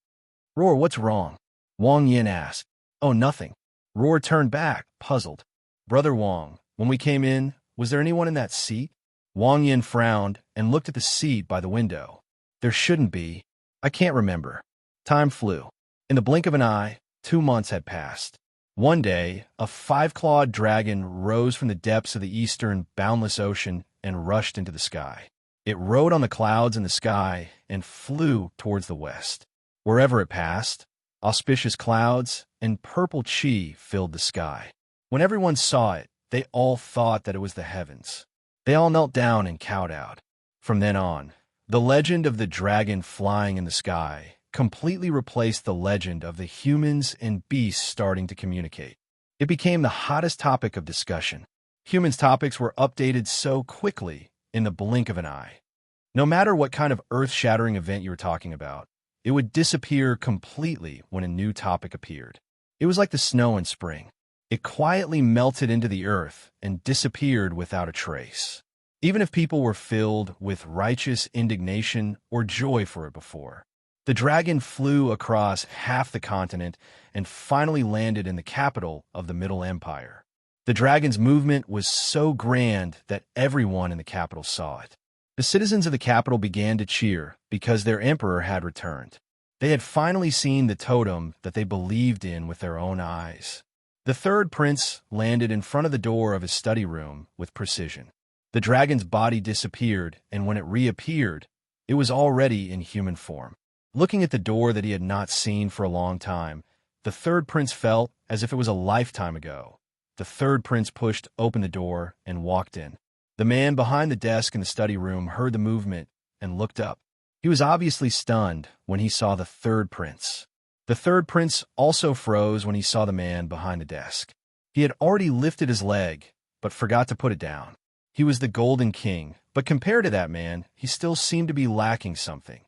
Roar, what's wrong? Wang Yin asked. Oh, nothing. Roar turned back, puzzled. Brother Wang, when we came in, was there anyone in that seat? Wang Yin frowned and looked at the seat by the window. There shouldn't be. I can't remember. Time flew. In the blink of an eye, 2 months had passed. One day, a 5-clawed dragon rose from the depths of the eastern, boundless ocean and rushed into the sky. It rode on the clouds in the sky and flew towards the west. Wherever it passed, auspicious clouds and purple chi filled the sky. When everyone saw it, they all thought that it was the heavens. They all knelt down and kowtowed. From then on, the legend of the dragon flying in the sky completely replaced the legend of the humans and beasts starting to communicate. It became the hottest topic of discussion. Humans' topics were updated so quickly in the blink of an eye. No matter what kind of earth-shattering event you were talking about, it would disappear completely when a new topic appeared. It was like the snow in spring. It quietly melted into the earth and disappeared without a trace. even if people were filled with righteous indignation or joy for it before. The dragon flew across half the continent and finally landed in the capital of the Middle Empire. The dragon's movement was so grand that everyone in the capital saw it. The citizens of the capital began to cheer because their emperor had returned. They had finally seen the totem that they believed in with their own eyes. The third prince landed in front of the door of his study room with precision. The dragon's body disappeared, and when it reappeared, it was already in human form. Looking at the door that he had not seen for a long time, the third prince felt as if it was a lifetime ago. The third prince pushed open the door and walked in. The man behind the desk in the study room heard the movement and looked up. He was obviously stunned when he saw the third prince. The third prince also froze when he saw the man behind the desk. He had already lifted his leg, but forgot to put it down. He was the Golden King, but compared to that man, he still seemed to be lacking something.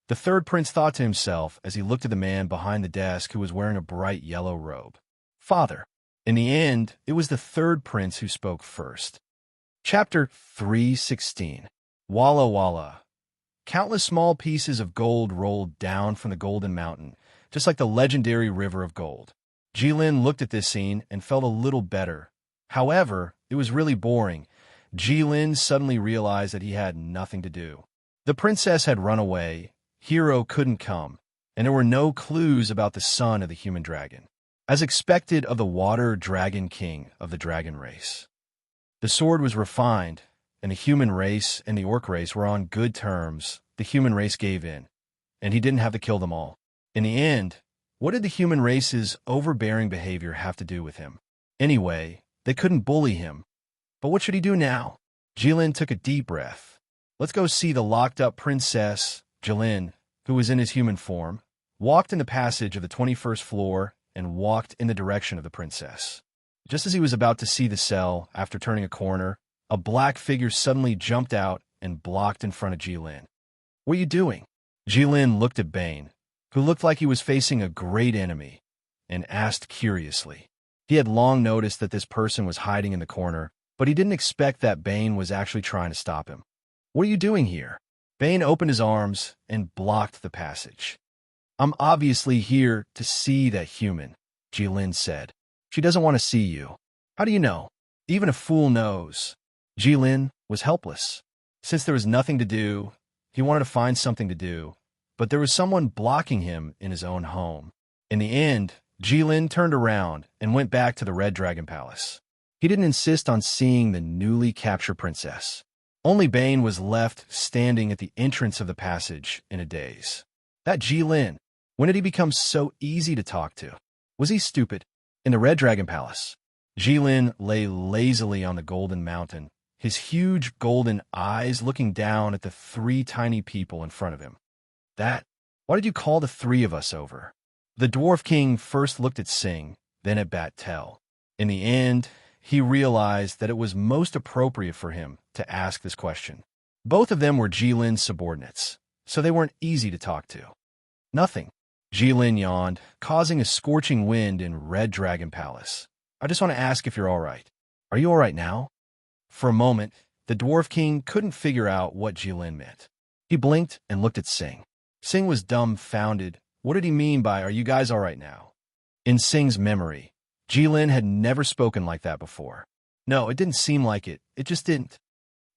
The third prince thought to himself as he looked at the man behind the desk who was wearing a bright yellow robe. Father. In the end, it was the third prince who spoke first. Chapter 3:16. Walla Walla. Countless small pieces of gold rolled down from the Golden Mountain, just like the legendary River of Gold. Jilin looked at this scene and felt a little better. However, it was really boring. Jilin suddenly realized that he had nothing to do. The princess had run away, Hero couldn't come, and there were no clues about the son of the human dragon, as expected of the water dragon king of the dragon race. The sword was refined, and the human race and the orc race were on good terms. The human race gave in, and he didn't have to kill them all. In the end, what did the human race's overbearing behavior have to do with him? Anyway, they couldn't bully him. But what should he do now? Jilin took a deep breath. Let's go see the locked-up princess. Jilin, who was in his human form, walked in the passage of the 21st floor and walked in the direction of the princess. Just as he was about to see the cell, after turning a corner, a black figure suddenly jumped out and blocked in front of Jilin. What are you doing? Jilin looked at Bane, who looked like he was facing a great enemy, and asked curiously. He had long noticed that this person was hiding in the corner, but he didn't expect that Bane was actually trying to stop him. What are you doing here? Bane opened his arms and blocked the passage. I'm obviously here to see that human, Jilin said. She doesn't want to see you. How do you know? Even a fool knows. Jilin was helpless. Since there was nothing to do, he wanted to find something to do, but there was someone blocking him in his own home. In the end, Jilin turned around and went back to the Red Dragon Palace. He didn't insist on seeing the newly captured princess. Only Bane was left standing at the entrance of the passage in a daze. That Jilin, when did he become so easy to talk to? Was he stupid? In the Red Dragon Palace, Jilin lay lazily on the Golden Mountain, his huge golden eyes looking down at the three tiny people in front of him. Why did you call the three of us over? The Dwarf King first looked at Sing, then at Bat-Tel. In the end, he realized that it was most appropriate for him to ask this question. Both of them were Jilin's subordinates, so they weren't easy to talk to. Nothing. Jilin yawned, causing a scorching wind in Red Dragon Palace. I just want to ask if you're all right. Are you all right now? For a moment, the Dwarf King couldn't figure out what Jilin meant. He blinked and looked at Sing. Sing was dumbfounded. What did he mean by, are you guys all right now? In Sing's memory, Jilin had never spoken like that before. No, it didn't seem like it. It just didn't.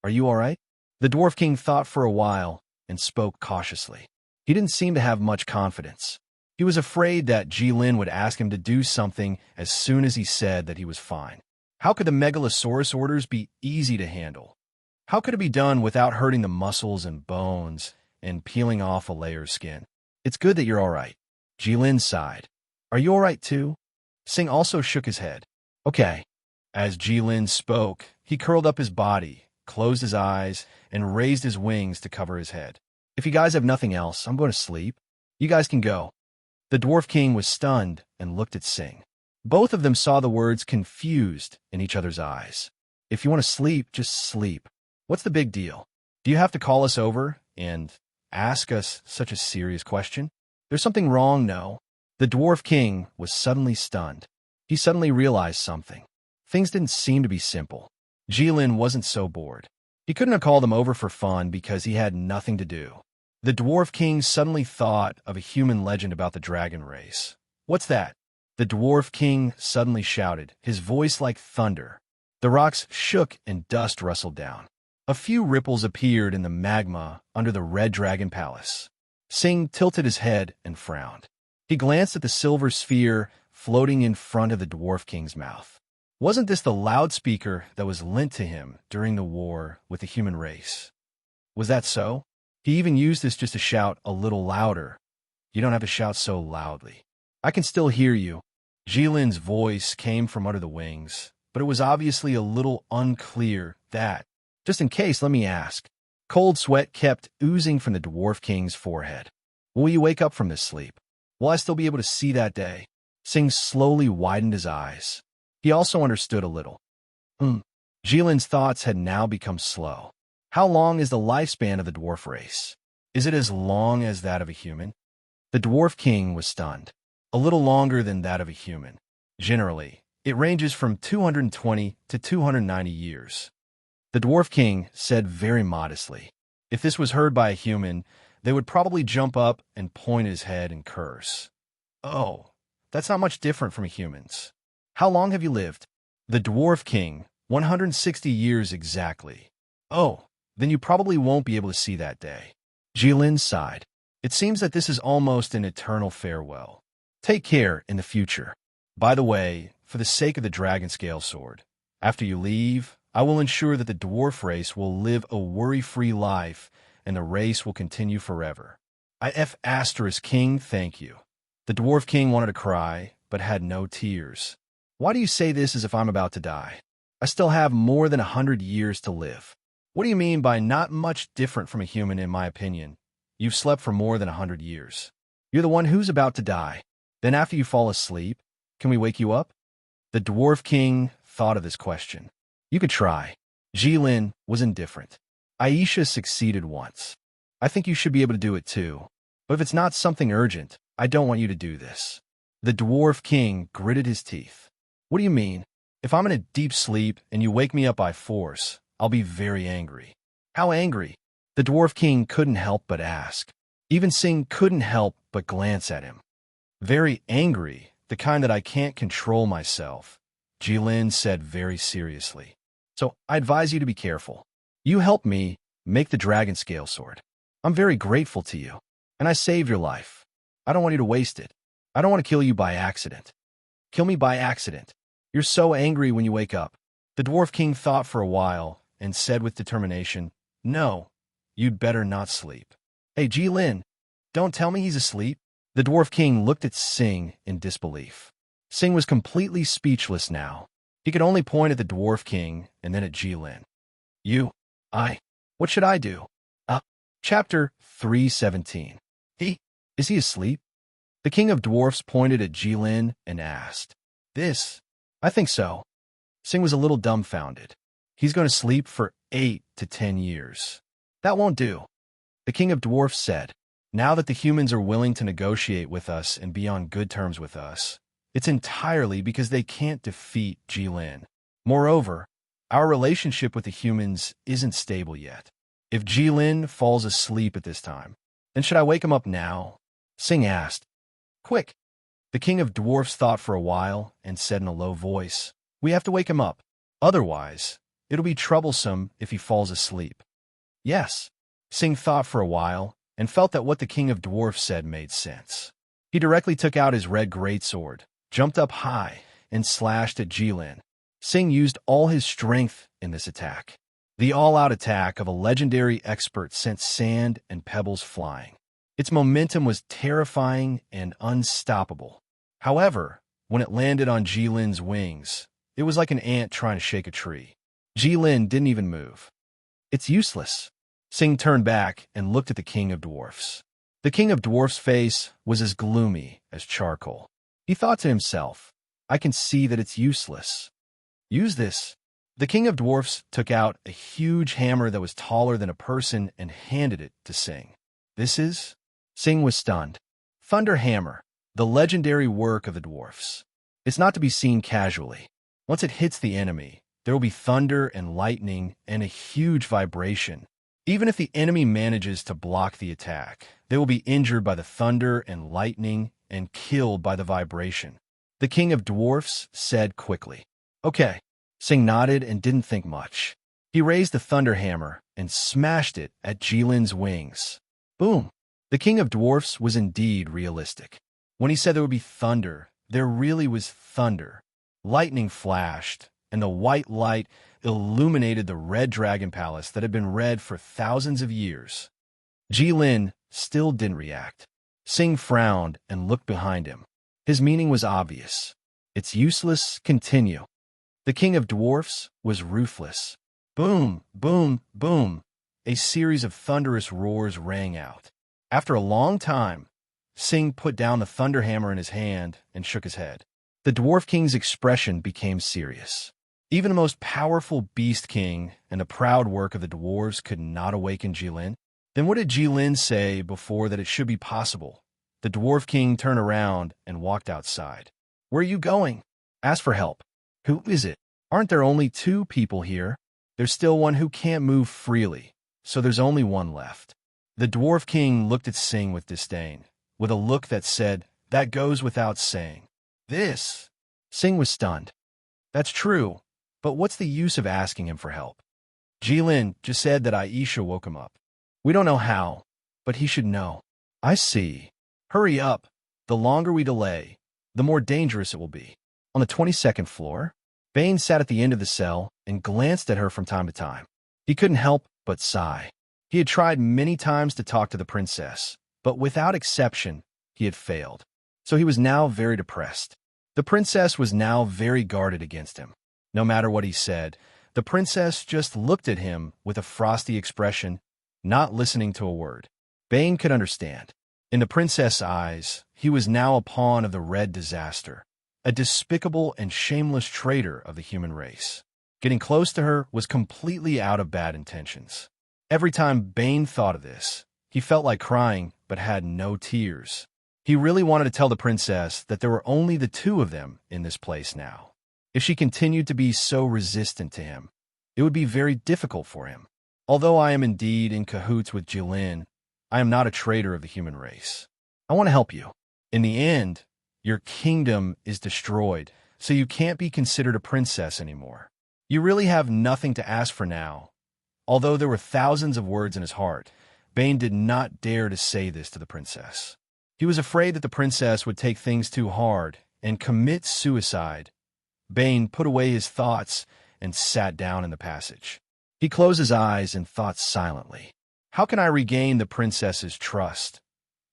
Are you all right? The Dwarf King thought for a while and spoke cautiously. He didn't seem to have much confidence. He was afraid that Jilin would ask him to do something as soon as he said that he was fine. How could the Megalosaurus orders be easy to handle? How could it be done without hurting the muscles and bones and peeling off a layer of skin? It's good that you're all right. Jilin sighed. Are you all right too? Sing also shook his head. Okay. As Jilin spoke, he curled up his body, closed his eyes, and raised his wings to cover his head. If you guys have nothing else, I'm going to sleep. You guys can go. The Dwarf King was stunned and looked at Sing. Both of them saw the words confused in each other's eyes. If you want to sleep, just sleep. What's the big deal? Do you have to call us over and ask us such a serious question? There's something wrong, no? The Dwarf King was suddenly stunned. He suddenly realized something. Things didn't seem to be simple. Jilin wasn't so bored. He couldn't have called them over for fun because he had nothing to do. The Dwarf King suddenly thought of a human legend about the dragon race. "What's that?" The Dwarf King suddenly shouted, his voice like thunder. The rocks shook and dust rustled down. A few ripples appeared in the magma under the Red Dragon Palace. Sing tilted his head and frowned. He glanced at the silver sphere floating in front of the Dwarf King's mouth. Wasn't this the loudspeaker that was lent to him during the war with the human race? Was that so? He even used this just to shout a little louder. "You don't have to shout so loudly. I can still hear you." Jilin's voice came from under the wings, but it was obviously a little unclear. Just in case, let me ask. Cold sweat kept oozing from the Dwarf King's forehead. "Will you wake up from this sleep? Will I still be able to see that day?" Sing slowly widened his eyes. He also understood a little. Jilin's thoughts had now become slow. How long is the lifespan of the dwarf race? Is it as long as that of a human? The Dwarf King was stunned. A little longer than that of a human. Generally, it ranges from 220 to 290 years. The Dwarf King said very modestly. If this was heard by a human, they would probably jump up and point his head and curse. "Oh, that's not much different from humans. How long have you lived?" The Dwarf King, 160 years exactly. "Oh, then you probably won't be able to see that day." Jilin sighed. "It seems that this is almost an eternal farewell. Take care in the future. By the way, for the sake of the dragon scale sword, after you leave, I will ensure that the dwarf race will live a worry-free life and the race will continue forever. King, thank you." The Dwarf King wanted to cry, but had no tears. "Why do you say this as if I'm about to die? I still have more than 100 years to live." "What do you mean by not much different from a human, in my opinion? You've slept for more than 100 years. You're the one who's about to die. Then after you fall asleep, can we wake you up?" The Dwarf King thought of this question. "You could try." Jilin was indifferent. "Aisha succeeded once. I think you should be able to do it too. But if it's not something urgent, I don't want you to do this." The Dwarf King gritted his teeth. "What do you mean? If I'm in a deep sleep and you wake me up by force, I'll be very angry." "How angry?" The Dwarf King couldn't help but ask. Even Sing couldn't help but glance at him. "Very angry, the kind that I can't control myself," Jilin said very seriously. "So I advise you to be careful. You helped me make the dragon scale sword. I'm very grateful to you, and I saved your life. I don't want you to waste it. I don't want to kill you by accident." "Kill me by accident? You're so angry when you wake up." The Dwarf King thought for a while and said with determination, "No, you'd better not sleep." "Hey, Jilin, don't tell me he's asleep." The Dwarf King looked at Sing in disbelief. Sing was completely speechless now. He could only point at the Dwarf King and then at Jilin. What should I do?" Chapter 317. Is he asleep? The King of Dwarfs pointed at Jilin and asked. I think so." Sing was a little dumbfounded. "He's going to sleep for 8 to 10 years. That won't do." The King of Dwarfs said, "Now that the humans are willing to negotiate with us and be on good terms with us, it's entirely because they can't defeat Jilin. Moreover, our relationship with the humans isn't stable yet. If Jilin falls asleep at this time, then should I wake him up now?" Sing asked. "Quick." The King of Dwarfs thought for a while and said in a low voice, "We have to wake him up. Otherwise, it'll be troublesome if he falls asleep." "Yes." Sing thought for a while and felt that what the King of Dwarfs said made sense. He directly took out his red greatsword, jumped up high, and slashed at Jilin. Sing used all his strength in this attack. The all-out attack of a legendary expert sent sand and pebbles flying. Its momentum was terrifying and unstoppable. However, when it landed on Jilin's wings, it was like an ant trying to shake a tree. Jilin didn't even move. "It's useless." Sing turned back and looked at the King of Dwarfs. The King of Dwarfs' face was as gloomy as charcoal. He thought to himself, "I can see that it's useless. Use this." The King of Dwarfs took out a huge hammer that was taller than a person and handed it to Sing. "This is?" Sing was stunned. "Thunder Hammer, the legendary work of the dwarfs. It's not to be seen casually. Once it hits the enemy, There will be thunder and lightning and a huge vibration. Even if the enemy manages to block the attack, they will be injured by the thunder and lightning and killed by the vibration. The king of dwarfs said quickly. Okay. Sing nodded and didn't think much. He raised the thunder hammer and smashed it at Jilin's wings. Boom! The king of dwarfs was indeed realistic. When he said there would be thunder, there really was thunder. Lightning flashed, and the white light illuminated the red dragon palace that had been red for thousands of years. Jilin still didn't react. Sing frowned and looked behind him. His meaning was obvious. It's useless, continue. The king of dwarfs was ruthless. Boom, boom, boom. A series of thunderous roars rang out. After a long time, Sing put down the thunder hammer in his hand and shook his head. The dwarf king's expression became serious. Even the most powerful beast king and the proud work of the dwarves could not awaken Jilin. Then what did Jilin say before that it should be possible? The dwarf king turned around and walked outside. Where are you going? Ask for help. Who is it? Aren't there only 2 people here? There's still one who can't move freely, so there's only one left. The dwarf king looked at Sing with disdain, with a look that said, that goes without saying. This. Sing was stunned. That's true, but what's the use of asking him for help? Jilin just said that Aisha woke him up. We don't know how, but he should know. I see. Hurry up. The longer we delay, the more dangerous it will be. On the 22nd floor, Bane sat at the end of the cell and glanced at her from time to time. He couldn't help but sigh. He had tried many times to talk to the princess, but without exception, he had failed. So he was now very depressed. The princess was now very guarded against him. No matter what he said, the princess just looked at him with a frosty expression, not listening to a word. Bane could understand. In the princess' eyes, he was now a pawn of the Red Disaster, a despicable and shameless traitor of the human race. Getting close to her was completely out of bad intentions. Every time Bane thought of this, he felt like crying but had no tears. He really wanted to tell the princess that there were only the 2 of them in this place now. If she continued to be so resistant to him, it would be very difficult for him. Although I am indeed in cahoots with Jilin, I am not a traitor of the human race. I want to help you. In the end, your kingdom is destroyed, so you can't be considered a princess anymore. You really have nothing to ask for now. Although there were thousands of words in his heart, Bane did not dare to say this to the princess. He was afraid that the princess would take things too hard and commit suicide. Bane put away his thoughts and sat down in the passage. He closed his eyes and thought silently. How can I regain the princess's trust?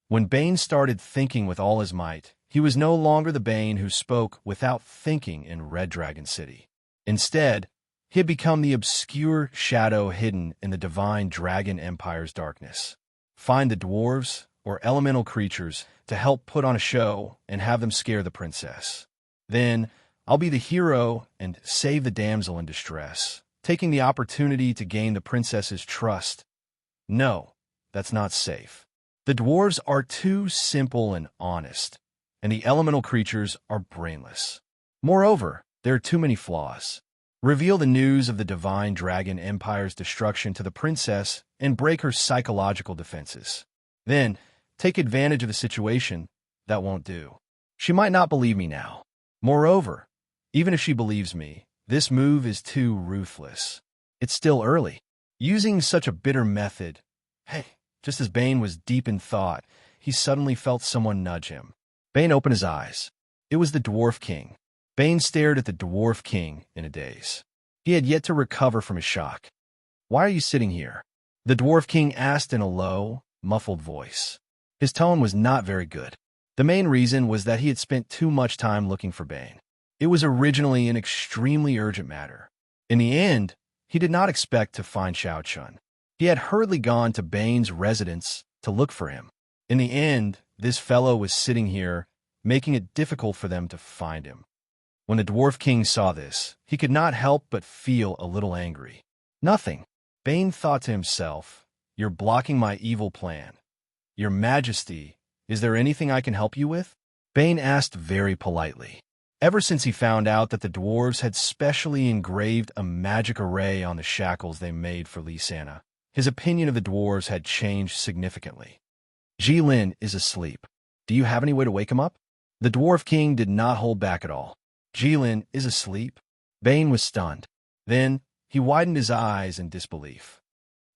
When Bane started thinking with all his might, he was no longer the Bane who spoke without thinking in Red Dragon City. Instead, he had become the obscure shadow hidden in the divine Dragon Empire's darkness. Find the dwarves or elemental creatures to help put on a show and have them scare the princess. Then, I'll be the hero and save the damsel in distress, taking the opportunity to gain the princess's trust. No, that's not safe. The dwarves are too simple and honest, and the elemental creatures are brainless. Moreover, there are too many flaws. Reveal the news of the divine Dragon Empire's destruction to the princess and break her psychological defenses. Then, take advantage of the situation. That won't do. She might not believe me now. Moreover, even if she believes me, this move is too ruthless. It's still early. Using such a bitter method, just as Bane was deep in thought, he suddenly felt someone nudge him. Bane opened his eyes. It was the Dwarf King. Bane stared at the Dwarf King in a daze. He had yet to recover from his shock. Why are you sitting here? The Dwarf King asked in a low, muffled voice. His tone was not very good. The main reason was that he had spent too much time looking for Bane. It was originally an extremely urgent matter. In the end, he did not expect to find Xiao Chun. He had hurriedly gone to Bane's residence to look for him. In the end, this fellow was sitting here, making it difficult for them to find him. When the Dwarf King saw this, he could not help but feel a little angry. Nothing. Bane thought to himself, you're blocking my evil plan. Your Majesty, is there anything I can help you with? Bane asked very politely. Ever since he found out that the dwarves had specially engraved a magic array on the shackles they made for Lysana, his opinion of the dwarves had changed significantly. Jilin is asleep. Do you have any way to wake him up? The Dwarf King did not hold back at all. Jilin is asleep? Bane was stunned. Then he widened his eyes in disbelief.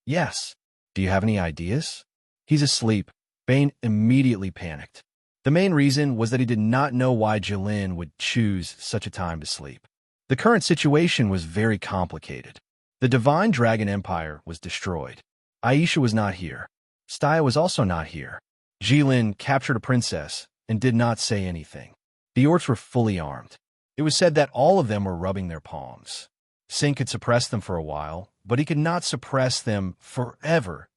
Yes. Do you have any ideas? He's asleep. Bane immediately panicked. The main reason was that he did not know why Jilin would choose such a time to sleep. The current situation was very complicated. The Divine Dragon Empire was destroyed. Aisha was not here. Staya was also not here. Jilin captured a princess and did not say anything. The orcs were fully armed. It was said that all of them were rubbing their palms. Singh could suppress them for a while, but he could not suppress them forever.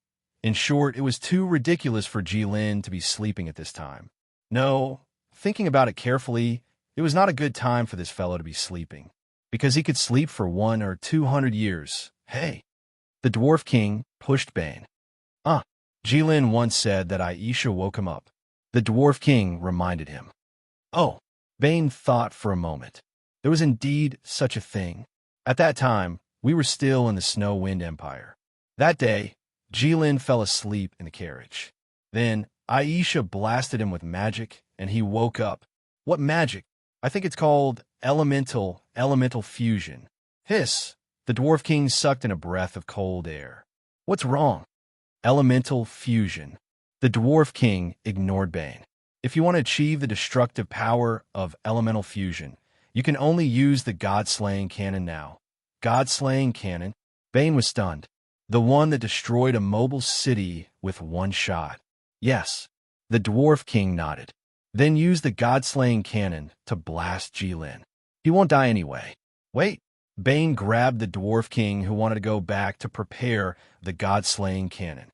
In short, it was too ridiculous for Jilin to be sleeping at this time. No, thinking about it carefully, it was not a good time for this fellow to be sleeping, because he could sleep for 100 or 200 years. Hey, the Dwarf King pushed Bane. Jilin once said that Aisha woke him up. The Dwarf King reminded him. Oh, Bane thought for a moment. There was indeed such a thing. At that time, we were still in the Snow Wind Empire. That day, Jilin fell asleep in the carriage. Then, Aisha blasted him with magic, and he woke up. What magic? I think it's called elemental fusion. Hiss! The Dwarf King sucked in a breath of cold air. What's wrong? Elemental fusion. The Dwarf King ignored Bane. If you want to achieve the destructive power of elemental fusion, you can only use the God-slaying cannon now. God-slaying cannon? Bane was stunned. The one that destroyed a mobile city with one shot. Yes. The Dwarf King nodded. Then use the God-slaying cannon to blast Jilin. He won't die anyway. Wait. Bane grabbed the Dwarf King, who wanted to go back to prepare the God-slaying cannon.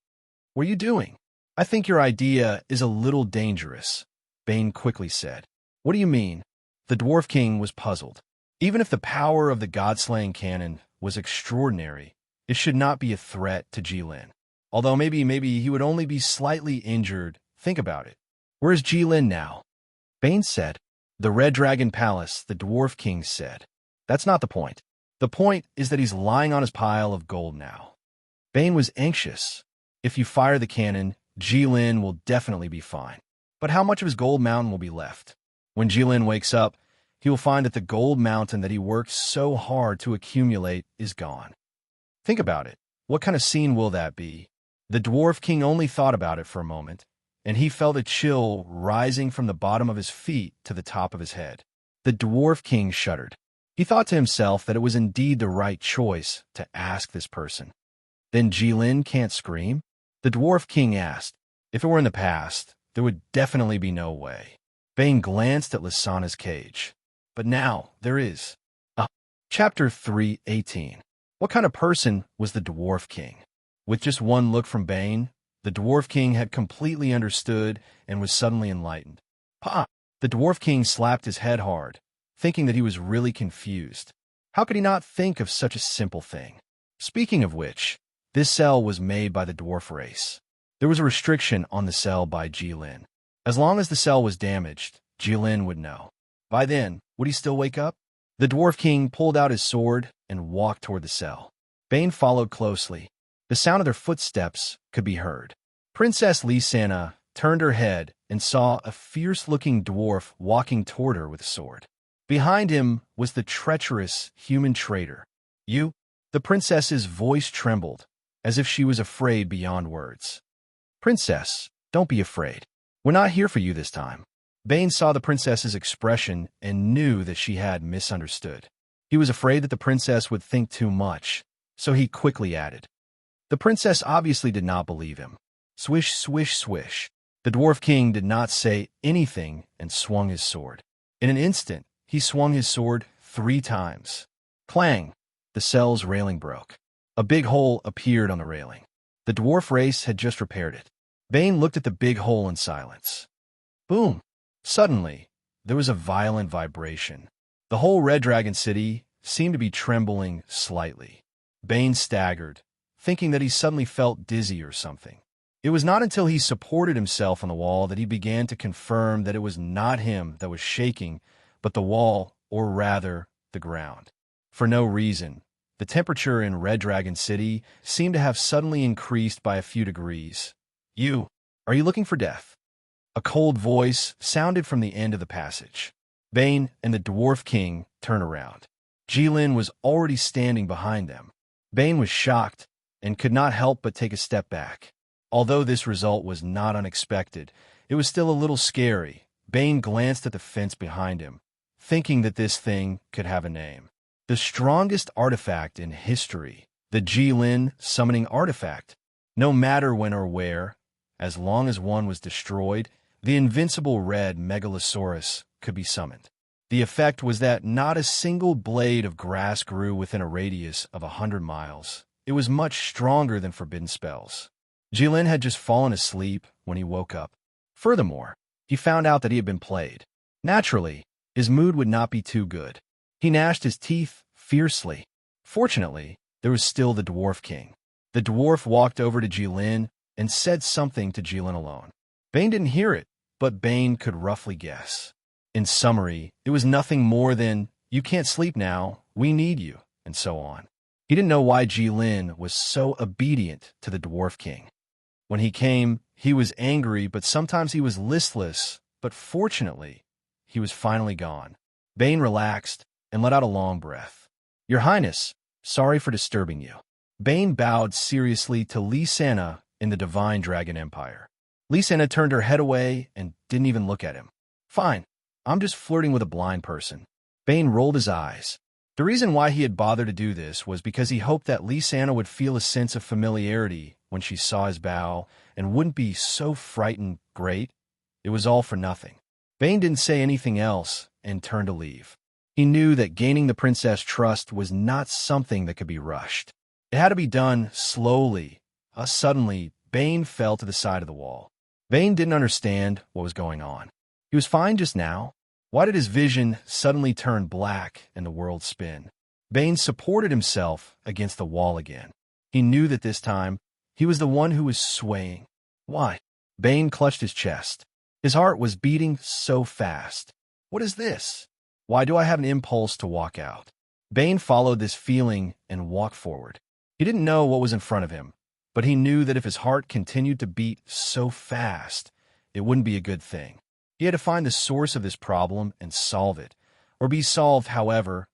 What are you doing? I think your idea is a little dangerous, Bane quickly said. What do you mean? The Dwarf King was puzzled. Even if the power of the God-slaying cannon was extraordinary, it should not be a threat to Jilin. Although maybe he would only be slightly injured. Think about it. Where's Jilin now? Bane said. The Red Dragon Palace, the Dwarf King said. That's not the point. The point is that he's lying on his pile of gold now. Bane was anxious. If you fire the cannon, Jilin will definitely be fine. But how much of his gold mountain will be left? When Jilin wakes up, he will find that the gold mountain that he worked so hard to accumulate is gone. Think about it. What kind of scene will that be? The Dwarf King only thought about it for a moment, and he felt a chill rising from the bottom of his feet to the top of his head. The Dwarf King shuddered. He thought to himself that it was indeed the right choice to ask this person. Then Jilin can't scream? The Dwarf King asked. If it were in the past, there would definitely be no way. Bane glanced at Lysana's cage. But now, there is. Chapter 3:18. What kind of person was the Dwarf King? With just one look from Bane, the Dwarf King had completely understood and was suddenly enlightened. The Dwarf King slapped his head hard, thinking that he was really confused. How could he not think of such a simple thing? Speaking of which, this cell was made by the dwarf race. There was a restriction on the cell by Jilin. As long as the cell was damaged, Jilin would know. By then, would he still wake up? The Dwarf King pulled out his sword and walked toward the cell. Bane followed closely. The sound of their footsteps could be heard. Princess Lysana turned her head and saw a fierce-looking dwarf walking toward her with a sword. Behind him was the treacherous human traitor. You? The princess's voice trembled, as if she was afraid beyond words. Princess, don't be afraid. We're not here for you this time. Bane saw the princess's expression and knew that she had misunderstood. He was afraid that the princess would think too much, so he quickly added. The princess obviously did not believe him. Swish, swish, swish. The Dwarf King did not say anything and swung his sword. In an instant, he swung his sword 3 times. Clang! The cell's railing broke. A big hole appeared on the railing. The dwarf race had just repaired it. Bane looked at the big hole in silence. Boom! Suddenly, there was a violent vibration. The whole Red Dragon City seemed to be trembling slightly. Bane staggered, thinking that he suddenly felt dizzy or something. It was not until he supported himself on the wall that he began to confirm that it was not him that was shaking, but the wall, or rather, the ground. For no reason, the temperature in Red Dragon City seemed to have suddenly increased by a few degrees. Are you looking for death? A cold voice sounded from the end of the passage. Bane and the Dwarf King turned around. Jilin was already standing behind them. Bane was shocked and could not help but take a step back. Although this result was not unexpected, it was still a little scary. Bane glanced at the fence behind him, thinking that this thing could have a name. The strongest artifact in history, the Jilin summoning artifact. No matter when or where, as long as one was destroyed, the invincible red megalosaurus could be summoned. The effect was that not a single blade of grass grew within a radius of 100 miles. It was much stronger than forbidden spells. Jilin had just fallen asleep when he woke up. Furthermore, he found out that he had been played. Naturally, his mood would not be too good. He gnashed his teeth fiercely. Fortunately, there was still the Dwarf King. The dwarf walked over to Jilin and said something to Jilin alone. Bane didn't hear it, but Bane could roughly guess. In summary, it was nothing more than, "You can't sleep now, we need you," and so on. He didn't know why Jilin was so obedient to the Dwarf King. When he came, he was angry, but sometimes he was listless, but fortunately, he was finally gone. Bane relaxed and let out a long breath. "Your Highness, sorry for disturbing you." Bane bowed seriously to Lysana in the Divine Dragon Empire. Lysana turned her head away and didn't even look at him. "Fine, I'm just flirting with a blind person." Bane rolled his eyes. The reason why he had bothered to do this was because he hoped that Lysana would feel a sense of familiarity when she saw his bow and wouldn't be so frightened. Great. It was all for nothing. Bane didn't say anything else and turned to leave. He knew that gaining the princess' trust was not something that could be rushed. It had to be done slowly. Suddenly, Bane fell to the side of the wall. Bane didn't understand what was going on. He was fine just now. Why did his vision suddenly turn black and the world spin? Bane supported himself against the wall again. He knew that this time, he was the one who was swaying. Why? Bane clutched his chest. His heart was beating so fast. What is this? Why do I have an impulse to walk out? Bane followed this feeling and walked forward. He didn't know what was in front of him, but he knew that if his heart continued to beat so fast, it wouldn't be a good thing. He had to find the source of this problem and solve it, or be solved. However,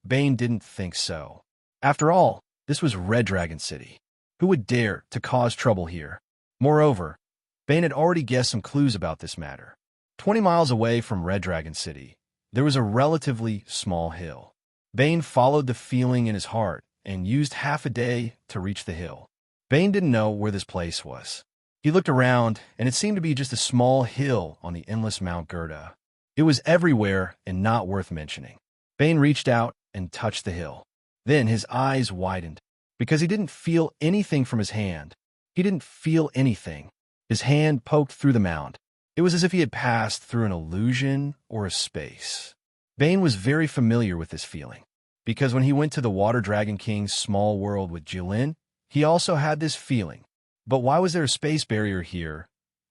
Bane didn't think so. After all, this was Red Dragon City. Who would dare to cause trouble here? Moreover, Bane had already guessed some clues about this matter. 20 miles away from Red Dragon City, there was a relatively small hill. Bane followed the feeling in his heart and used half a day to reach the hill. Bane didn't know where this place was. He looked around, and it seemed to be just a small hill on the endless Mount Gerda. It was everywhere and not worth mentioning. Bane reached out and touched the hill. Then his eyes widened, because he didn't feel anything from his hand. He didn't feel anything. His hand poked through the mound. It was as if he had passed through an illusion or a space. Bane was very familiar with this feeling, because when he went to the Water Dragon King's small world with Jilin, he also had this feeling. But why was there a space barrier here?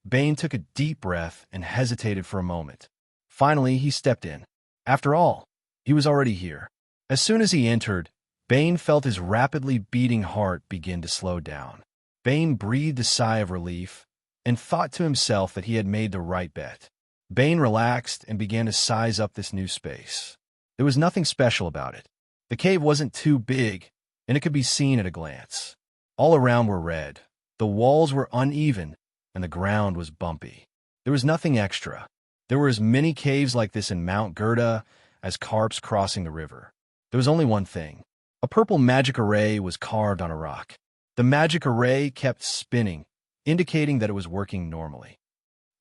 Bane took a deep breath and hesitated for a moment. Finally, he stepped in. After all, he was already here. As soon as he entered, Bane felt his rapidly beating heart begin to slow down. Bane breathed a sigh of relief and thought to himself that he had made the right bet. Bane relaxed and began to size up this new space. There was nothing special about it. The cave wasn't too big, and it could be seen at a glance. All around were red. The walls were uneven, and the ground was bumpy. There was nothing extra. There were as many caves like this in Mount Gerda as carps crossing the river. There was only one thing. A purple magic array was carved on a rock. The magic array kept spinning, indicating that it was working normally.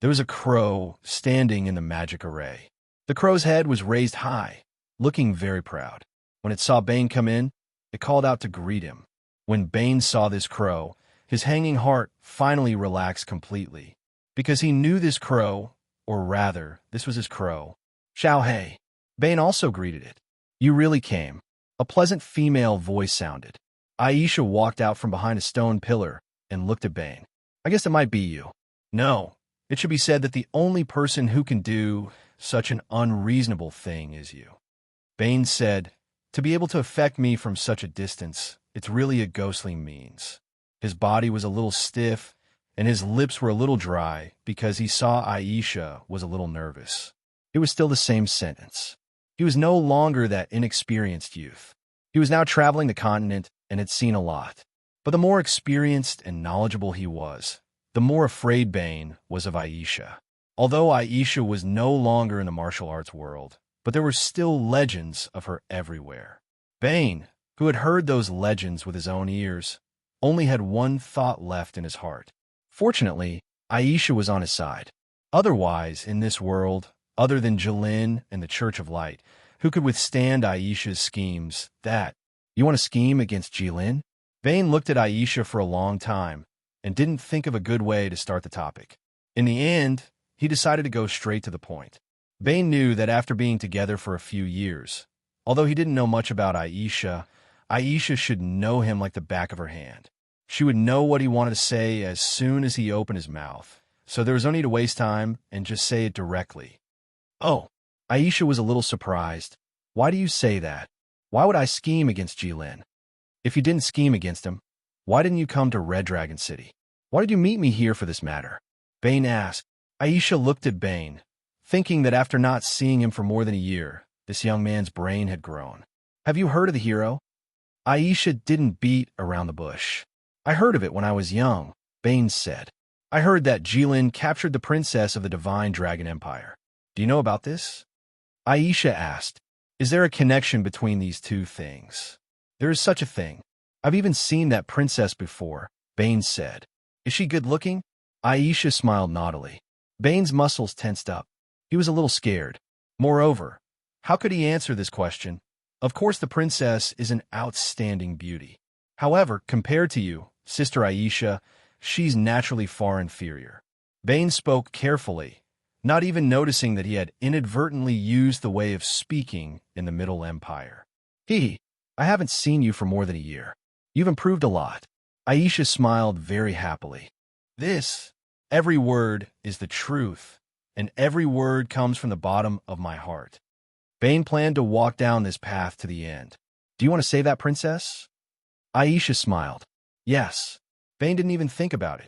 There was a crow standing in the magic array. The crow's head was raised high, looking very proud. When it saw Bane come in, it called out to greet him. When Bane saw this crow, his hanging heart finally relaxed completely, because he knew this crow, or rather, this was his crow. Xiao Hei. Bane also greeted it. You really came. A pleasant female voice sounded. Aisha walked out from behind a stone pillar and looked at Bane. I guess it might be you. No, it should be said that the only person who can do such an unreasonable thing as you. Bane said, to be able to affect me from such a distance, it's really a ghostly means. His body was a little stiff, and his lips were a little dry because he saw Aisha was a little nervous. It was still the same sentence. He was no longer that inexperienced youth. He was now traveling the continent and had seen a lot. But the more experienced and knowledgeable he was, the more afraid Bane was of Aisha. Although Aisha was no longer in the martial arts world, but there were still legends of her everywhere. Bane, who had heard those legends with his own ears, only had one thought left in his heart. Fortunately, Aisha was on his side. Otherwise, in this world, other than Jilin and the Church of Light, who could withstand Aisha's schemes? You want to scheme against Jilin? Bane looked at Aisha for a long time and didn't think of a good way to start the topic. In the end, he decided to go straight to the point. Bane knew that after being together for a few years, although he didn't know much about Aisha, Aisha should know him like the back of her hand. She would know what he wanted to say as soon as he opened his mouth, so there was no need to waste time and just say it directly. Oh, Aisha was a little surprised. Why do you say that? Why would I scheme against Jilin? If you didn't scheme against him, why didn't you come to Red Dragon City? Why did you meet me here for this matter? Bane asked. Aisha looked at Bane, thinking that after not seeing him for more than a year, this young man's brain had grown. Have you heard of the hero? Aisha didn't beat around the bush. I heard of it when I was young, Bane said. I heard that Jilin captured the princess of the Divine Dragon Empire. Do you know about this? Aisha asked. Is there a connection between these two things? There is such a thing. I've even seen that princess before, Bane said. Is she good-looking? Aisha smiled naughtily. Bane's muscles tensed up. He was a little scared. Moreover, how could he answer this question? Of course the princess is an outstanding beauty. However, compared to you, Sister Aisha, she's naturally far inferior. Bane spoke carefully, not even noticing that he had inadvertently used the way of speaking in the Middle Empire. I haven't seen you for more than a year. You've improved a lot. Aisha smiled very happily. Every word is the truth, and every word comes from the bottom of my heart. Bane planned to walk down this path to the end. Do you want to save that princess? Aisha smiled. Yes. Bane didn't even think about it.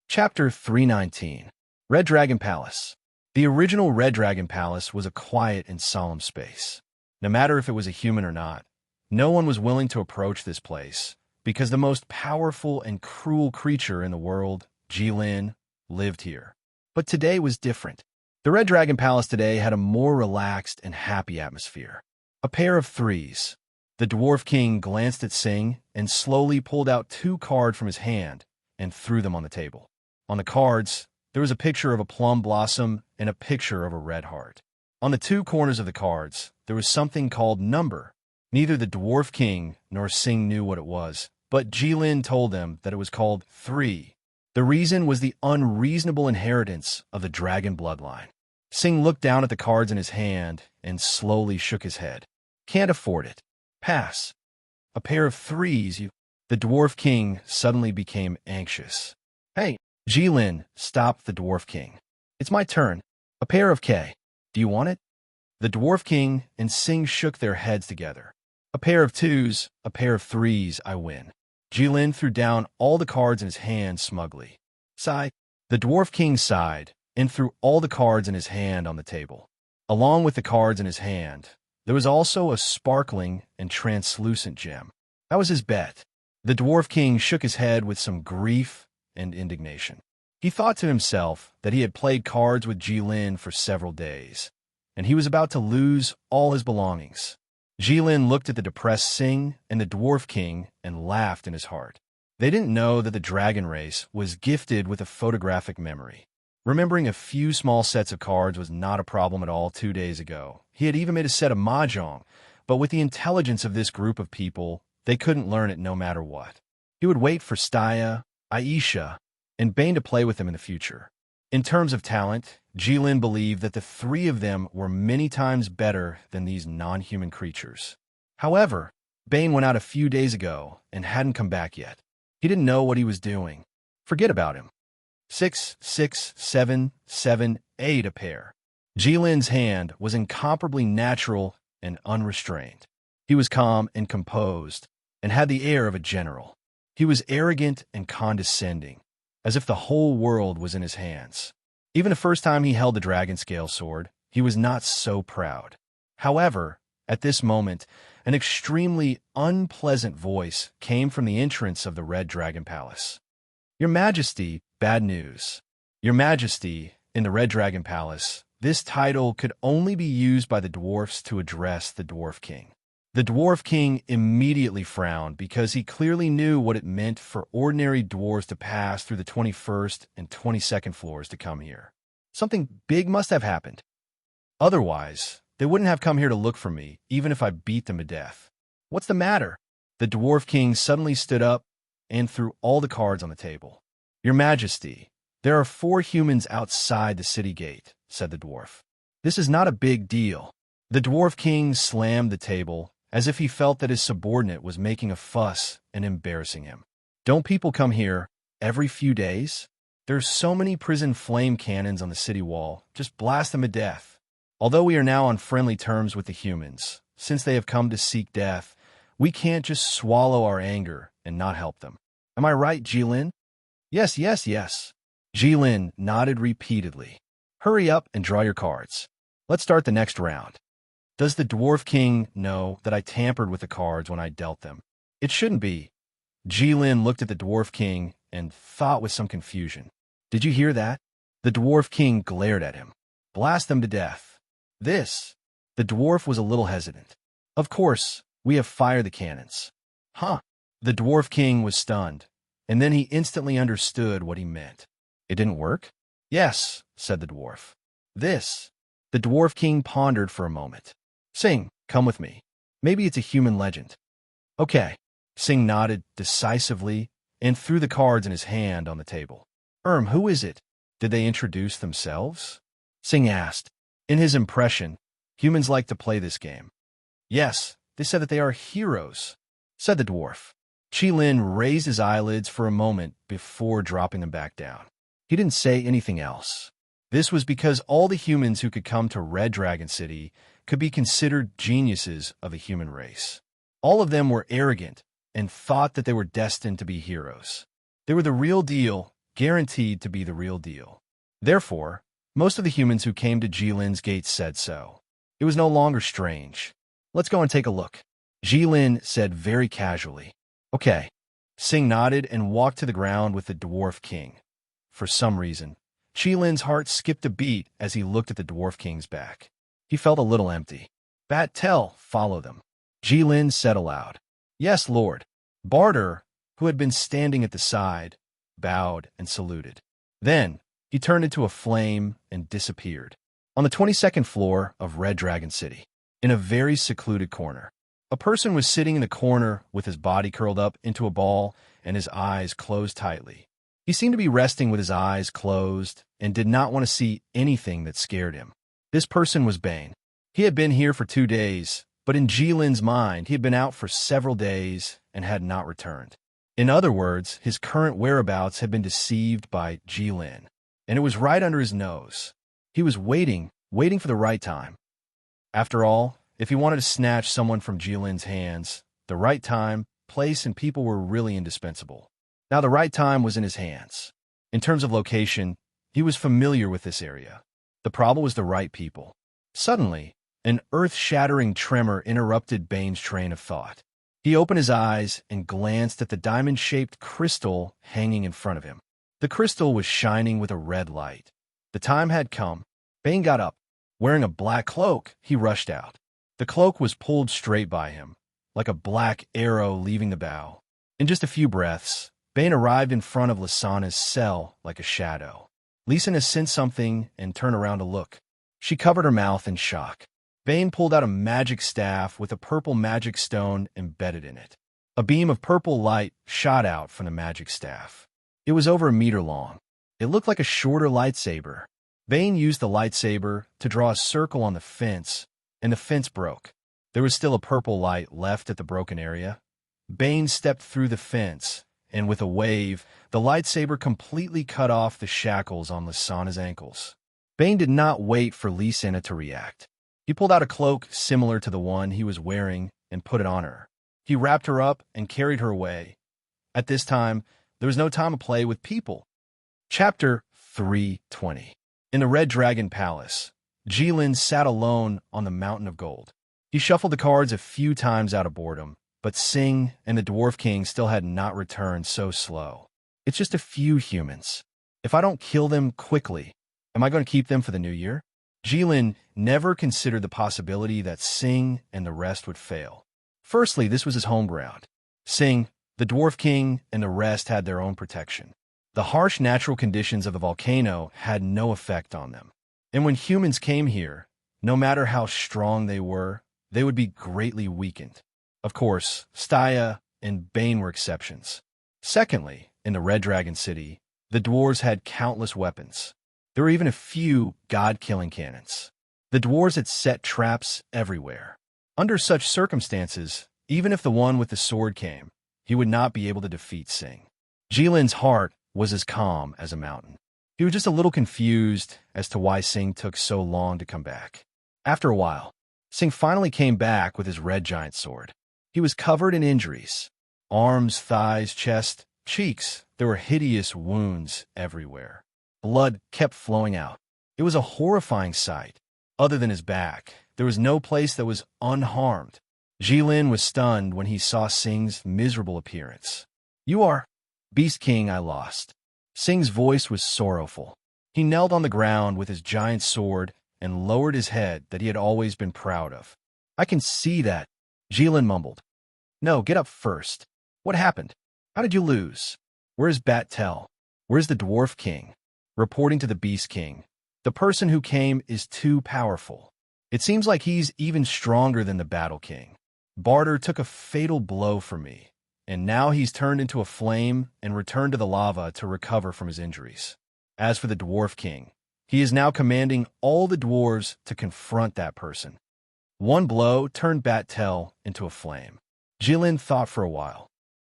Chapter 319. Red Dragon Palace. The original Red Dragon Palace was a quiet and solemn space. No matter if it was a human or not, no one was willing to approach this place, because the most powerful and cruel creature in the world, Jilin, lived here. But today was different. The Red Dragon Palace today had a more relaxed and happy atmosphere. A pair of threes. The Dwarf King glanced at Sing and slowly pulled out 2 cards from his hand and threw them on the table. On the cards, there was a picture of a plum blossom and a picture of a red heart. On the 2 corners of the cards, there was something called number. Neither the Dwarf King nor Sing knew what it was, but Jilin told them that it was called 3. The reason was the unreasonable inheritance of the dragon bloodline. Sing looked down at the cards in his hand and slowly shook his head. Can't afford it. Pass. A pair of 3s, The Dwarf King suddenly became anxious. Hey, Jilin stopped the Dwarf King. It's my turn. A pair of K. Do you want it? The Dwarf King and Sing shook their heads together. A pair of 2s, a pair of 3s, I win. Jilin threw down all the cards in his hand smugly. Sigh. The Dwarf King sighed and threw all the cards in his hand on the table. Along with the cards in his hand, there was also a sparkling and translucent gem. That was his bet. The Dwarf King shook his head with some grief and indignation. He thought to himself that he had played cards with Jilin for several days, and he was about to lose all his belongings. Jilin looked at the depressed Sing and the Dwarf King and laughed in his heart. They didn't know that the dragon race was gifted with a photographic memory. Remembering a few small sets of cards was not a problem at all 2 days ago. He had even made a set of mahjong, but with the intelligence of this group of people, they couldn't learn it no matter what. He would wait for Staya, Aisha, and Bane to play with them in the future. In terms of talent, Jilin believed that the 3 of them were many times better than these non-human creatures. However, Bane went out a few days ago and hadn't come back yet. He didn't know what he was doing. Forget about him. 6, 6, 7, 7, 8 a pair. Jilin's hand was incomparably natural and unrestrained. He was calm and composed, and had the air of a general. He was arrogant and condescending, as if the whole world was in his hands. Even the first time he held the dragon scale sword, he was not so proud. However, at this moment, an extremely unpleasant voice came from the entrance of the Red Dragon Palace. Your Majesty, bad news. Your Majesty, in the Red Dragon Palace, this title could only be used by the dwarfs to address the Dwarf King. The Dwarf King immediately frowned because he clearly knew what it meant for ordinary dwarves to pass through the 21st and 22nd floors to come here. Something big must have happened. Otherwise, they wouldn't have come here to look for me, even if I beat them to death. What's the matter? The Dwarf King suddenly stood up and threw all the cards on the table. Your Majesty, there are 4 humans outside the city gate, said the dwarf. This is not a big deal. The Dwarf King slammed the table, as if he felt that his subordinate was making a fuss and embarrassing him. Don't people come here every few days? There's so many prison flame cannons on the city wall. Just blast them to death. Although we are now on friendly terms with the humans, since they have come to seek death, we can't just swallow our anger and not help them. Am I right, Jilin? Yes, yes, yes. Jilin nodded repeatedly. Hurry up and draw your cards. Let's start the next round. Does the Dwarf King know that I tampered with the cards when I dealt them? It shouldn't be. Jilin looked at the Dwarf King and thought with some confusion. Did you hear that? The Dwarf King glared at him. Blast them to death. This. The dwarf was a little hesitant. Of course, we have fired the cannons. Huh. The Dwarf King was stunned, and then he instantly understood what he meant. It didn't work? Yes, said the dwarf. This. The Dwarf King pondered for a moment. Sing, come with me. Maybe it's a human legend. Okay. Sing nodded decisively and threw the cards in his hand on the table. Who is it? Did they introduce themselves? Sing asked. In his impression, humans like to play this game. Yes, they said that they are heroes, said the dwarf. Jilin raised his eyelids for a moment before dropping them back down. He didn't say anything else. This was because all the humans who could come to Red Dragon City could be considered geniuses of the human race. All of them were arrogant and thought that they were destined to be heroes. They were the real deal, guaranteed to be the real deal. Therefore, most of the humans who came to Jilin's gate said so. It was no longer strange. Let's go and take a look. Jilin said very casually. Okay. Sing nodded and walked to the ground with the Dwarf King. For some reason, Jilin's heart skipped a beat as he looked at the Dwarf King's back. He felt a little empty. Bat-Tel, follow them. Jilin said aloud. Yes, Lord. Barter, who had been standing at the side, bowed and saluted. Then, he turned into a flame and disappeared. On the 22nd floor of Red Dragon City, in a very secluded corner, a person was sitting in the corner with his body curled up into a ball and his eyes closed tightly. He seemed to be resting with his eyes closed and did not want to see anything that scared him. This person was Bane. He had been here for 2 days, but in Jilin's mind, he had been out for several days and had not returned. In other words, his current whereabouts had been deceived by Jilin, and it was right under his nose. He was waiting for the right time. After all, if he wanted to snatch someone from Jilin's hands, the right time, place, and people were really indispensable. Now the right time was in his hands. In terms of location, he was familiar with this area. The problem was the right people. Suddenly, an earth-shattering tremor interrupted Bane's train of thought. He opened his eyes and glanced at the diamond-shaped crystal hanging in front of him. The crystal was shining with a red light. The time had come. Bane got up. Wearing a black cloak, he rushed out. The cloak was pulled straight by him, like a black arrow leaving the bow. In just a few breaths, Bane arrived in front of Lysana's cell like a shadow. Lysana sensed something and turned around to look. She covered her mouth in shock. Bane pulled out a magic staff with a purple magic stone embedded in it. A beam of purple light shot out from the magic staff. It was over 1 meter long. It looked like a shorter lightsaber. Bane used the lightsaber to draw a circle on the fence, and the fence broke. There was still a purple light left at the broken area. Bane stepped through the fence, and with a wave, the lightsaber completely cut off the shackles on Lysana's ankles. Bane did not wait for Lee Sena to react. He pulled out a cloak similar to the one he was wearing and put it on her. He wrapped her up and carried her away. At this time, there was no time to play with people. Chapter 320. In the Red Dragon Palace, Jilin sat alone on the Mountain of Gold. He shuffled the cards a few times out of boredom, but Sing and the Dwarf King still had not returned. So slow. It's just a few humans. If I don't kill them quickly, am I going to keep them for the new year? Jilin never considered the possibility that Sing and the rest would fail. Firstly, this was his home ground. Sing, the Dwarf King, and the rest had their own protection. The harsh natural conditions of the volcano had no effect on them. And when humans came here, no matter how strong they would be greatly weakened. Of course, Staya and Bane were exceptions. Secondly, in the Red Dragon City, the dwarves had countless weapons. There were even a few god-killing cannons. The dwarves had set traps everywhere. Under such circumstances, even if the one with the sword came, he would not be able to defeat Sing. Jilin's heart was as calm as a mountain. He was just a little confused as to why Sing took so long to come back. After a while, Sing finally came back with his red giant sword. He was covered in injuries. Arms, thighs, chest, cheeks. There were hideous wounds everywhere. Blood kept flowing out. It was a horrifying sight. Other than his back, there was no place that was unharmed. Jilin was stunned when he saw Sing's miserable appearance. "You are Beast King I lost." Sing's voice was sorrowful. He knelt on the ground with his giant sword and lowered his head that he had always been proud of. "I can see that," Jilin mumbled. "No, get up first. What happened? How did you lose? Where's Bat-Tel? Where's the Dwarf King?" Reporting to the Beast King, "The person who came is too powerful. It seems like he's even stronger than the Battle King. Barter took a fatal blow for me, and now he's turned into a flame and returned to the lava to recover from his injuries. As for the Dwarf King, he is now commanding all the dwarves to confront that person." One blow turned Bat-Tel into a flame. Jilin thought for a while.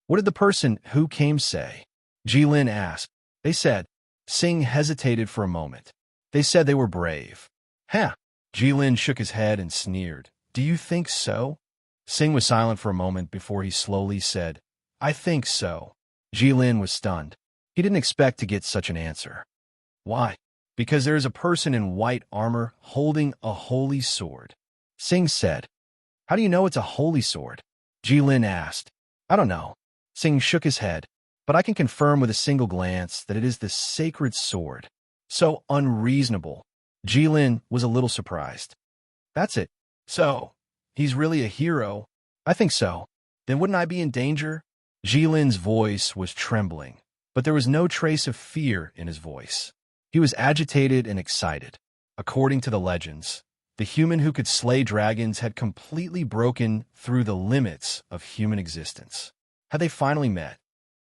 "What did the person who came say?" Jilin asked. "They said." Sing hesitated for a moment. "They said they were brave." "Huh." Jilin shook his head and sneered. "Do you think so?" Sing was silent for a moment before he slowly said, "I think so." Jilin was stunned. He didn't expect to get such an answer. "Why?" "Because there is a person in white armor holding a holy sword," Sing said. "How do you know it's a holy sword?" Jilin asked. "I don't know." Sing shook his head, "but I can confirm with a single glance that it is the sacred sword." So unreasonable. Jilin was a little surprised. "That's it. So, he's really a hero?" "I think so." "Then wouldn't I be in danger?" Jilin's voice was trembling, but there was no trace of fear in his voice. He was agitated and excited. According to the legends, the human who could slay dragons had completely broken through the limits of human existence. Had they finally met?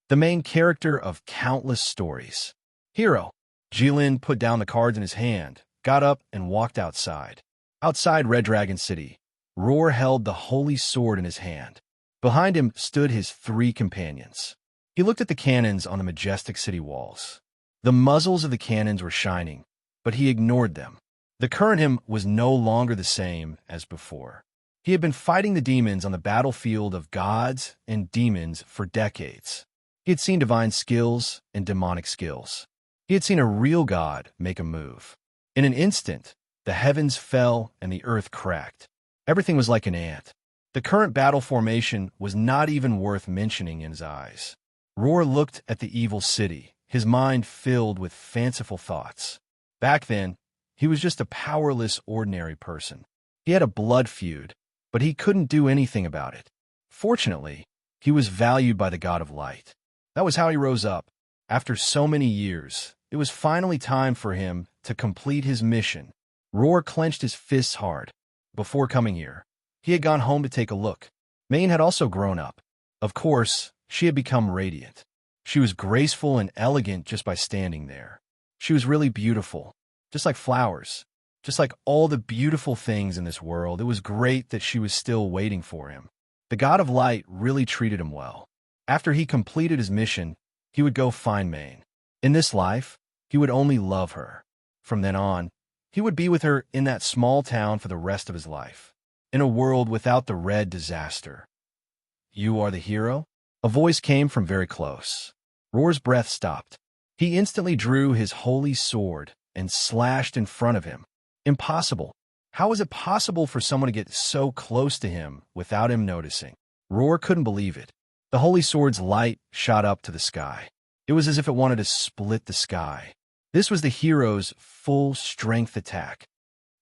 The main character of countless stories. Hero. Jilin put down the cards in his hand, got up, and walked outside. Outside Red Dragon City, Roar held the holy sword in his hand. Behind him stood his 3 companions. He looked at the cannons on the majestic city walls. The muzzles of the cannons were shining, but he ignored them. The current him was no longer the same as before. He had been fighting the demons on the battlefield of gods and demons for decades. He had seen divine skills and demonic skills. He had seen a real god make a move. In an instant, the heavens fell and the earth cracked. Everything was like an ant. The current battle formation was not even worth mentioning in his eyes. Roar looked at the evil city, his mind filled with fanciful thoughts. Back then, he was just a powerless, ordinary person. He had a blood feud, but he couldn't do anything about it. Fortunately, he was valued by the god of light. That was how he rose up. After so many years, it was finally time for him to complete his mission. Roar clenched his fists hard. Before coming here, he had gone home to take a look. Maine had also grown up. Of course, she had become radiant. She was graceful and elegant just by standing there. She was really beautiful, just like flowers, just like all the beautiful things in this world. It was great that she was still waiting for him. The god of light really treated him well. After he completed his mission, he would go find Maine. In this life, he would only love her. From then on, He would be with her in that small town for the rest of his life, in a world without the red disaster. You are the hero? A voice came from very close. Roar's breath stopped. He instantly drew his holy sword and slashed in front of him. Impossible. How was it possible for someone to get so close to him without him noticing? Roar couldn't believe it. The holy sword's light shot up to the sky. It was as if it wanted to split the sky. This was the hero's full-strength attack.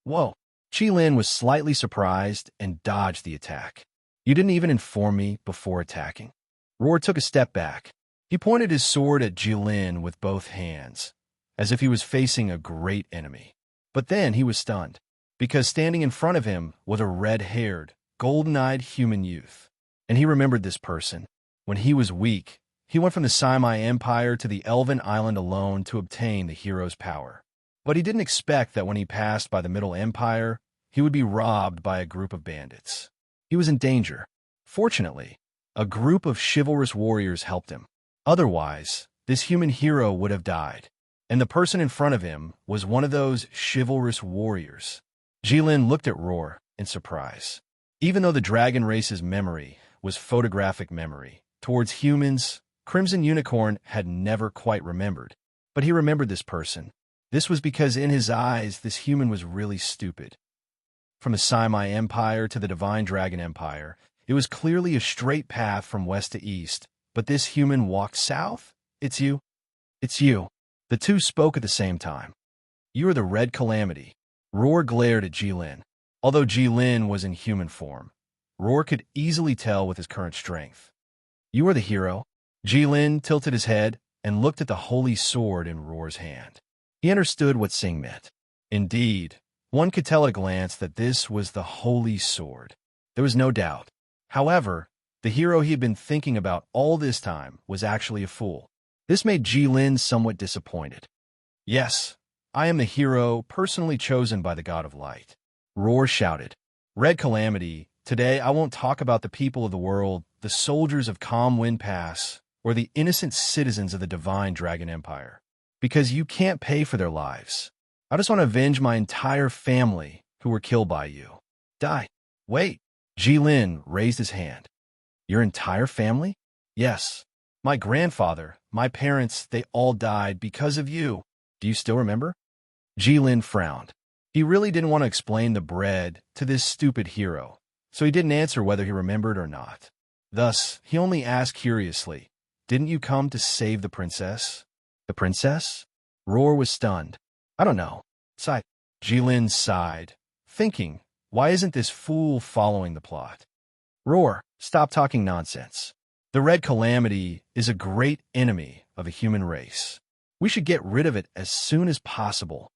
Whoa! Qilin was slightly surprised and dodged the attack. You didn't even inform me before attacking. Roar took a step back. He pointed his sword at Qilin with both hands, as if he was facing a great enemy. But then he was stunned, because standing in front of him was a red-haired, golden-eyed human youth. And he remembered this person. When he was weak, he went from the Simai Empire to the Elven Island alone to obtain the hero's power. But he didn't expect that when he passed by the Middle Empire, he would be robbed by a group of bandits. He was in danger. Fortunately, a group of chivalrous warriors helped him. Otherwise, this human hero would have died. And the person in front of him was one of those chivalrous warriors. Qilin looked at Roar in surprise. Even though the dragon race's memory was photographic memory, towards humans, Crimson Unicorn had never quite remembered. But he remembered this person. This was because in his eyes, this human was really stupid. From the Simai Empire to the Divine Dragon Empire, it was clearly a straight path from west to east, but this human walked south? It's you? It's you. The two spoke at the same time. You are the Red Calamity. Roar glared at Qilin. Although Qilin was in human form, Roar could easily tell with his current strength. You are the hero. Qilin tilted his head and looked at the holy sword in Roar's hand. He understood what Sing meant. Indeed, one could tell at a glance that this was the holy sword. There was no doubt. However, the hero he had been thinking about all this time was actually a fool. This made Qilin somewhat disappointed. Yes, I am the hero personally chosen by the God of Light. Roar shouted. Red Calamity, today I won't talk about the people of the world, the soldiers of Calm Wind Pass, or the innocent citizens of the Divine Dragon Empire, because you can't pay for their lives. I just want to avenge my entire family who were killed by you. Die. Wait. Qilin raised his hand. Your entire family? Yes. My grandfather, my parents, they all died because of you. Do you still remember? Qilin frowned. He really didn't want to explain the bread to this stupid hero, so he didn't answer whether he remembered or not. Thus, he only asked curiously, didn't you come to save the princess? The princess? Roar was stunned. I don't know. Qilin sighed, thinking, why isn't this fool following the plot? Roar, stop talking nonsense. The Red Calamity is a great enemy of the human race. We should get rid of it as soon as possible.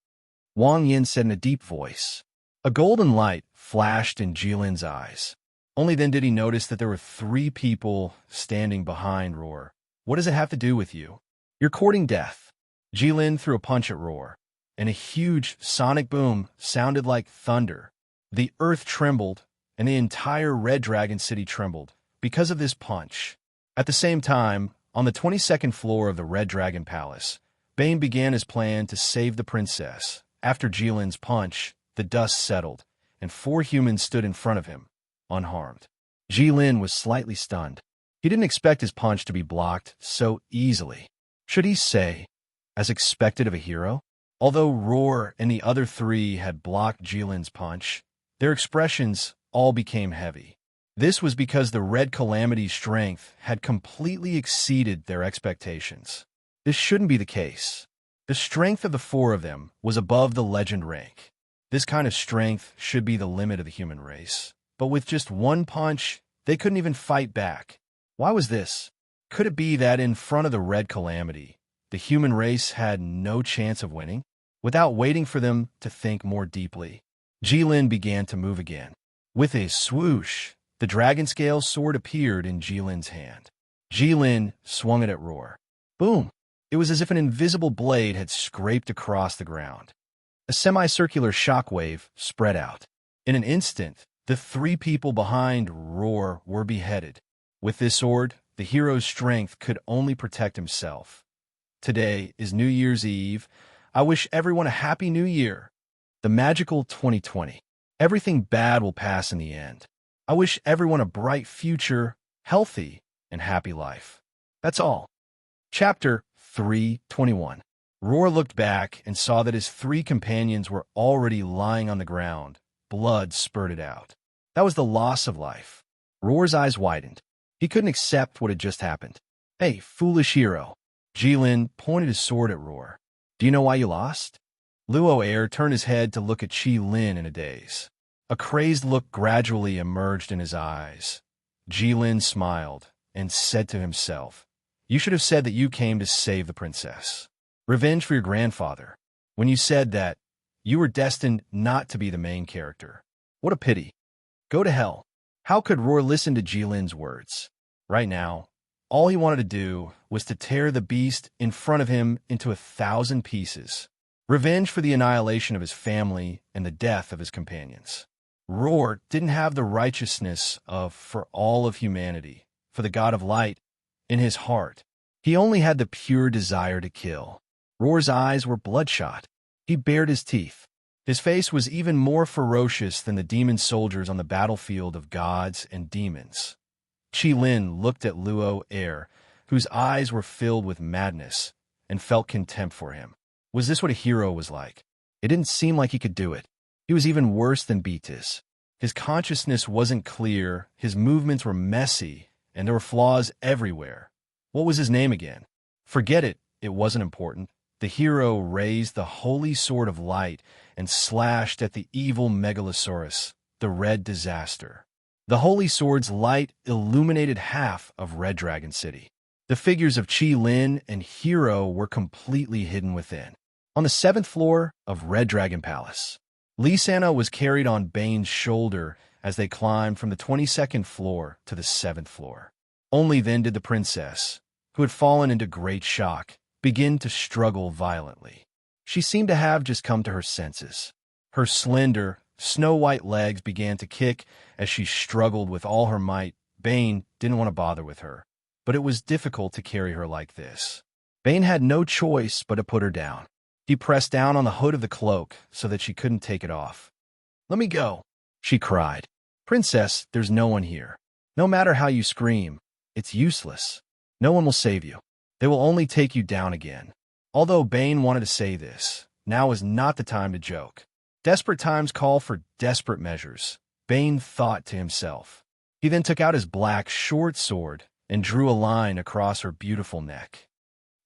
Wang Yin said in a deep voice. A golden light flashed in Jilin's eyes. Only then did he notice that there were 3 people standing behind Roar. What does it have to do with you? You're courting death. Qilin threw a punch at Roar, and a huge sonic boom sounded like thunder. The earth trembled, and the entire Red Dragon City trembled because of this punch. At the same time, on the 22nd floor of the Red Dragon Palace, Bane began his plan to save the princess. After Jilin's punch, the dust settled, and 4 humans stood in front of him, unharmed. Qilin was slightly stunned. He didn't expect his punch to be blocked so easily. Should he say, as expected of a hero? Although Roar and the other 3 had blocked Jilin's punch, their expressions all became heavy. This was because the Red Calamity's strength had completely exceeded their expectations. This shouldn't be the case. The strength of the 4 of them was above the legend rank. This kind of strength should be the limit of the human race. But with just one punch, they couldn't even fight back. Why was this? Could it be that in front of the Red Calamity, the human race had no chance of winning? Without waiting for them to think more deeply, Qilin began to move again. With a swoosh, the dragon scale sword appeared in Jilin's hand. Qilin swung it at Roar. Boom! It was as if an invisible blade had scraped across the ground. A semicircular shockwave spread out. In an instant, the 3 people behind Roar were beheaded. With this sword, the hero's strength could only protect himself. Today is New Year's Eve. I wish everyone a happy new year. The magical 2020. Everything bad will pass in the end. I wish everyone a bright future, healthy, and happy life. That's all. Chapter 3:21. Roar looked back and saw that his three companions were already lying on the ground. Blood spurted out. That was the loss of life. Roar's eyes widened. He couldn't accept what had just happened. Hey, foolish hero. Jilin pointed his sword at Roar. Do you know why you lost? Luo Air turned his head to look at Qi Lin in a daze. A crazed look gradually emerged in his eyes. Jilin smiled and said to himself, You should have said that you came to save the princess. Revenge for your grandfather. When you said that, you were destined not to be the main character. What a pity. Go to hell. How could Roar listen to Jilin's words? Right now, all he wanted to do was to tear the beast in front of him into 1,000 pieces. Revenge for the annihilation of his family and the death of his companions. Roar didn't have the righteousness for all of humanity, for the god of light, in his heart. He only had the pure desire to kill. Roar's eyes were bloodshot. He bared his teeth. His face was even more ferocious than the demon soldiers on the battlefield of gods and demons. Qi Lin looked at Luo Air, whose eyes were filled with madness, and felt contempt for him. Was this what a hero was like? It didn't seem like he could do it. He was even worse than Beatus. His consciousness wasn't clear, his movements were messy, and there were flaws everywhere. What was his name again? Forget it, it wasn't important. The hero raised the holy sword of light and slashed at the evil Megalosaurus, the Red Disaster. The holy sword's light illuminated half of Red Dragon City. The figures of Qi Lin and Hero were completely hidden within. On the 7th floor of Red Dragon Palace, Lisana was carried on Bane's shoulder as they climbed from the 22nd floor to the 7th floor. Only then did the princess, who had fallen into great shock, begin to struggle violently. She seemed to have just come to her senses. Her slender, snow-white legs began to kick as she struggled with all her might. Bane didn't want to bother with her, but it was difficult to carry her like this. Bane had no choice but to put her down. He pressed down on the hood of the cloak so that she couldn't take it off. Let me go, she cried. Princess, there's no one here. No matter how you scream, it's useless. No one will save you. They will only take you down again. Although Bane wanted to say this, now is not the time to joke. Desperate times call for desperate measures, Bane thought to himself. He then took out his black short sword and drew a line across her beautiful neck.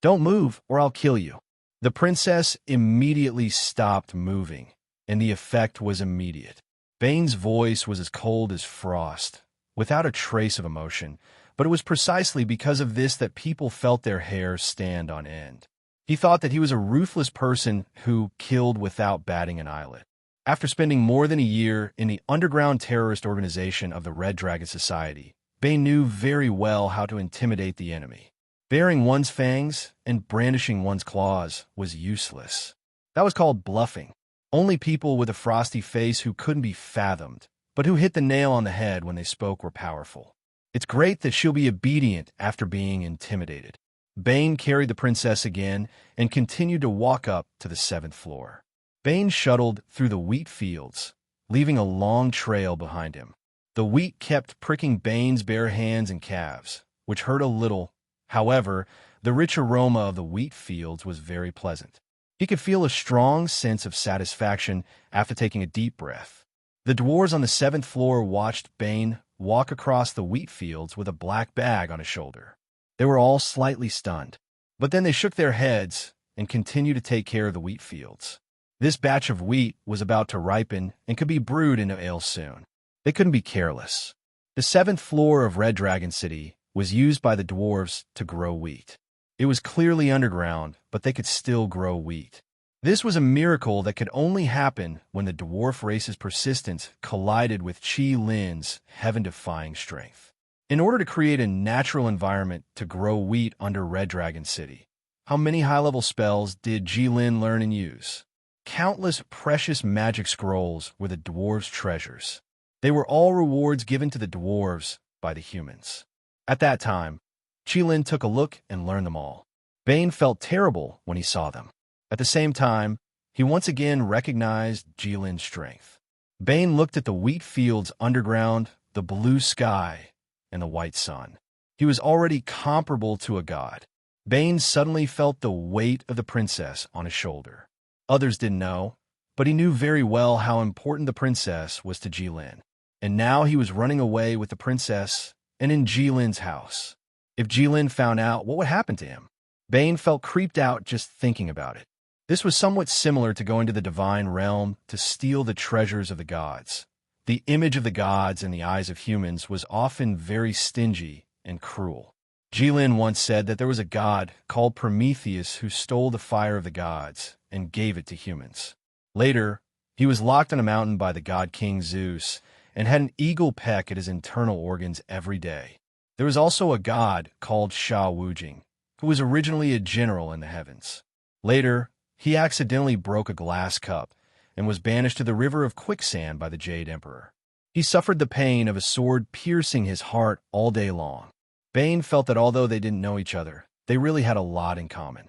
Don't move or I'll kill you. The princess immediately stopped moving, and the effect was immediate. Bane's voice was as cold as frost, without a trace of emotion, but it was precisely because of this that people felt their hair stand on end. He thought that he was a ruthless person who killed without batting an eyelid. After spending more than a year in the underground terrorist organization of the Red Dragon Society, Bane knew very well how to intimidate the enemy. Baring one's fangs and brandishing one's claws was useless. That was called bluffing. Only people with a frosty face who couldn't be fathomed, but who hit the nail on the head when they spoke were powerful. It's great that she'll be obedient after being intimidated. Bane carried the princess again and continued to walk up to the 7th floor. Bane shuttled through the wheat fields, leaving a long trail behind him. The wheat kept pricking Bane's bare hands and calves, which hurt a little. However, the rich aroma of the wheat fields was very pleasant. He could feel a strong sense of satisfaction after taking a deep breath. The dwarves on the 7th floor watched Bane walk across the wheat fields with a black bag on his shoulder. They were all slightly stunned, but then they shook their heads and continued to take care of the wheat fields. This batch of wheat was about to ripen and could be brewed into ale soon. They couldn't be careless. The 7th floor of Red Dragon City was used by the dwarves to grow wheat. It was clearly underground, but they could still grow wheat. This was a miracle that could only happen when the dwarf race's persistence collided with Qi Lin's heaven-defying strength. In order to create a natural environment to grow wheat under Red Dragon City, how many high-level spells did Jilin learn and use? Countless precious magic scrolls were the dwarves' treasures. They were all rewards given to the dwarves by the humans. At that time, Jilin took a look and learned them all. Bane felt terrible when he saw them. At the same time, he once again recognized Jilin's strength. Bane looked at the wheat fields underground, the blue sky, and the white sun. He was already comparable to a god. Bane suddenly felt the weight of the princess on his shoulder. Others didn't know, but he knew very well how important the princess was to Jilin. And now he was running away with the princess and in Jilin's house. If Jilin found out, what would happen to him? Bane felt creeped out just thinking about it. This was somewhat similar to going to the divine realm to steal the treasures of the gods. The image of the gods in the eyes of humans was often very stingy and cruel. Jilin once said that there was a god called Prometheus who stole the fire of the gods and gave it to humans. Later, he was locked on a mountain by the god King Zeus and had an eagle peck at his internal organs every day. There was also a god called Sha Wujing, who was originally a general in the heavens. Later, he accidentally broke a glass cup and was banished to the river of quicksand by the Jade Emperor. He suffered the pain of a sword piercing his heart all day long. Bane felt that although they didn't know each other, they really had a lot in common.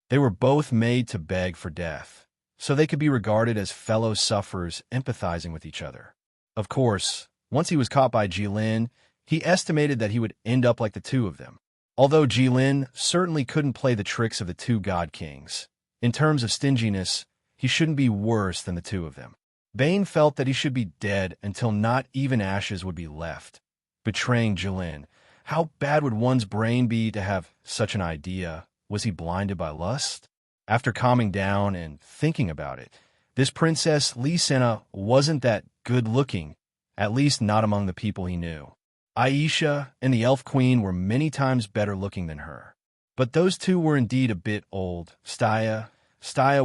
They were both made to beg for death, so they could be regarded as fellow sufferers empathizing with each other. Of course, once he was caught by Jilin, he estimated that he would end up like the two of them. Although Jilin certainly couldn't play the tricks of the two god kings, in terms of stinginess, he shouldn't be worse than the two of them. Bane felt that he should be dead until not even ashes would be left. Betraying Jilin, how bad would one's brain be to have such an idea? Was he blinded by lust? After calming down and thinking about it, this princess Lisena wasn't that good-looking, at least not among the people he knew. Aisha and the Elf Queen were many times better looking than her. But those two were indeed a bit old. Staya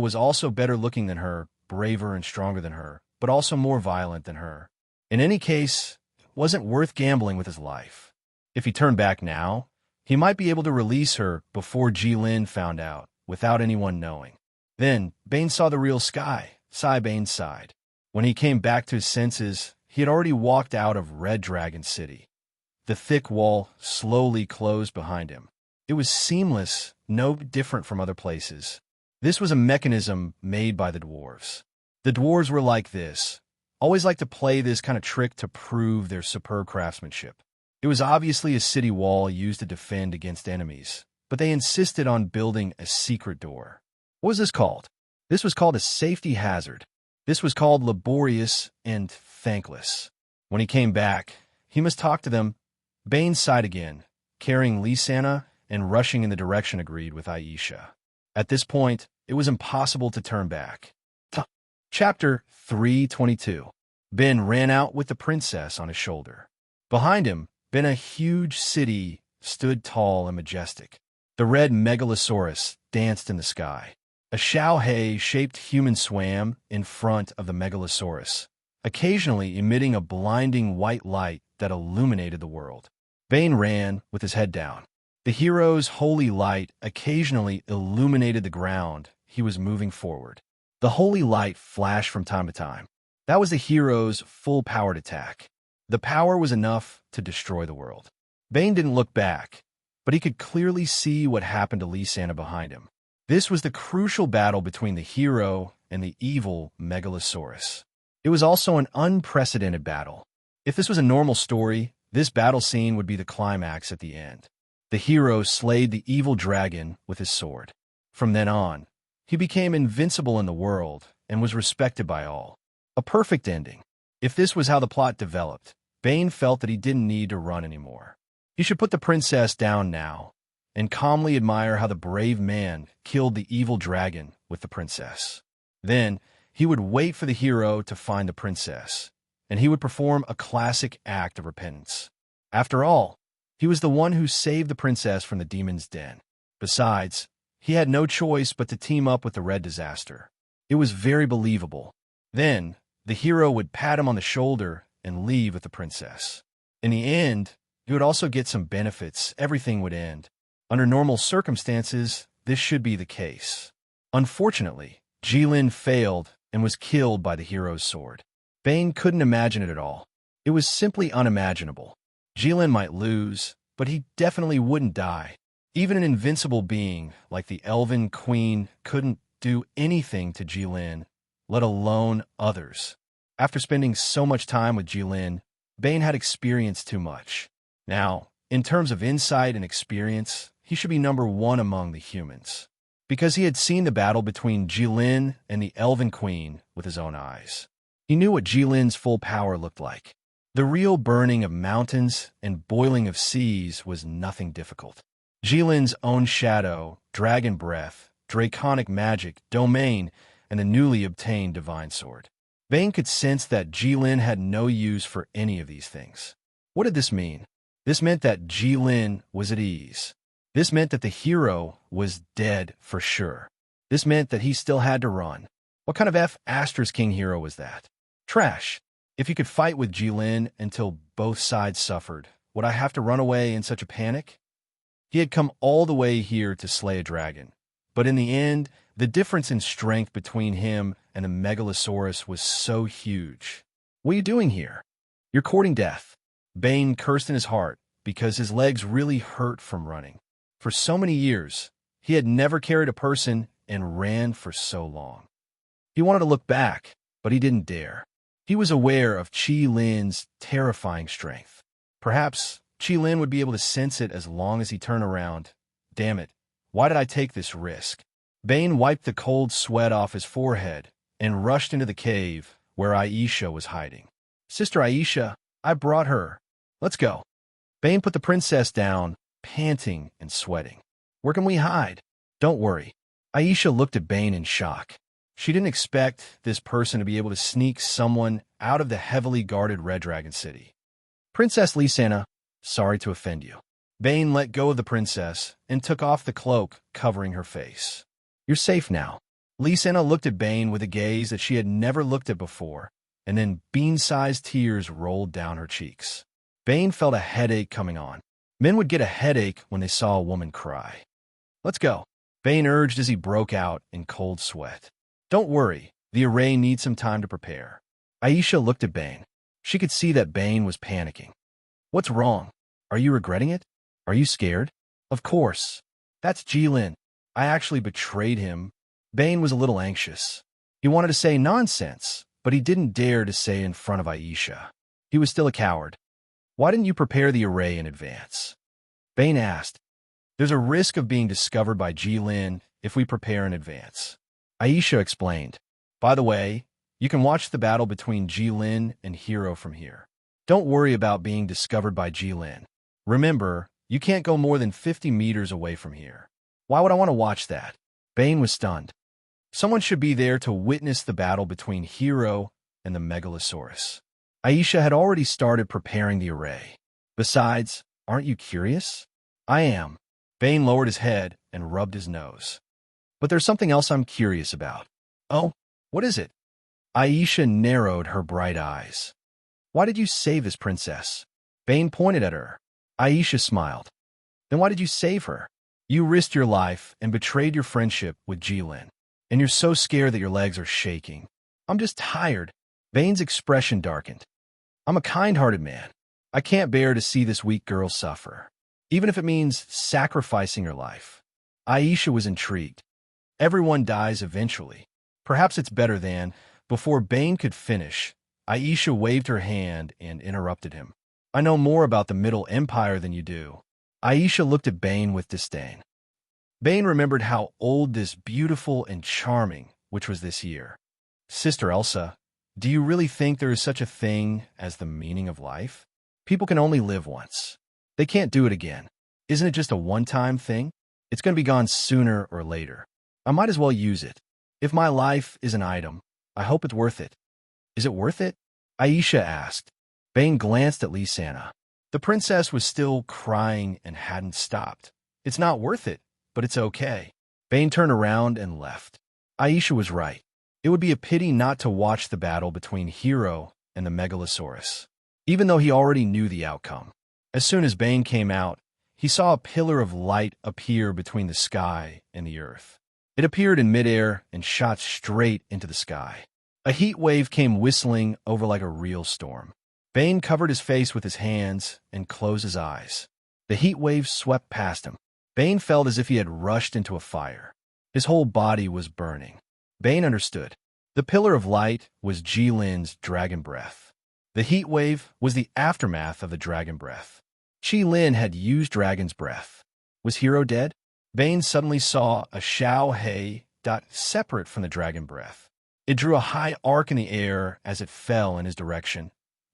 was also better looking than her, braver and stronger than her, but also more violent than her. In any case, it wasn't worth gambling with his life. If he turned back now, he might be able to release her before Jilin found out, without anyone knowing. Then, Bane saw the real sky. Bane sighed. When he came back to his senses, he had already walked out of Red Dragon City. The thick wall slowly closed behind him. It was seamless, no different from other places. This was a mechanism made by the dwarves. The dwarves were like this, always like to play this kind of trick to prove their superb craftsmanship. It was obviously a city wall used to defend against enemies, but they insisted on building a secret door. What was this called? This was called a safety hazard. This was called laborious and thankless. When he came back, he must talk to them. Bane sighed again, carrying Lisana and rushing in the direction agreed with Aisha. At this point, it was impossible to turn back. Chapter 322. Ben ran out with the princess on his shoulder. Behind him, a huge city stood tall and majestic. The red megalosaurus danced in the sky. A Xiaohei-shaped human swam in front of the megalosaurus, occasionally emitting a blinding white light that illuminated the world. Bane ran with his head down. The hero's holy light occasionally illuminated the ground he was moving forward. The holy light flashed from time to time. That was the hero's full-powered attack. The power was enough to destroy the world. Bane didn't look back, but he could clearly see what happened to Lisana behind him. This was the crucial battle between the hero and the evil Megalosaurus. It was also an unprecedented battle. If this was a normal story, this battle scene would be the climax at the end. The hero slayed the evil dragon with his sword. From then on, he became invincible in the world and was respected by all. A perfect ending. If this was how the plot developed, Bane felt that he didn't need to run anymore. He should put the princess down now and calmly admire how the brave man killed the evil dragon with the princess. Then, he would wait for the hero to find the princess, and he would perform a classic act of repentance. After all, he was the one who saved the princess from the demon's den. Besides, he had no choice but to team up with the Red Disaster. It was very believable. Then, the hero would pat him on the shoulder and leave with the princess. In the end, he would also get some benefits. Everything would end. Under normal circumstances, this should be the case. Unfortunately, Jilin failed and was killed by the hero's sword. Bane couldn't imagine it at all. It was simply unimaginable. Jilin might lose, but he definitely wouldn't die. Even an invincible being like the Elven Queen couldn't do anything to Jilin, let alone others. After spending so much time with Jilin, Bane had experienced too much. Now, in terms of insight and experience, he should be number one among the humans, because he had seen the battle between Jilin and the Elven Queen with his own eyes. He knew what Jilin's full power looked like. The real burning of mountains and boiling of seas was nothing difficult. Jilin's own shadow, dragon breath, draconic magic, domain, and the newly obtained divine sword. Bane could sense that Jilin had no use for any of these things. What did this mean? This meant that Jilin was at ease. This meant that the hero was dead for sure. This meant that he still had to run. What kind of King hero was that? Trash. If he could fight with Jilin until both sides suffered, would I have to run away in such a panic? He had come all the way here to slay a dragon, but in the end, the difference in strength between him and the Megalosaurus was so huge. What are you doing here? You're courting death. Bane cursed in his heart because his legs really hurt from running. For so many years, he had never carried a person and ran for so long. He wanted to look back, but he didn't dare. He was aware of Jilin's terrifying strength. Perhaps Jilin would be able to sense it as long as he turned around. Damn it, why did I take this risk? Bane wiped the cold sweat off his forehead and rushed into the cave where Aisha was hiding. Sister Aisha, I brought her. Let's go. Bane put the princess down, panting and sweating. Where can we hide? Don't worry. Aisha looked at Bane in shock. She didn't expect this person to be able to sneak someone out of the heavily guarded Red Dragon City. Princess Lysana, sorry to offend you. Bane let go of the princess and took off the cloak covering her face. You're safe now. Lysana looked at Bane with a gaze that she had never looked at before, and then bean-sized tears rolled down her cheeks. Bane felt a headache coming on. Men would get a headache when they saw a woman cry. Let's go, Bane urged as he broke out in cold sweat. Don't worry, the array needs some time to prepare. Aisha looked at Bane. She could see that Bane was panicking. What's wrong? Are you regretting it? Are you scared? Of course. That's Jilin. I actually betrayed him. Bane was a little anxious. He wanted to say nonsense, but he didn't dare to say in front of Aisha. He was still a coward. Why didn't you prepare the array in advance? Bane asked. There's a risk of being discovered by Jilin if we prepare in advance. Aisha explained. By the way, you can watch the battle between Jilin and Hero from here. Don't worry about being discovered by Jilin. Remember, you can't go more than 50 meters away from here. Why would I want to watch that? Bane was stunned. Someone should be there to witness the battle between Hero and the Megalosaurus. Aisha had already started preparing the array. Besides, aren't you curious? I am. Bane lowered his head and rubbed his nose. But there's something else I'm curious about. Oh, what is it? Aisha narrowed her bright eyes. Why did you save this princess? Bane pointed at her. Aisha smiled. Then why did you save her? You risked your life and betrayed your friendship with Jilin. And you're so scared that your legs are shaking. I'm just tired. Bane's expression darkened. I'm a kind-hearted man. I can't bear to see this weak girl suffer, even if it means sacrificing her life. Aisha was intrigued. Everyone dies eventually. Perhaps it's better than. Before Bane could finish, Aisha waved her hand and interrupted him. I know more about the Middle Empire than you do. Aisha looked at Bane with disdain. Bane remembered how old this beautiful and charming, which was this year. Sister Elsa, do you really think there is such a thing as the meaning of life? People can only live once. They can't do it again. Isn't it just a one-time thing? It's going to be gone sooner or later. I might as well use it. If my life is an item, I hope it's worth it. Is it worth it? Aisha asked. Bane glanced at Lysana. The princess was still crying and hadn't stopped. It's not worth it, but it's okay. Bane turned around and left. Aisha was right. It would be a pity not to watch the battle between Hero and the Megalosaurus, even though he already knew the outcome. As soon as Bane came out, he saw a pillar of light appear between the sky and the earth. It appeared in midair and shot straight into the sky. A heat wave came whistling over like a real storm. Bane covered his face with his hands and closed his eyes. The heat wave swept past him. Bane felt as if he had rushed into a fire. His whole body was burning. Bane understood. The pillar of light was Jilin's dragon breath. The heat wave was the aftermath of the dragon breath. Jilin had used dragon's breath. Was Hero dead? Bane suddenly saw a Xiao Hei dot separate from the dragon breath. It drew a high arc in the air as it fell in his direction.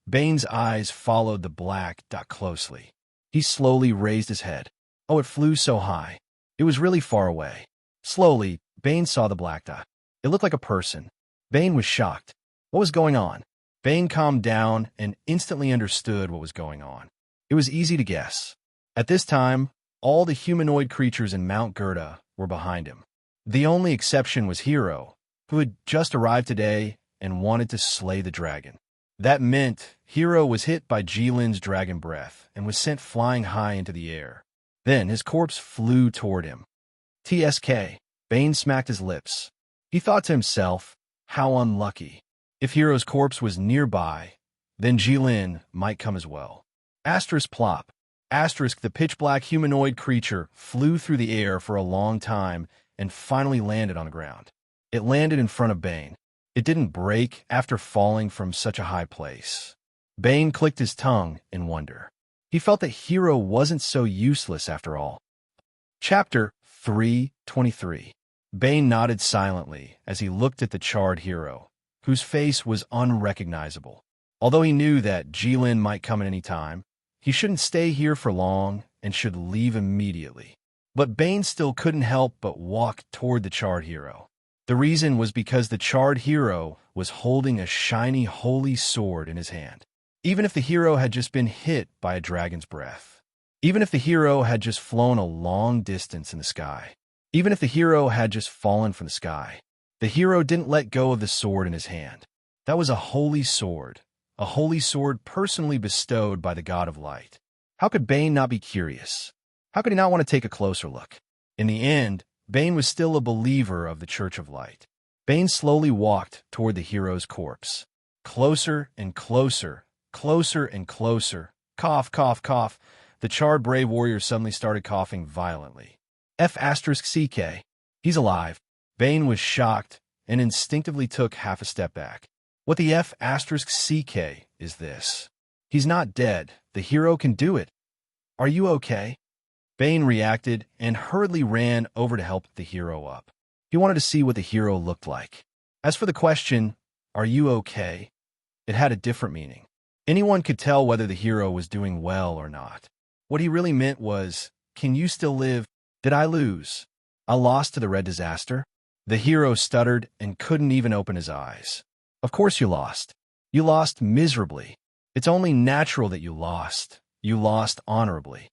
Bane's eyes followed the black dot closely. He slowly raised his head. Oh, it flew so high. It was really far away. Slowly, Bane saw the black dot. It looked like a person. Bane was shocked. What was going on? Bane calmed down and instantly understood what was going on. It was easy to guess. At this time, all the humanoid creatures in Mount Gerda were behind him. The only exception was Hero, who had just arrived today and wanted to slay the dragon. That meant Hero was hit by Jilin's dragon breath and was sent flying high into the air. Then his corpse flew toward him. TSK. Bane smacked his lips. He thought to himself, how unlucky. If Hero's corpse was nearby, then Jilin might come as well. Asterisk plop. Asterisk, the pitch-black humanoid creature flew through the air for a long time and finally landed on the ground. It landed in front of Bane. It didn't break after falling from such a high place. Bane clicked his tongue in wonder. He felt that Hero wasn't so useless after all. Chapter 3:23. Bane nodded silently as he looked at the charred Hero, whose face was unrecognizable. Although he knew that Jilin might come at any time, he shouldn't stay here for long and should leave immediately. But Bane still couldn't help but walk toward the charred Hero. The reason was because the charred Hero was holding a shiny holy sword in his hand. Even if the Hero had just been hit by a dragon's breath, even if the Hero had just flown a long distance in the sky, even if the Hero had just fallen from the sky, the Hero didn't let go of the sword in his hand. That was a holy sword personally bestowed by the God of Light. How could Bane not be curious? How could he not want to take a closer look? In the end, Bane was still a believer of the Church of Light. Bane slowly walked toward the Hero's corpse. Closer and closer, closer and closer. Cough, cough, cough. The charred brave warrior suddenly started coughing violently. F***CK. He's alive. Bane was shocked and instinctively took half a step back. What the F***CK is this? He's not dead. The Hero can do it. Are you okay? Bane reacted and hurriedly ran over to help the Hero up. He wanted to see what the Hero looked like. As for the question, are you okay? It had a different meaning. Anyone could tell whether the Hero was doing well or not. What he really meant was, can you still live? Did I lose? I lost to the red disaster? The Hero stuttered and couldn't even open his eyes. Of course you lost. You lost miserably. It's only natural that you lost. You lost honorably.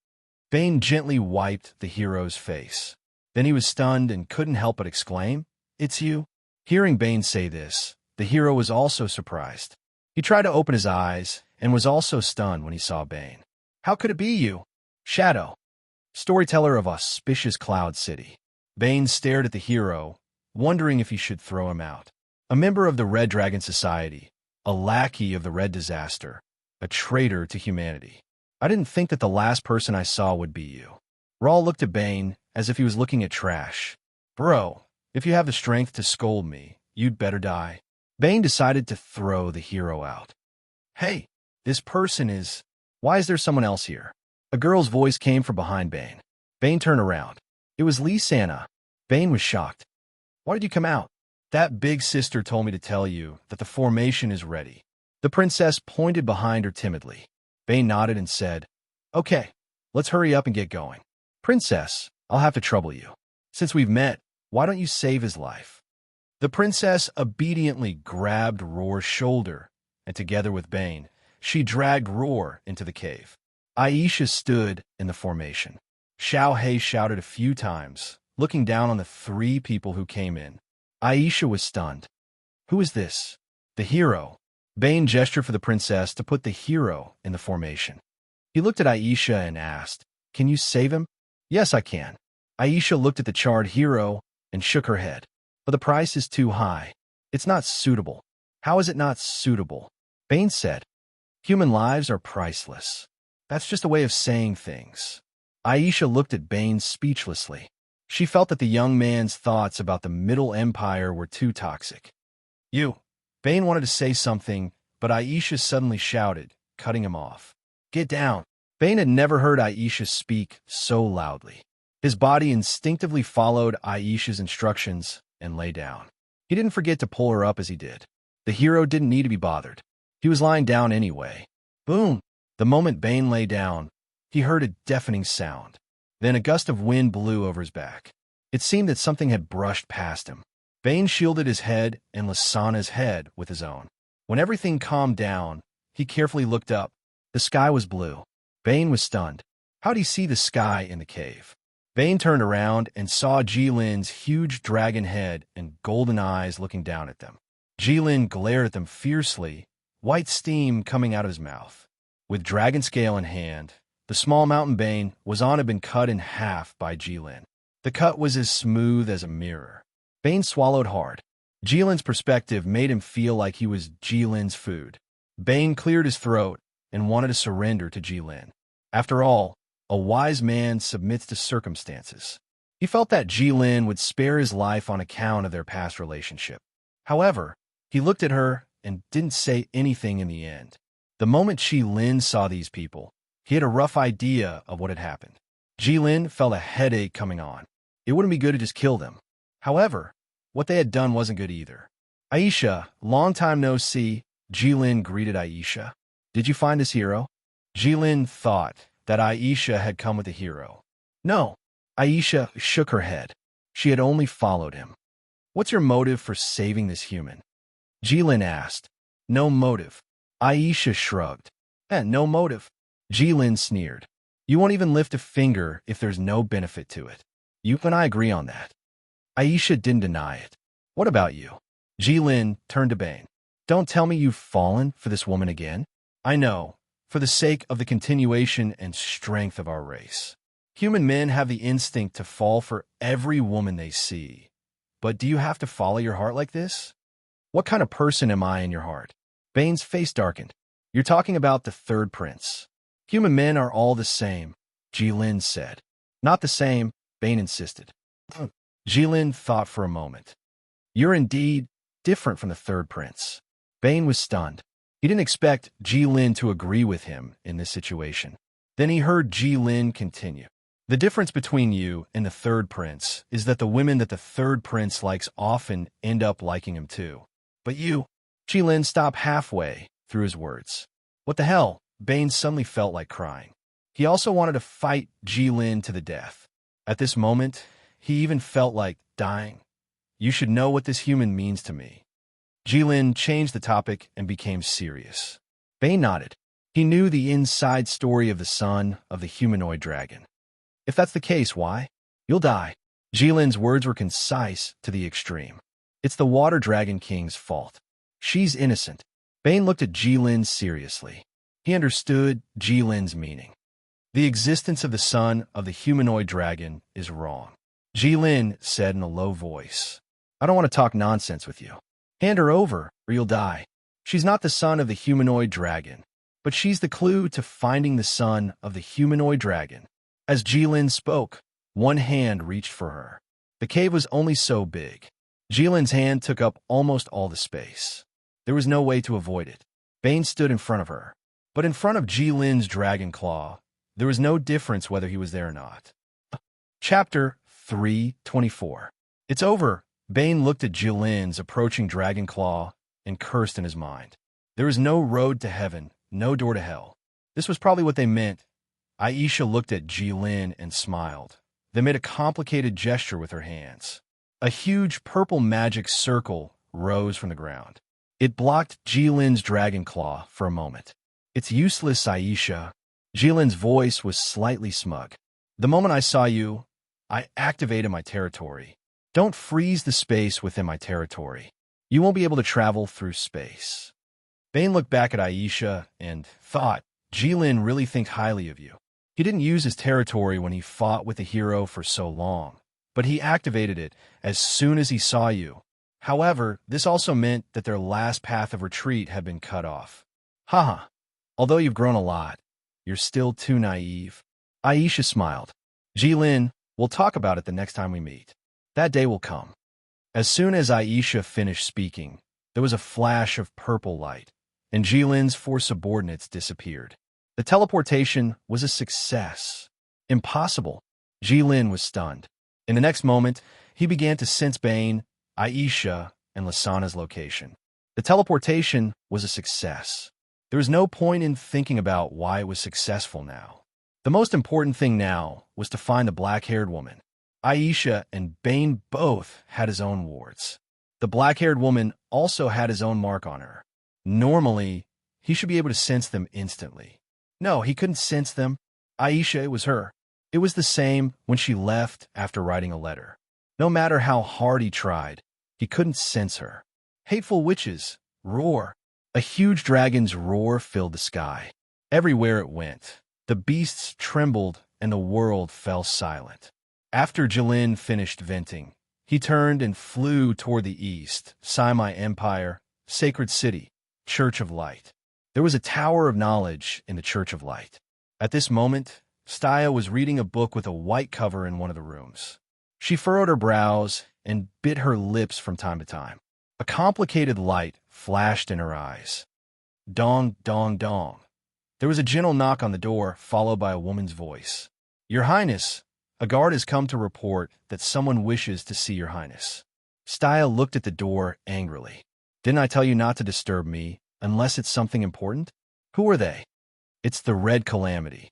Bane gently wiped the Hero's face. Then he was stunned and couldn't help but exclaim, "It's you?" Hearing Bane say this, the Hero was also surprised. He tried to open his eyes and was also stunned when he saw Bane. How could it be you? Shadow, storyteller of auspicious Cloud City. Bane stared at the Hero, wondering if he should throw him out. A member of the Red Dragon Society, a lackey of the Red Disaster, a traitor to humanity. I didn't think that the last person I saw would be you. Rawl looked at Bane as if he was looking at trash. Bro, if you have the strength to scold me, you'd better die. Bane decided to throw the Hero out. Hey, this person is... Why is there someone else here? A girl's voice came from behind Bane. Bane turned around. It was Lee Santa. Bane was shocked. Why did you come out? That big sister told me to tell you that the formation is ready. The princess pointed behind her timidly. Bane nodded and said, Okay, let's hurry up and get going. Princess, I'll have to trouble you. Since we've met, why don't you save his life? The princess obediently grabbed Roar's shoulder, and together with Bane, she dragged Roar into the cave. Aisha stood in the formation. Xiao Hei shouted a few times, looking down on the three people who came in. Aisha was stunned. Who is this? The Hero. Bane gestured for the princess to put the Hero in the formation. He looked at Aisha and asked, Can you save him? Yes, I can. Aisha looked at the charred Hero and shook her head. But the price is too high. It's not suitable. How is it not suitable? Bane said, Human lives are priceless. That's just a way of saying things. Aisha looked at Bane speechlessly. She felt that the young man's thoughts about the Middle Empire were too toxic. You. Bane wanted to say something, but Aisha suddenly shouted, cutting him off. Get down. Bane had never heard Aisha speak so loudly. His body instinctively followed Aisha's instructions and lay down. He didn't forget to pull her up as he did. The hero didn't need to be bothered. He was lying down anyway. Boom! The moment Bane lay down, he heard a deafening sound. Then a gust of wind blew over his back. It seemed that something had brushed past him. Bane shielded his head and Lysana's head with his own. When everything calmed down, he carefully looked up. The sky was blue. Bane was stunned. How'd he see the sky in the cave? Bane turned around and saw Jilin's huge dragon head and golden eyes looking down at them. Jilin glared at them fiercely, white steam coming out of his mouth. With dragon scale in hand, the small mountain Bane was on had been cut in half by Jilin. The cut was as smooth as a mirror. Bane swallowed hard. Jilin's perspective made him feel like he was Jilin's food. Bane cleared his throat and wanted to surrender to Jilin. After all, a wise man submits to circumstances. He felt that Jilin would spare his life on account of their past relationship. However, he looked at her and didn't say anything in the end. The moment Jilin saw these people, he had a rough idea of what had happened. Jilin felt a headache coming on. It wouldn't be good to just kill them. However, what they had done wasn't good either. Aisha, long time no see, Jilin greeted Aisha. Did you find this hero? Jilin thought that Aisha had come with the hero. No. Aisha shook her head. She had only followed him. What's your motive for saving this human? Jilin asked. No motive. Aisha shrugged. No motive. Jilin sneered. You won't even lift a finger if there's no benefit to it. You and I agree on that. Aisha didn't deny it. What about you? Jilin turned to Bane. Don't tell me you've fallen for this woman again. I know, for the sake of the continuation and strength of our race. Human men have the instinct to fall for every woman they see. But do you have to follow your heart like this? What kind of person am I in your heart? Bane's face darkened. You're talking about the third prince. Human men are all the same, Jilin said. Not the same, Bane insisted. Jilin thought for a moment. You're indeed different from the third prince. Bane was stunned. He didn't expect Jilin to agree with him in this situation. Then he heard Jilin continue. The difference between you and the third prince is that the women that the third prince likes often end up liking him too. But you, Jilin stopped halfway through his words. What the hell? Bane suddenly felt like crying. He also wanted to fight Jilin to the death. At this moment, he even felt like dying. You should know what this human means to me. Jilin changed the topic and became serious. Bane nodded. He knew the inside story of the son of the humanoid dragon. If that's the case, why? You'll die. Jilin's words were concise to the extreme. It's the Water Dragon King's fault. She's innocent. Bane looked at Jilin seriously. He understood Jilin's meaning. The existence of the son of the humanoid dragon is wrong. Jilin said in a low voice. I don't want to talk nonsense with you. Hand her over, or you'll die. She's not the son of the humanoid dragon, but she's the clue to finding the son of the humanoid dragon. As Jilin spoke, one hand reached for her. The cave was only so big. Jilin's hand took up almost all the space. There was no way to avoid it. Bane stood in front of her. But in front of Jilin's dragon claw, there was no difference whether he was there or not. Chapter 3:24. It's over. Bane looked at Jilin's approaching dragon claw and cursed in his mind. There is no road to heaven, no door to hell. This was probably what they meant. Aisha looked at Jilin and smiled, then made a complicated gesture with her hands. A huge purple magic circle rose from the ground. It blocked Jilin's dragon claw for a moment. It's useless, Aisha. Jilin's voice was slightly smug. The moment I saw you, I activated my territory. Don't freeze the space within my territory. You won't be able to travel through space. Bane looked back at Aisha and thought, Jilin really thinks highly of you. He didn't use his territory when he fought with the hero for so long, but he activated it as soon as he saw you. However, this also meant that their last path of retreat had been cut off. Haha. Although you've grown a lot, you're still too naive. Aisha smiled. Jilin, We'll talk about it the next time we meet. That day will come. As soon as Aisha finished speaking, there was a flash of purple light, and Jilin's 4 subordinates disappeared. The teleportation was a success. Impossible. Jilin was stunned. In the next moment, he began to sense Bane, Aisha, and Lasana's location. The teleportation was a success. There was no point in thinking about why it was successful now. The most important thing now was to find the black-haired woman. Aisha and Bane both had his own wards. The black-haired woman also had his own mark on her. Normally, he should be able to sense them instantly. No, he couldn't sense them. Aisha, it was her. It was the same when she left after writing a letter. No matter how hard he tried, he couldn't sense her. Hateful witches, roar. A huge dragon's roar filled the sky. Everywhere it went, the beasts trembled and the world fell silent. After Jilin finished venting, he turned and flew toward the east, Sinai Empire, Sacred City, Church of Light. There was a Tower of Knowledge in the Church of Light. At this moment, Staya was reading a book with a white cover in one of the rooms. She furrowed her brows and bit her lips from time to time. A complicated light flashed in her eyes. Dong, dong, dong. There was a gentle knock on the door, followed by a woman's voice. Your Highness, a guard has come to report that someone wishes to see Your Highness. Staya looked at the door angrily. Didn't I tell you not to disturb me, unless it's something important? Who are they? It's the Red Calamity.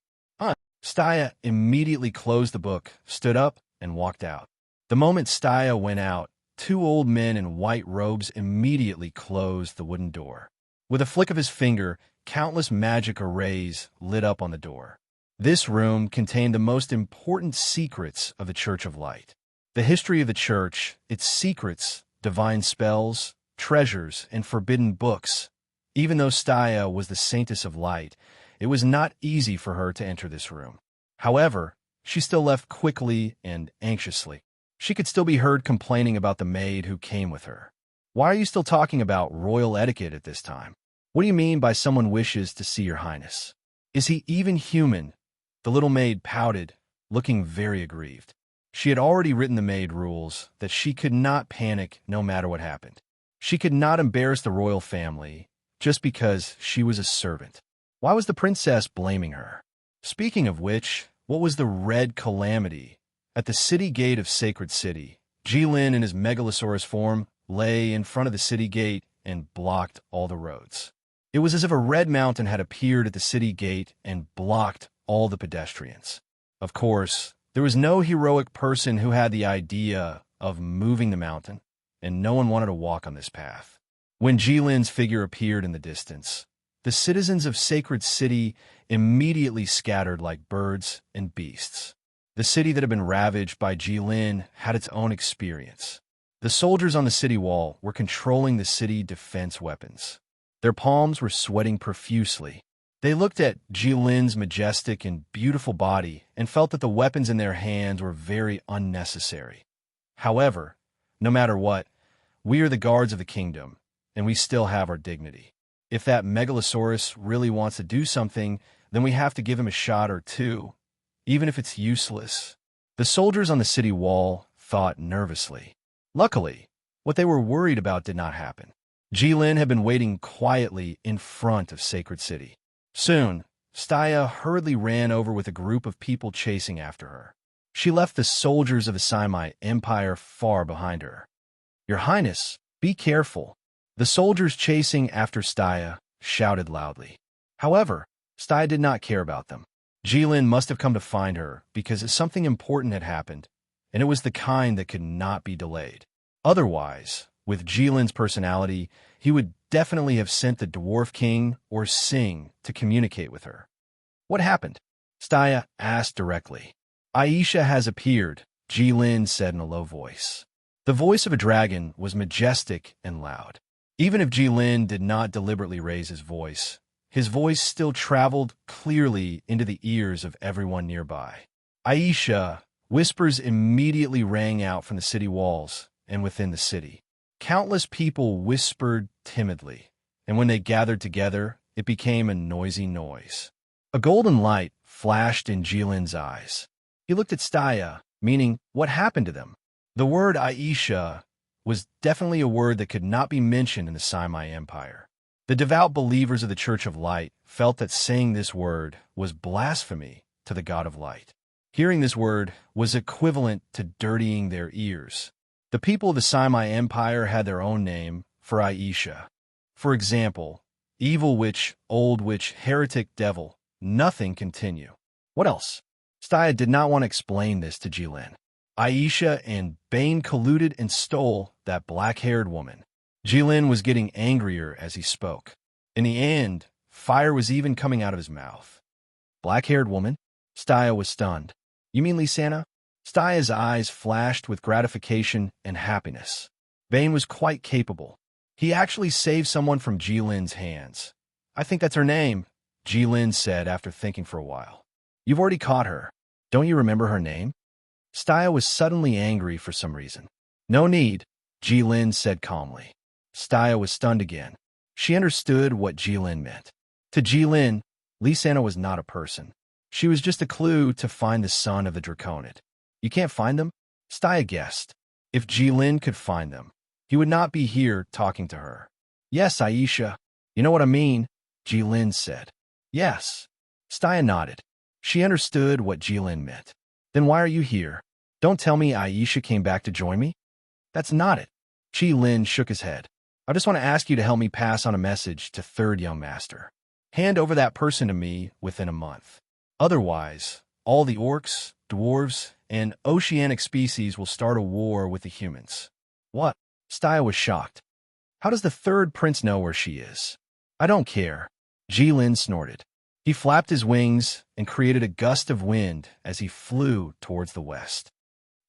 Staya immediately closed the book, stood up, and walked out. The moment Staya went out, 2 old men in white robes immediately closed the wooden door. With a flick of his finger, countless magic arrays lit up on the door. This room contained the most important secrets of the Church of Light. The history of the Church, its secrets, divine spells, treasures, and forbidden books. Even though Staya was the Saintess of Light, it was not easy for her to enter this room. However, she still left quickly and anxiously. She could still be heard complaining about the maid who came with her. Why are you still talking about royal etiquette at this time? What do you mean by someone wishes to see Your Highness? Is he even human? The little maid pouted, looking very aggrieved. She had already written the maid rules that she could not panic no matter what happened. She could not embarrass the royal family just because she was a servant. Why was the princess blaming her? Speaking of which, what was the Red Calamity? At the city gate of Sacred City, Jilin in his megalosaurus form lay in front of the city gate and blocked all the roads. It was as if a red mountain had appeared at the city gate and blocked all the pedestrians. Of course, there was no heroic person who had the idea of moving the mountain, and no one wanted to walk on this path. When Jilin's figure appeared in the distance, the citizens of Sacred City immediately scattered like birds and beasts. The city that had been ravaged by Jilin had its own experience. The soldiers on the city wall were controlling the city defense weapons. Their palms were sweating profusely. They looked at Jilin's majestic and beautiful body and felt that the weapons in their hands were very unnecessary. However, no matter what, we are the guards of the kingdom, and we still have our dignity. If that megalosaurus really wants to do something, then we have to give him a shot or two, even if it's useless. The soldiers on the city wall thought nervously. Luckily, what they were worried about did not happen. Jilin had been waiting quietly in front of Sacred City. Soon, Staya hurriedly ran over with a group of people chasing after her. She left the soldiers of the Sinai Empire far behind her. Your Highness, be careful. The soldiers chasing after Staya shouted loudly. However, Staya did not care about them. Jilin must have come to find her because something important had happened, and it was the kind that could not be delayed. Otherwise, with Jilin's personality, he would definitely have sent the Dwarf King or Sing to communicate with her. What happened? Staya asked directly. Aisha has appeared, Jilin said in a low voice. The voice of a dragon was majestic and loud. Even if Jilin did not deliberately raise his voice still traveled clearly into the ears of everyone nearby. Aisha, whispers immediately rang out from the city walls and within the city. Countless people whispered timidly, and when they gathered together, it became a noisy noise. A golden light flashed in Jilin's eyes. He looked at Staya, meaning what happened to them. The word Aisha was definitely a word that could not be mentioned in the Sinai Empire. The devout believers of the Church of Light felt that saying this word was blasphemy to the God of Light. Hearing this word was equivalent to dirtying their ears. The people of the Sinai Empire had their own name for Aisha. For example, evil witch, old witch, heretic, devil, nothing continue. What else? Staya did not want to explain this to Jilin. Aisha and Bane colluded and stole that black-haired woman. Jilin was getting angrier as he spoke. In the end, fire was even coming out of his mouth. Black-haired woman? Staya was stunned. You mean Lysana? Staya's eyes flashed with gratification and happiness. Bane was quite capable. He actually saved someone from Jilin's hands. I think that's her name, Jilin said after thinking for a while. You've already caught her. Don't you remember her name? Staya was suddenly angry for some reason. No need, Jilin said calmly. Staya was stunned again. She understood what Jilin meant. To Jilin, Lysana was not a person. She was just a clue to find the son of the Draconid. You can't find them? Staya guessed. If Jilin could find them, he would not be here talking to her. Yes, Aisha. You know what I mean, Jilin said. Yes. Staya nodded. She understood what Jilin meant. Then why are you here? Don't tell me Aisha came back to join me? That's not it. Jilin shook his head. I just want to ask you to help me pass on a message to Third Young Master. Hand over that person to me within a month. Otherwise, all the orcs, dwarves, and oceanic species will start a war with the humans. What? Staya was shocked. How does the third prince know where she is? I don't care. Jilin snorted. He flapped his wings and created a gust of wind as he flew towards the west.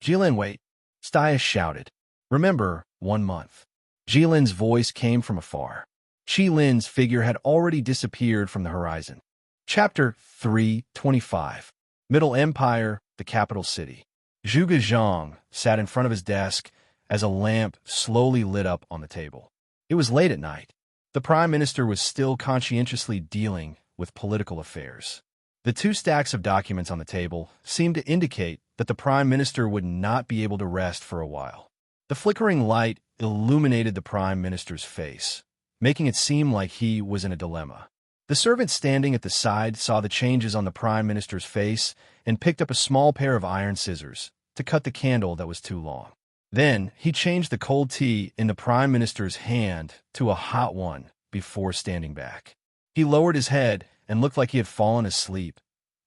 Jilin, wait. Staya shouted. Remember, 1 month. Jilin's voice came from afar. Jilin's figure had already disappeared from the horizon. Chapter 3:25. Middle Empire, the capital city. Zhuge Zhang sat in front of his desk as a lamp slowly lit up on the table. It was late at night. The Prime Minister was still conscientiously dealing with political affairs. The 2 stacks of documents on the table seemed to indicate that the Prime Minister would not be able to rest for a while. The flickering light illuminated the Prime Minister's face, making it seem like he was in a dilemma. The servant standing at the side saw the changes on the Prime Minister's face and picked up a small pair of iron scissors to cut the candle that was too long. Then he changed the cold tea in the Prime Minister's hand to a hot one before standing back. He lowered his head and looked like he had fallen asleep.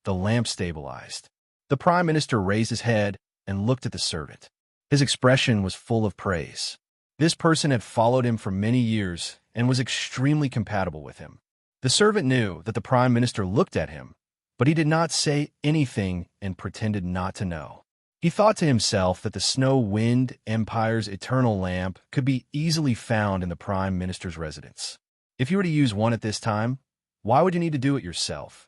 The lamp stabilized. The Prime Minister raised his head and looked at the servant. His expression was full of praise. This person had followed him for many years and was extremely compatible with him. The servant knew that the Prime Minister looked at him, but he did not say anything and pretended not to know. He thought to himself that the Snow Wind Empire's eternal lamp could be easily found in the Prime Minister's residence. If you were to use one at this time, why would you need to do it yourself?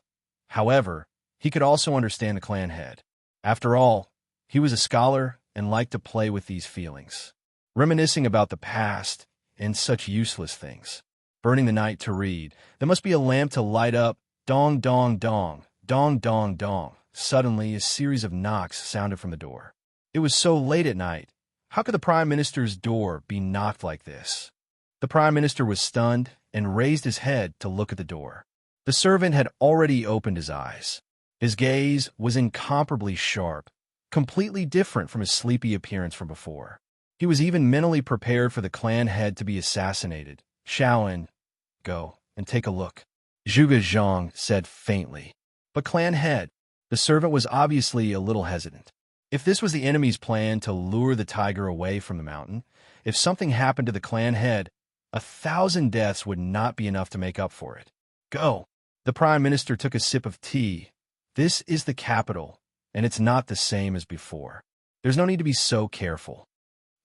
However, he could also understand the clan head. After all, he was a scholar and liked to play with these feelings, reminiscing about the past and such useless things. Burning the night to read. There must be a lamp to light up. Dong, dong, dong. Dong, dong, dong. Suddenly, a series of knocks sounded from the door. It was so late at night. How could the Prime Minister's door be knocked like this? The Prime Minister was stunned and raised his head to look at the door. The servant had already opened his eyes. His gaze was incomparably sharp, completely different from his sleepy appearance from before. He was even mentally prepared for the clan head to be assassinated. Shaoan, go and take a look, Zhuge Zhang said faintly. But clan head, the servant was obviously a little hesitant. If this was the enemy's plan to lure the tiger away from the mountain, if something happened to the clan head, 1,000 deaths would not be enough to make up for it. Go. The Prime Minister took a sip of tea. This is the capital, and it's not the same as before. There's no need to be so careful.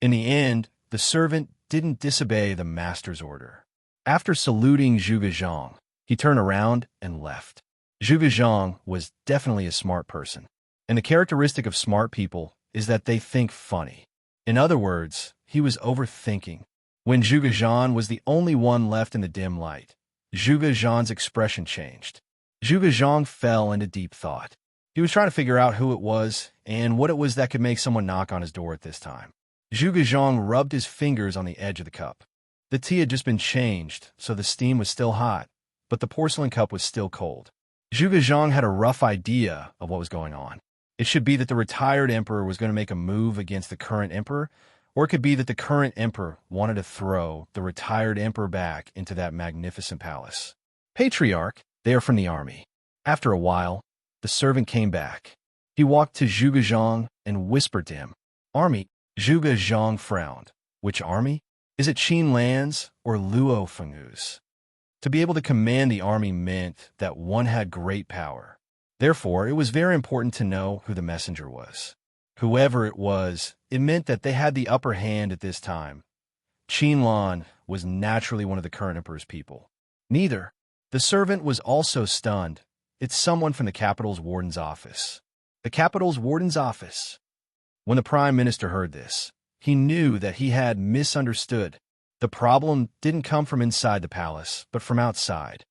In the end, the servant didn't disobey the master's order. After saluting Zhuge Zhang, he turned around and left. Zhuge Zhang was definitely a smart person, and the characteristic of smart people is that they think funny. In other words, he was overthinking. When Zhuge Zhang was the only one left in the dim light, Zhuge Zhang's expression changed. Zhuge Zhang fell into deep thought. He was trying to figure out who it was and what it was that could make someone knock on his door at this time. Zhuge Zhang rubbed his fingers on the edge of the cup. The tea had just been changed, so the steam was still hot, but the porcelain cup was still cold. Zhuge Zhang had a rough idea of what was going on. It should be that the retired emperor was going to make a move against the current emperor, or it could be that the current emperor wanted to throw the retired emperor back into that magnificent palace. Patriarch, they are from the army. After a while, the servant came back. He walked to Zhuge Zhang and whispered to him, "Army." Zhuge Zhang frowned. Which army? Is it Qin Lan's or Luo Fenghu's? To be able to command the army meant that one had great power. Therefore, it was very important to know who the messenger was. Whoever it was, it meant that they had the upper hand at this time. Qin Lan was naturally one of the current emperor's people. Neither. The servant was also stunned. It's someone from the capital's warden's office. The capital's warden's office. When the prime minister heard this, he knew that he had misunderstood. The problem didn't come from inside the palace, but from outside.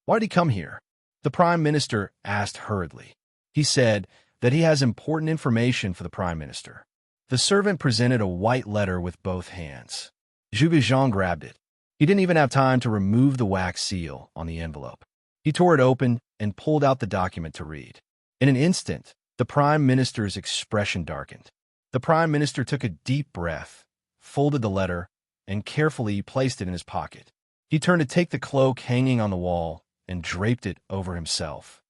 Why did he come here? The prime minister asked hurriedly. He said that he has important information for the prime minister. The servant presented a white letter with both hands. Zhuge Zhang grabbed it. He didn't even have time to remove the wax seal on the envelope. He tore it open and pulled out the document to read. In an instant, the prime minister's expression darkened. The prime minister took a deep breath, folded the letter, and carefully placed it in his pocket. He turned to take the cloak hanging on the wall and draped it over himself.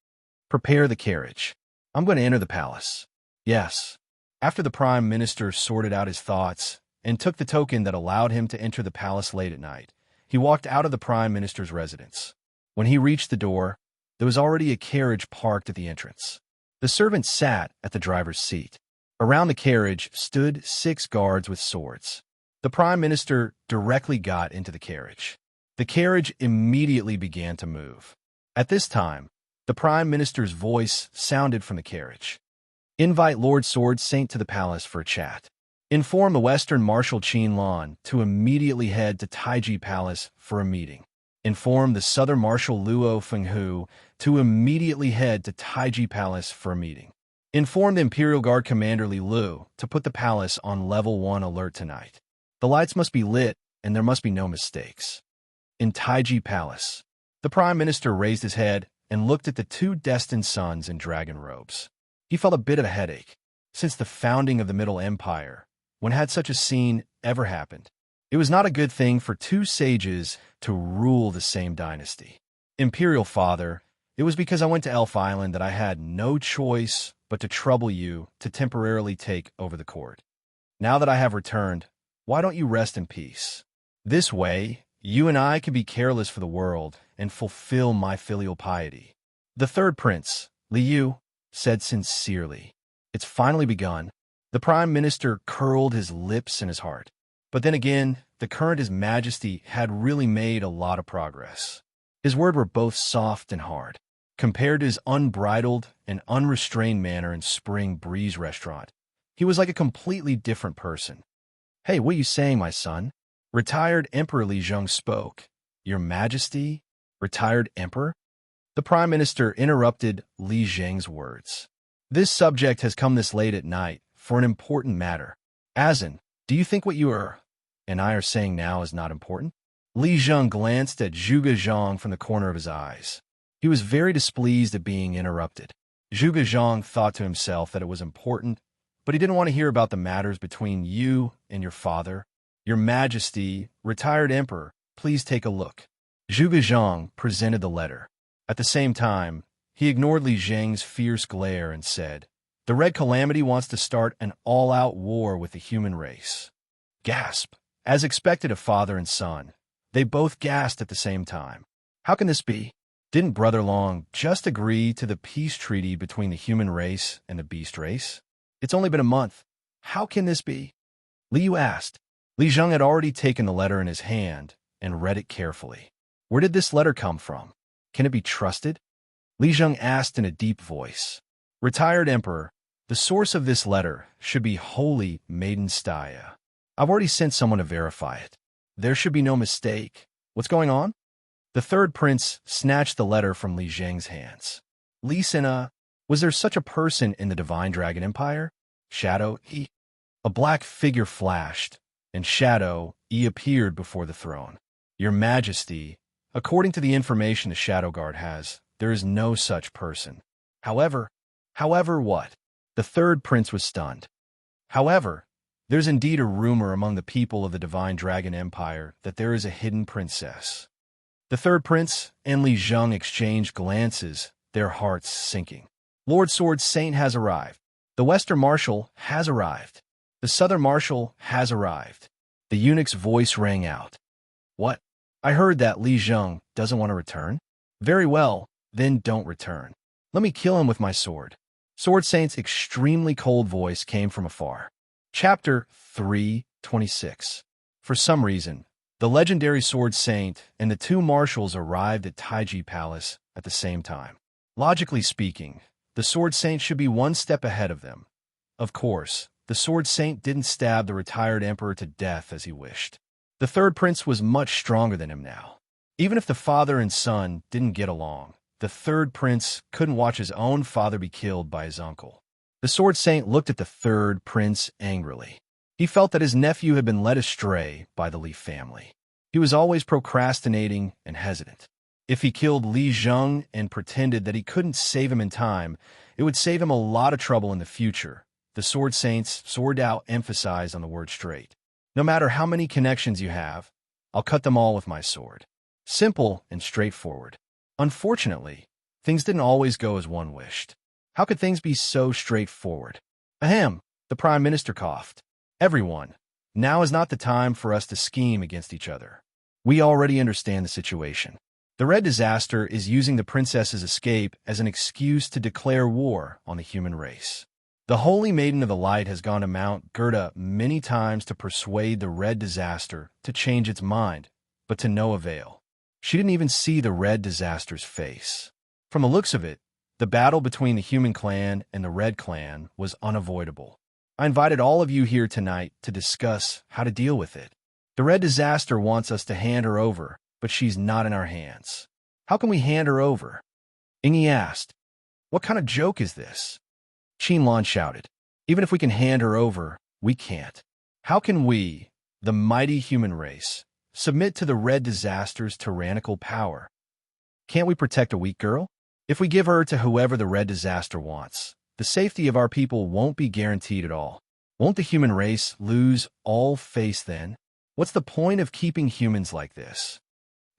Prepare the carriage. I'm going to enter the palace. Yes. After the prime minister sorted out his thoughts and took the token that allowed him to enter the palace late at night, he walked out of the prime minister's residence. When he reached the door, there was already a carriage parked at the entrance. The servant sat at the driver's seat. Around the carriage stood 6 guards with swords. The prime minister directly got into the carriage. The carriage immediately began to move. At this time, the prime minister's voice sounded from the carriage. Invite Lord Sword Saint to the palace for a chat. Inform the Western Marshal Qin Lan to immediately head to Taiji Palace for a meeting. Inform the Southern Marshal Luo Fenghu to immediately head to Taiji Palace for a meeting. Inform the Imperial Guard Commander Li Lu to put the palace on level 1 alert tonight. The lights must be lit and there must be no mistakes. In Taiji Palace, the Prime Minister raised his head and looked at the 2 destined sons in dragon robes. He felt a bit of a headache. Since the founding of the Middle Empire, when had such a scene ever happened? It was not a good thing for 2 sages to rule the same dynasty. Imperial Father, it was because I went to Elf Island that I had no choice but to trouble you to temporarily take over the court. Now that I have returned, why don't you rest in peace? This way, you and I can be careless for the world and fulfill my filial piety. The third prince, Liu, said sincerely, "It's finally begun." The Prime Minister curled his lips in his heart. But then again, the current His Majesty had really made a lot of progress. His words were both soft and hard. Compared to his unbridled and unrestrained manner in Spring Breeze restaurant, he was like a completely different person. "Hey, what are you saying, my son?" Retired Emperor Li Zheng spoke. "Your Majesty? Retired Emperor?" The Prime Minister interrupted Li Zheng's words. "This subject has come this late at night for an important matter. Azan, do you think what you and I are saying now is not important?" Li Zheng glanced at Zhuge Zhang from the corner of his eyes. He was very displeased at being interrupted. Zhuge Zhang thought to himself that it was important, but he didn't want to hear about the matters between you and your father. "Your Majesty, retired Emperor, please take a look." Zhuge Zhang presented the letter. At the same time, he ignored Li Zheng's fierce glare and said, "The Red Calamity wants to start an all-out war with the human race." Gasp! As expected of father and son, they both gasped at the same time. How can this be? Didn't Brother Long just agree to the peace treaty between the human race and the beast race? It's only been a month. How can this be? Liu asked. Li Zheng had already taken the letter in his hand and read it carefully. Where did this letter come from? Can it be trusted? Li Zheng asked in a deep voice. Retired Emperor, the source of this letter should be Holy Maiden Staya. I've already sent someone to verify it. There should be no mistake. What's going on? The third prince snatched the letter from Li Zheng's hands. Li Sina, Was there such a person in the Divine Dragon Empire? Shadow E. A black figure flashed, and Shadow E appeared before the throne. Your Majesty, according to the information the Shadow Guard has, there is no such person. However what? The third prince was stunned. However, there's indeed a rumor among the people of the Divine Dragon Empire that there is a hidden princess. The third prince and Li Zheng exchanged glances, their hearts sinking. Lord Sword Saint has arrived. The Western Marshal has arrived. The Southern Marshal has arrived. The eunuch's voice rang out. What? I heard that Li Zheng doesn't want to return? Very well, then don't return. Let me kill him with my sword. Sword Saint's extremely cold voice came from afar. Chapter 3:26. For some reason, the legendary Sword Saint and the two marshals arrived at Taiji Palace at the same time. Logically speaking, the Sword Saint should be one step ahead of them. Of course, the Sword Saint didn't stab the retired emperor to death as he wished. The third prince was much stronger than him now. Even if the father and son didn't get along, the third prince couldn't watch his own father be killed by his uncle. The Sword Saint looked at the third prince angrily. He felt that his nephew had been led astray by the Li family. He was always procrastinating and hesitant. If he killed Li Zheng and pretended that he couldn't save him in time, it would save him a lot of trouble in the future. The Sword Saint's sword out emphasized on the word straight. No matter how many connections you have, I'll cut them all with my sword. Simple and straightforward. Unfortunately, things didn't always go as one wished. How could things be so straightforward? Ahem, the Prime Minister coughed. Everyone, now is not the time for us to scheme against each other. We already understand the situation. The Red Disaster is using the princess's escape as an excuse to declare war on the human race. The Holy Maiden of the Light has gone to Mount Gerda many times to persuade the Red Disaster to change its mind, but to no avail. She didn't even see the Red Disaster's face. From the looks of it, the battle between the Human Clan and the Red Clan was unavoidable. I invited all of you here tonight to discuss how to deal with it. The Red Disaster wants us to hand her over, but she's not in our hands. How can we hand her over? Ingi asked. What kind of joke is this? Qinlan shouted. Even if we can hand her over, we can't. How can we, the mighty human race, submit to the Red Disaster's tyrannical power? Can't we protect a weak girl? If we give her to whoever the Red Disaster wants, the safety of our people won't be guaranteed at all. Won't the human race lose all faith then? What's the point of keeping humans like this?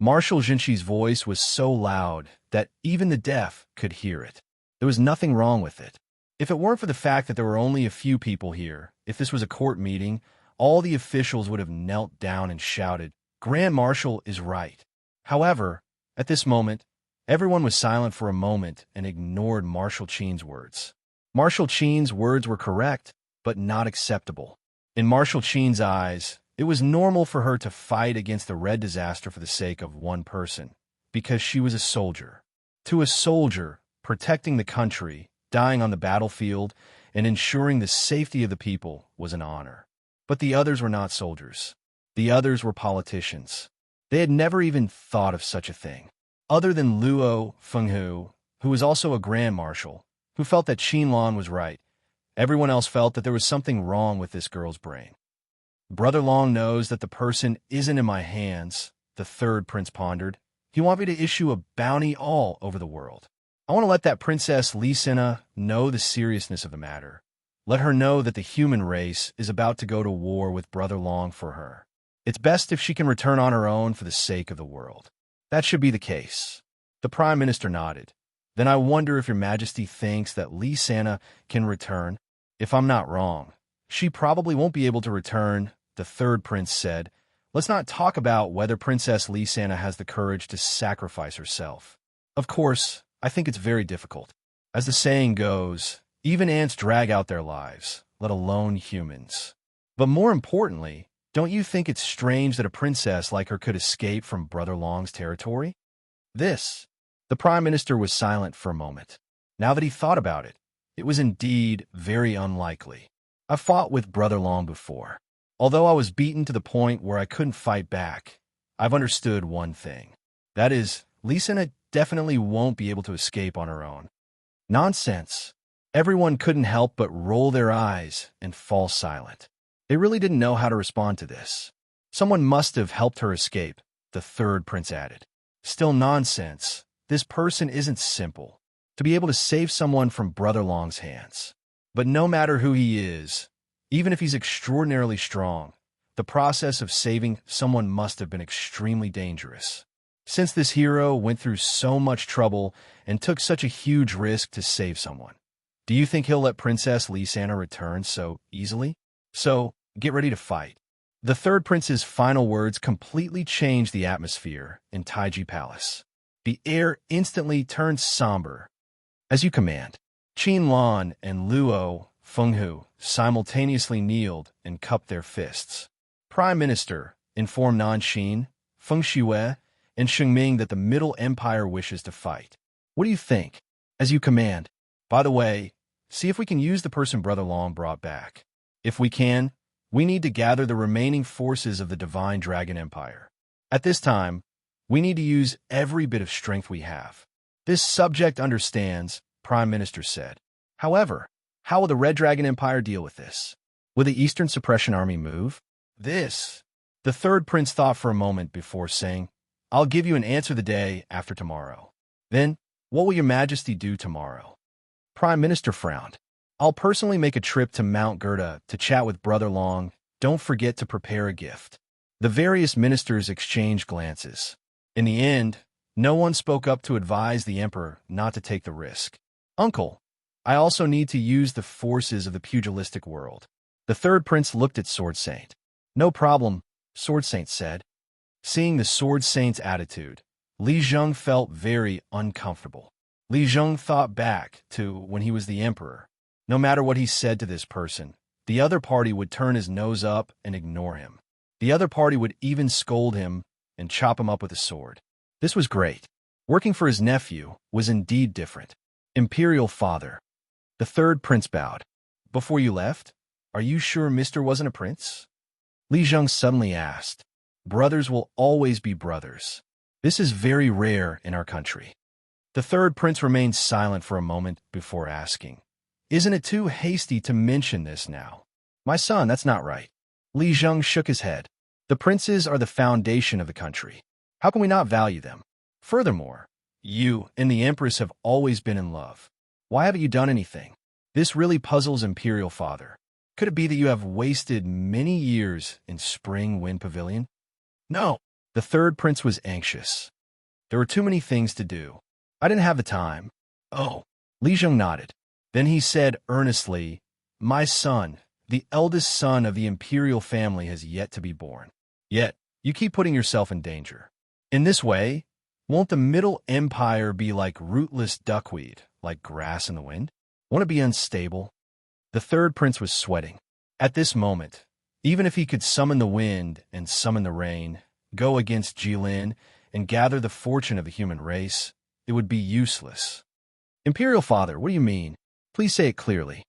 Marshal Jinshi's voice was so loud that even the deaf could hear it. There was nothing wrong with it. If it weren't for the fact that there were only a few people here, if this was a court meeting, all the officials would have knelt down and shouted, Grand Marshal is right. However, at this moment, everyone was silent for a moment and ignored Marshal Qin's words. Marshal Qin's words were correct, but not acceptable. In Marshal Qin's eyes, it was normal for her to fight against the Red Disaster for the sake of one person, because she was a soldier. To a soldier, protecting the country, dying on the battlefield, and ensuring the safety of the people was an honor. But the others were not soldiers. The others were politicians. They had never even thought of such a thing. Other than Luo Fenghu, who was also a Grand Marshal, who felt that Qinlan was right, everyone else felt that there was something wrong with this girl's brain. Brother Long knows that the person isn't in my hands, the third prince pondered. He wants me to issue a bounty all over the world. I want to let that Princess Li Sena know the seriousness of the matter. Let her know that the human race is about to go to war with Brother Long for her. It's best if she can return on her own for the sake of the world. That should be the case. The Prime Minister nodded. Then I wonder if Your Majesty thinks that Li Sena can return. If I'm not wrong, she probably won't be able to return, the third prince said. Let's not talk about whether Princess Li Sena has the courage to sacrifice herself. Of course, I think it's very difficult. As the saying goes, even ants drag out their lives, let alone humans. But more importantly, don't you think it's strange that a princess like her could escape from Brother Long's territory? The Prime Minister was silent for a moment. Now that he thought about it, it was indeed very unlikely. I've fought with Brother Long before. Although I was beaten to the point where I couldn't fight back, I've understood one thing. That is, Li Sena definitely won't be able to escape on her own. Nonsense. Everyone couldn't help but roll their eyes and fall silent. They really didn't know how to respond to this. Someone must have helped her escape, the third prince added. Still nonsense. This person isn't simple. To be able to save someone from Brother Long's hands. But no matter who he is, even if he's extraordinarily strong, the process of saving someone must have been extremely dangerous. Since this hero went through so much trouble and took such a huge risk to save someone, do you think he'll let Princess Lysana return so easily? So, get ready to fight. The third prince's final words completely changed the atmosphere in Taiji Palace. The air instantly turned somber. As you command. Qin Lan and Luo Fenghu simultaneously kneeled and cupped their fists. Prime Minister, inform Nanxin, Feng Shue, and Shengming that the Middle Empire wishes to fight. What do you think? As you command. By the way, see if we can use the person Brother Long brought back. If we can, we need to gather the remaining forces of the Divine Dragon Empire. At this time, we need to use every bit of strength we have. This subject understands, Prime Minister said. However, how will the Red Dragon Empire deal with this? Will the Eastern Suppression Army move? This. The third prince thought for a moment before saying, I'll give you an answer the day after tomorrow. Then, what will your majesty do tomorrow? Prime Minister frowned. I'll personally make a trip to Mount Gerda to chat with Brother Long. Don't forget to prepare a gift. The various ministers exchanged glances. In the end, no one spoke up to advise the emperor not to take the risk. Uncle, I also need to use the forces of the pugilistic world. The third prince looked at Sword Saint. No problem, Sword Saint said. Seeing the Sword Saint's attitude, Li Zheng felt very uncomfortable. Li Zheng thought back to when he was the emperor. No matter what he said to this person, the other party would turn his nose up and ignore him. The other party would even scold him and chop him up with a sword. This was great. Working for his nephew was indeed different. Imperial father. The third prince bowed. Before you left, are you sure Mr. wasn't a prince? Li Zheng suddenly asked. Brothers will always be brothers. This is very rare in our country. The third prince remained silent for a moment before asking. Isn't it too hasty to mention this now? My son, that's not right. Li Zheng shook his head. The princes are the foundation of the country. How can we not value them? Furthermore, you and the Empress have always been in love. Why haven't you done anything? This really puzzles Imperial Father. Could it be that you have wasted many years in Spring Wind Pavilion? No. The third prince was anxious. There were too many things to do. I didn't have the time. Oh. Li Zheng nodded. Then he said earnestly, My son, the eldest son of the imperial family, has yet to be born. Yet, you keep putting yourself in danger. In this way, won't the Middle Empire be like rootless duckweed, like grass in the wind? Won't it be unstable? The third prince was sweating. At this moment, even if he could summon the wind and summon the rain, go against Jilin and gather the fortune of the human race, it would be useless. Imperial Father, what do you mean? Please say it clearly.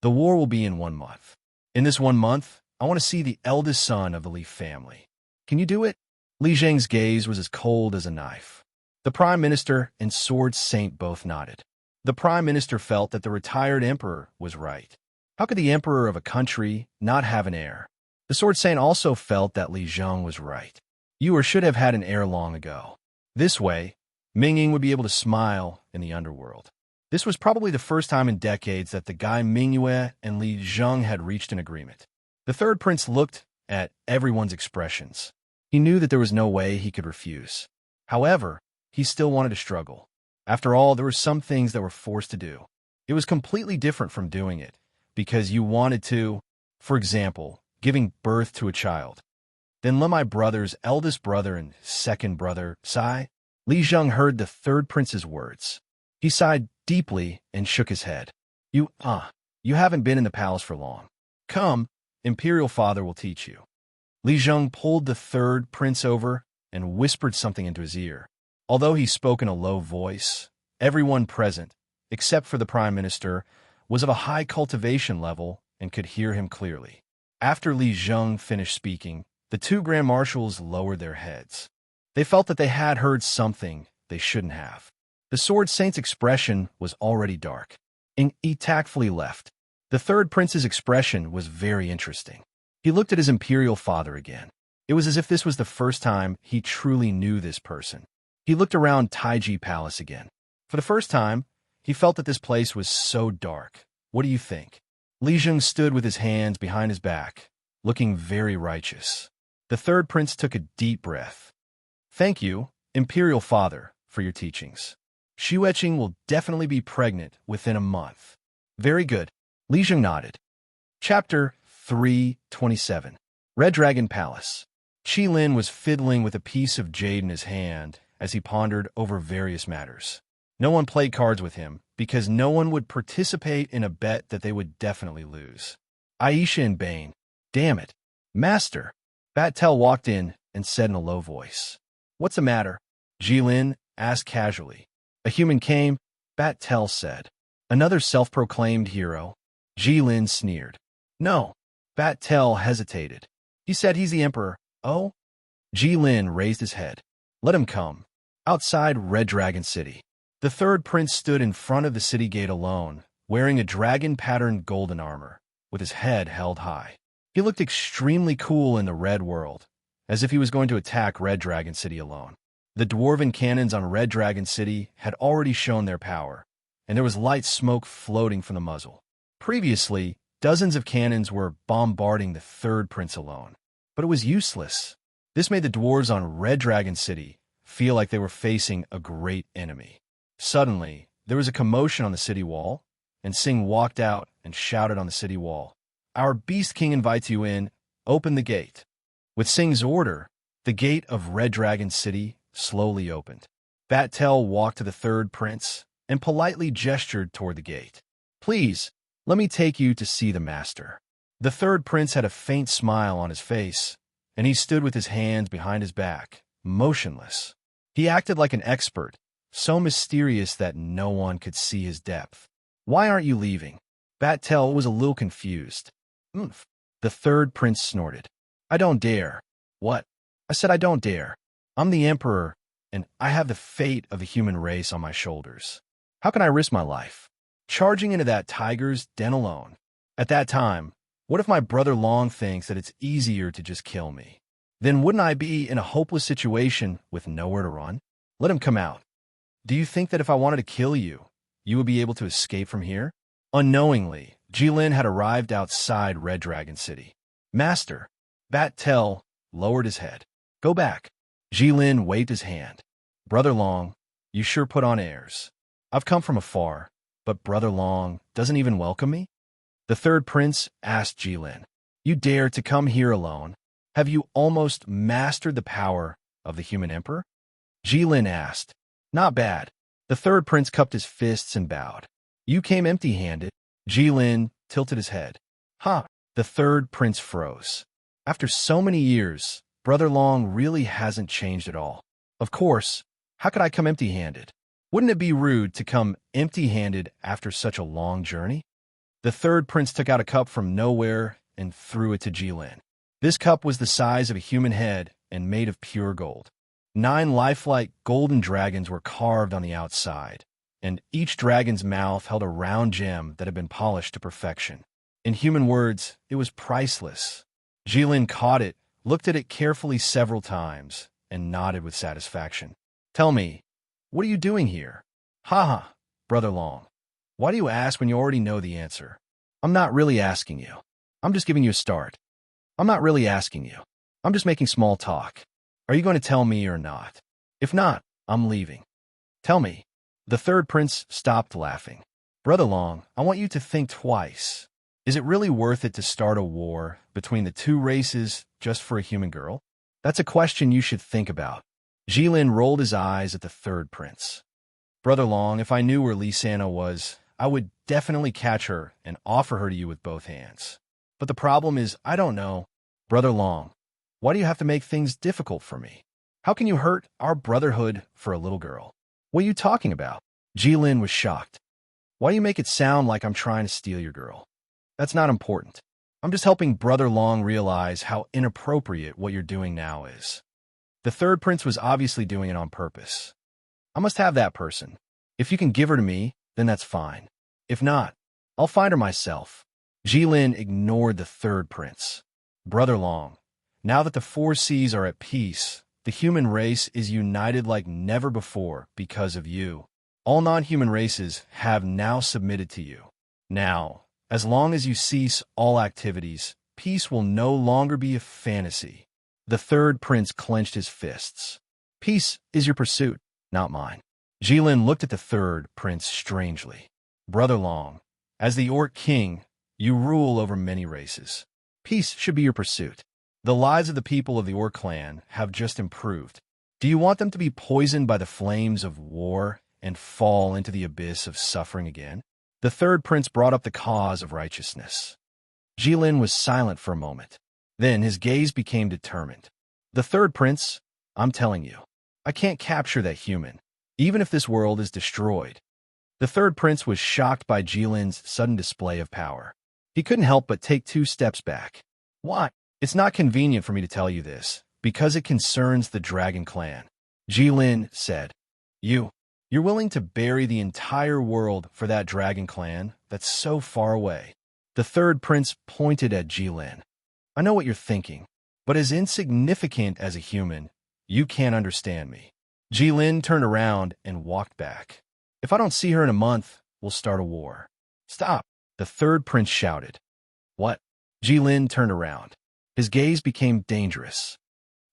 The war will be in 1 month. In this 1 month, I want to see the eldest son of the Leaf family. Can you do it? Li Zheng's gaze was as cold as a knife. The Prime Minister and Sword Saint both nodded. The Prime Minister felt that the retired emperor was right. How could the emperor of a country not have an heir? The Sword Saint also felt that Li Zheng was right. You or should have had an heir long ago. This way, Mingying would be able to smile in the underworld. This was probably the first time in decades that the guy Mingyue and Li Zheng had reached an agreement. The third prince looked at everyone's expressions. He knew that there was no way he could refuse. However, he still wanted to struggle. After all, there were some things that were forced to do. It was completely different from doing it, because you wanted to, for example, giving birth to a child. Then let my brother's eldest brother and second brother sigh. Li Zheng heard the third prince's words. He sighed deeply and shook his head. You haven't been in the palace for long. Come, Imperial Father will teach you. Li Zheng pulled the third prince over and whispered something into his ear. Although he spoke in a low voice, everyone present, except for the Prime Minister, was of a high cultivation level and could hear him clearly. After Li Zheng finished speaking, the two Grand Marshals lowered their heads. They felt that they had heard something they shouldn't have. The Sword Saint's expression was already dark, and he tactfully left. The third prince's expression was very interesting. He looked at his imperial father again. It was as if this was the first time he truly knew this person. He looked around Taiji Palace again. For the first time, he felt that this place was so dark. What do you think? Li Jing stood with his hands behind his back, looking very righteous. The third prince took a deep breath. Thank you, Imperial Father, for your teachings. Xueqing will definitely be pregnant within a month. Very good. Li Jing nodded. Chapter 327. Red Dragon Palace. Qilin was fiddling with a piece of jade in his hand as he pondered over various matters. No one played cards with him because no one would participate in a bet that they would definitely lose. Aisha and Bane. Damn it. Master. Bat-Tel walked in and said in a low voice. What's the matter? Jilin asked casually. A human came, Bat-Tel said. Another self-proclaimed hero. Jilin sneered. No. Bat-Tel hesitated. He said he's the emperor. Oh? Jilin raised his head. Let him come. Outside Red Dragon City. The third prince stood in front of the city gate alone, wearing a dragon-patterned golden armor, with his head held high. He looked extremely cool in the red world, as if he was going to attack Red Dragon City alone. The dwarven cannons on Red Dragon City had already shown their power, and there was light smoke floating from the muzzle. Previously, dozens of cannons were bombarding the third prince alone, but it was useless. This made the dwarves on Red Dragon City feel like they were facing a great enemy. Suddenly, there was a commotion on the city wall, and Sing walked out and shouted on the city wall, Our Beast King invites you in. Open the gate. With Sing's order, the gate of Red Dragon City slowly opened. Bat-Tel walked to the third prince and politely gestured toward the gate. Please, let me take you to see the master. The third prince had a faint smile on his face, and he stood with his hands behind his back, motionless. He acted like an expert, so mysterious that no one could see his depth. Why aren't you leaving? Bat-Tel was a little confused. Oomph. The third prince snorted. I don't dare. What? I said I don't dare. I'm the emperor, and I have the fate of the human race on my shoulders. How can I risk my life? Charging into that tiger's den alone. At that time, what if my brother Long thinks that it's easier to just kill me? Then wouldn't I be in a hopeless situation with nowhere to run? Let him come out. Do you think that if I wanted to kill you, you would be able to escape from here? Unknowingly, Jilin had arrived outside Red Dragon City. Master. Bat-Tel lowered his head. Go back. Jilin waved his hand. Brother Long, you sure put on airs. I've come from afar, but Brother Long doesn't even welcome me? The third prince asked Jilin, You dare to come here alone? Have you almost mastered the power of the human emperor? Jilin asked. Not bad. The third prince cupped his fists and bowed. You came empty-handed. Jilin tilted his head. Huh. The third prince froze. After so many years, Brother Long really hasn't changed at all. Of course, how could I come empty-handed? Wouldn't it be rude to come empty-handed after such a long journey? The third prince took out a cup from nowhere and threw it to Jilin. This cup was the size of a human head and made of pure gold. 9 lifelike golden dragons were carved on the outside, and each dragon's mouth held a round gem that had been polished to perfection. In human words, it was priceless. Jilin caught it, looked at it carefully several times, and nodded with satisfaction. Tell me, what are you doing here? Ha, Brother Long. Why do you ask when you already know the answer? I'm not really asking you. I'm just giving you a start. I'm not really asking you. I'm just making small talk. Are you going to tell me or not? If not, I'm leaving. Tell me. The third prince stopped laughing. Brother Long, I want you to think twice. Is it really worth it to start a war between the two races just for a human girl? That's a question you should think about. Jilin rolled his eyes at the third prince. Brother Long, if I knew where Lee Santa was, I would definitely catch her and offer her to you with both hands. But the problem is, I don't know. Brother Long, why do you have to make things difficult for me? How can you hurt our brotherhood for a little girl? What are you talking about? Jilin was shocked. Why do you make it sound like I'm trying to steal your girl? That's not important. I'm just helping Brother Long realize how inappropriate what you're doing now is. The third prince was obviously doing it on purpose. I must have that person. If you can give her to me, then that's fine. If not, I'll find her myself. Jilin ignored the third prince. Brother Long, now that the four seas are at peace, the human race is united like never before because of you. All non-human races have now submitted to you. Now, as long as you cease all activities, peace will no longer be a fantasy. The third prince clenched his fists. Peace is your pursuit, not mine. Jilin looked at the third prince strangely. Brother Long, as the Orc King, you rule over many races. Peace should be your pursuit. The lives of the people of the Orc clan have just improved. Do you want them to be poisoned by the flames of war and fall into the abyss of suffering again? The third prince brought up the cause of righteousness. Jilin was silent for a moment. Then his gaze became determined. The third prince, I'm telling you, I can't capture that human, even if this world is destroyed. The third prince was shocked by Jilin's sudden display of power. He couldn't help but take 2 steps back. Why? It's not convenient for me to tell you this, because it concerns the Dragon Clan. Jilin said, You're willing to bury the entire world for that Dragon Clan that's so far away. The third prince pointed at Jilin. I know what you're thinking, but as insignificant as a human, you can't understand me. Jilin turned around and walked back. If I don't see her in a month, we'll start a war. Stop, the third prince shouted. What? Jilin turned around. His gaze became dangerous.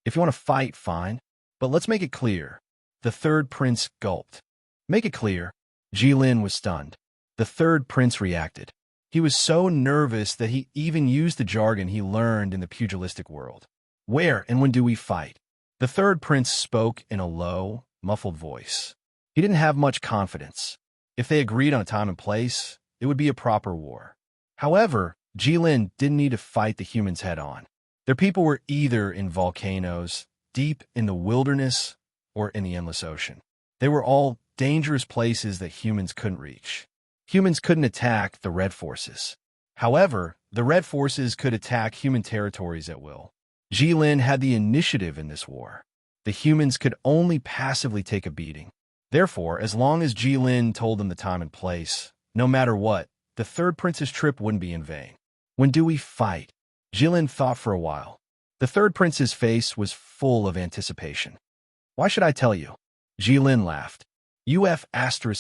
If you want to fight, fine, but let's make it clear. The third prince gulped. Make it clear. Jilin was stunned. The third prince reacted. He was so nervous that he even used the jargon he learned in the pugilistic world. Where and when do we fight? The third prince spoke in a low, muffled voice. He didn't have much confidence. If they agreed on a time and place, it would be a proper war. However, Jilin didn't need to fight the humans head-on. Their people were either in volcanoes, deep in the wilderness, or in the endless ocean. They were all dangerous places that humans couldn't reach. Humans couldn't attack the Red Forces. However, the Red Forces could attack human territories at will. Jilin had the initiative in this war. The humans could only passively take a beating. Therefore, as long as Jilin told them the time and place, no matter what, the third prince's trip wouldn't be in vain. When do we fight? Jilin thought for a while. The third prince's face was full of anticipation. Why should I tell you? Jilin laughed. UF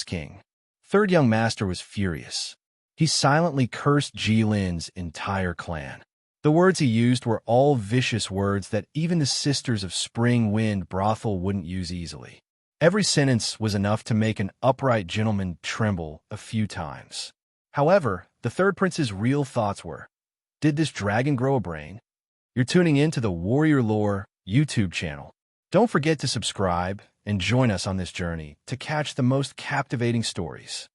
** King. Third young master was furious. He silently cursed Jilin's entire clan. The words he used were all vicious words that even the Sisters of Spring Wind brothel wouldn't use easily. Every sentence was enough to make an upright gentleman tremble a few times. However, the third prince's real thoughts were, did this dragon grow a brain? You're tuning in to the Warrior Lore YouTube channel. Don't forget to subscribe and join us on this journey to catch the most captivating stories.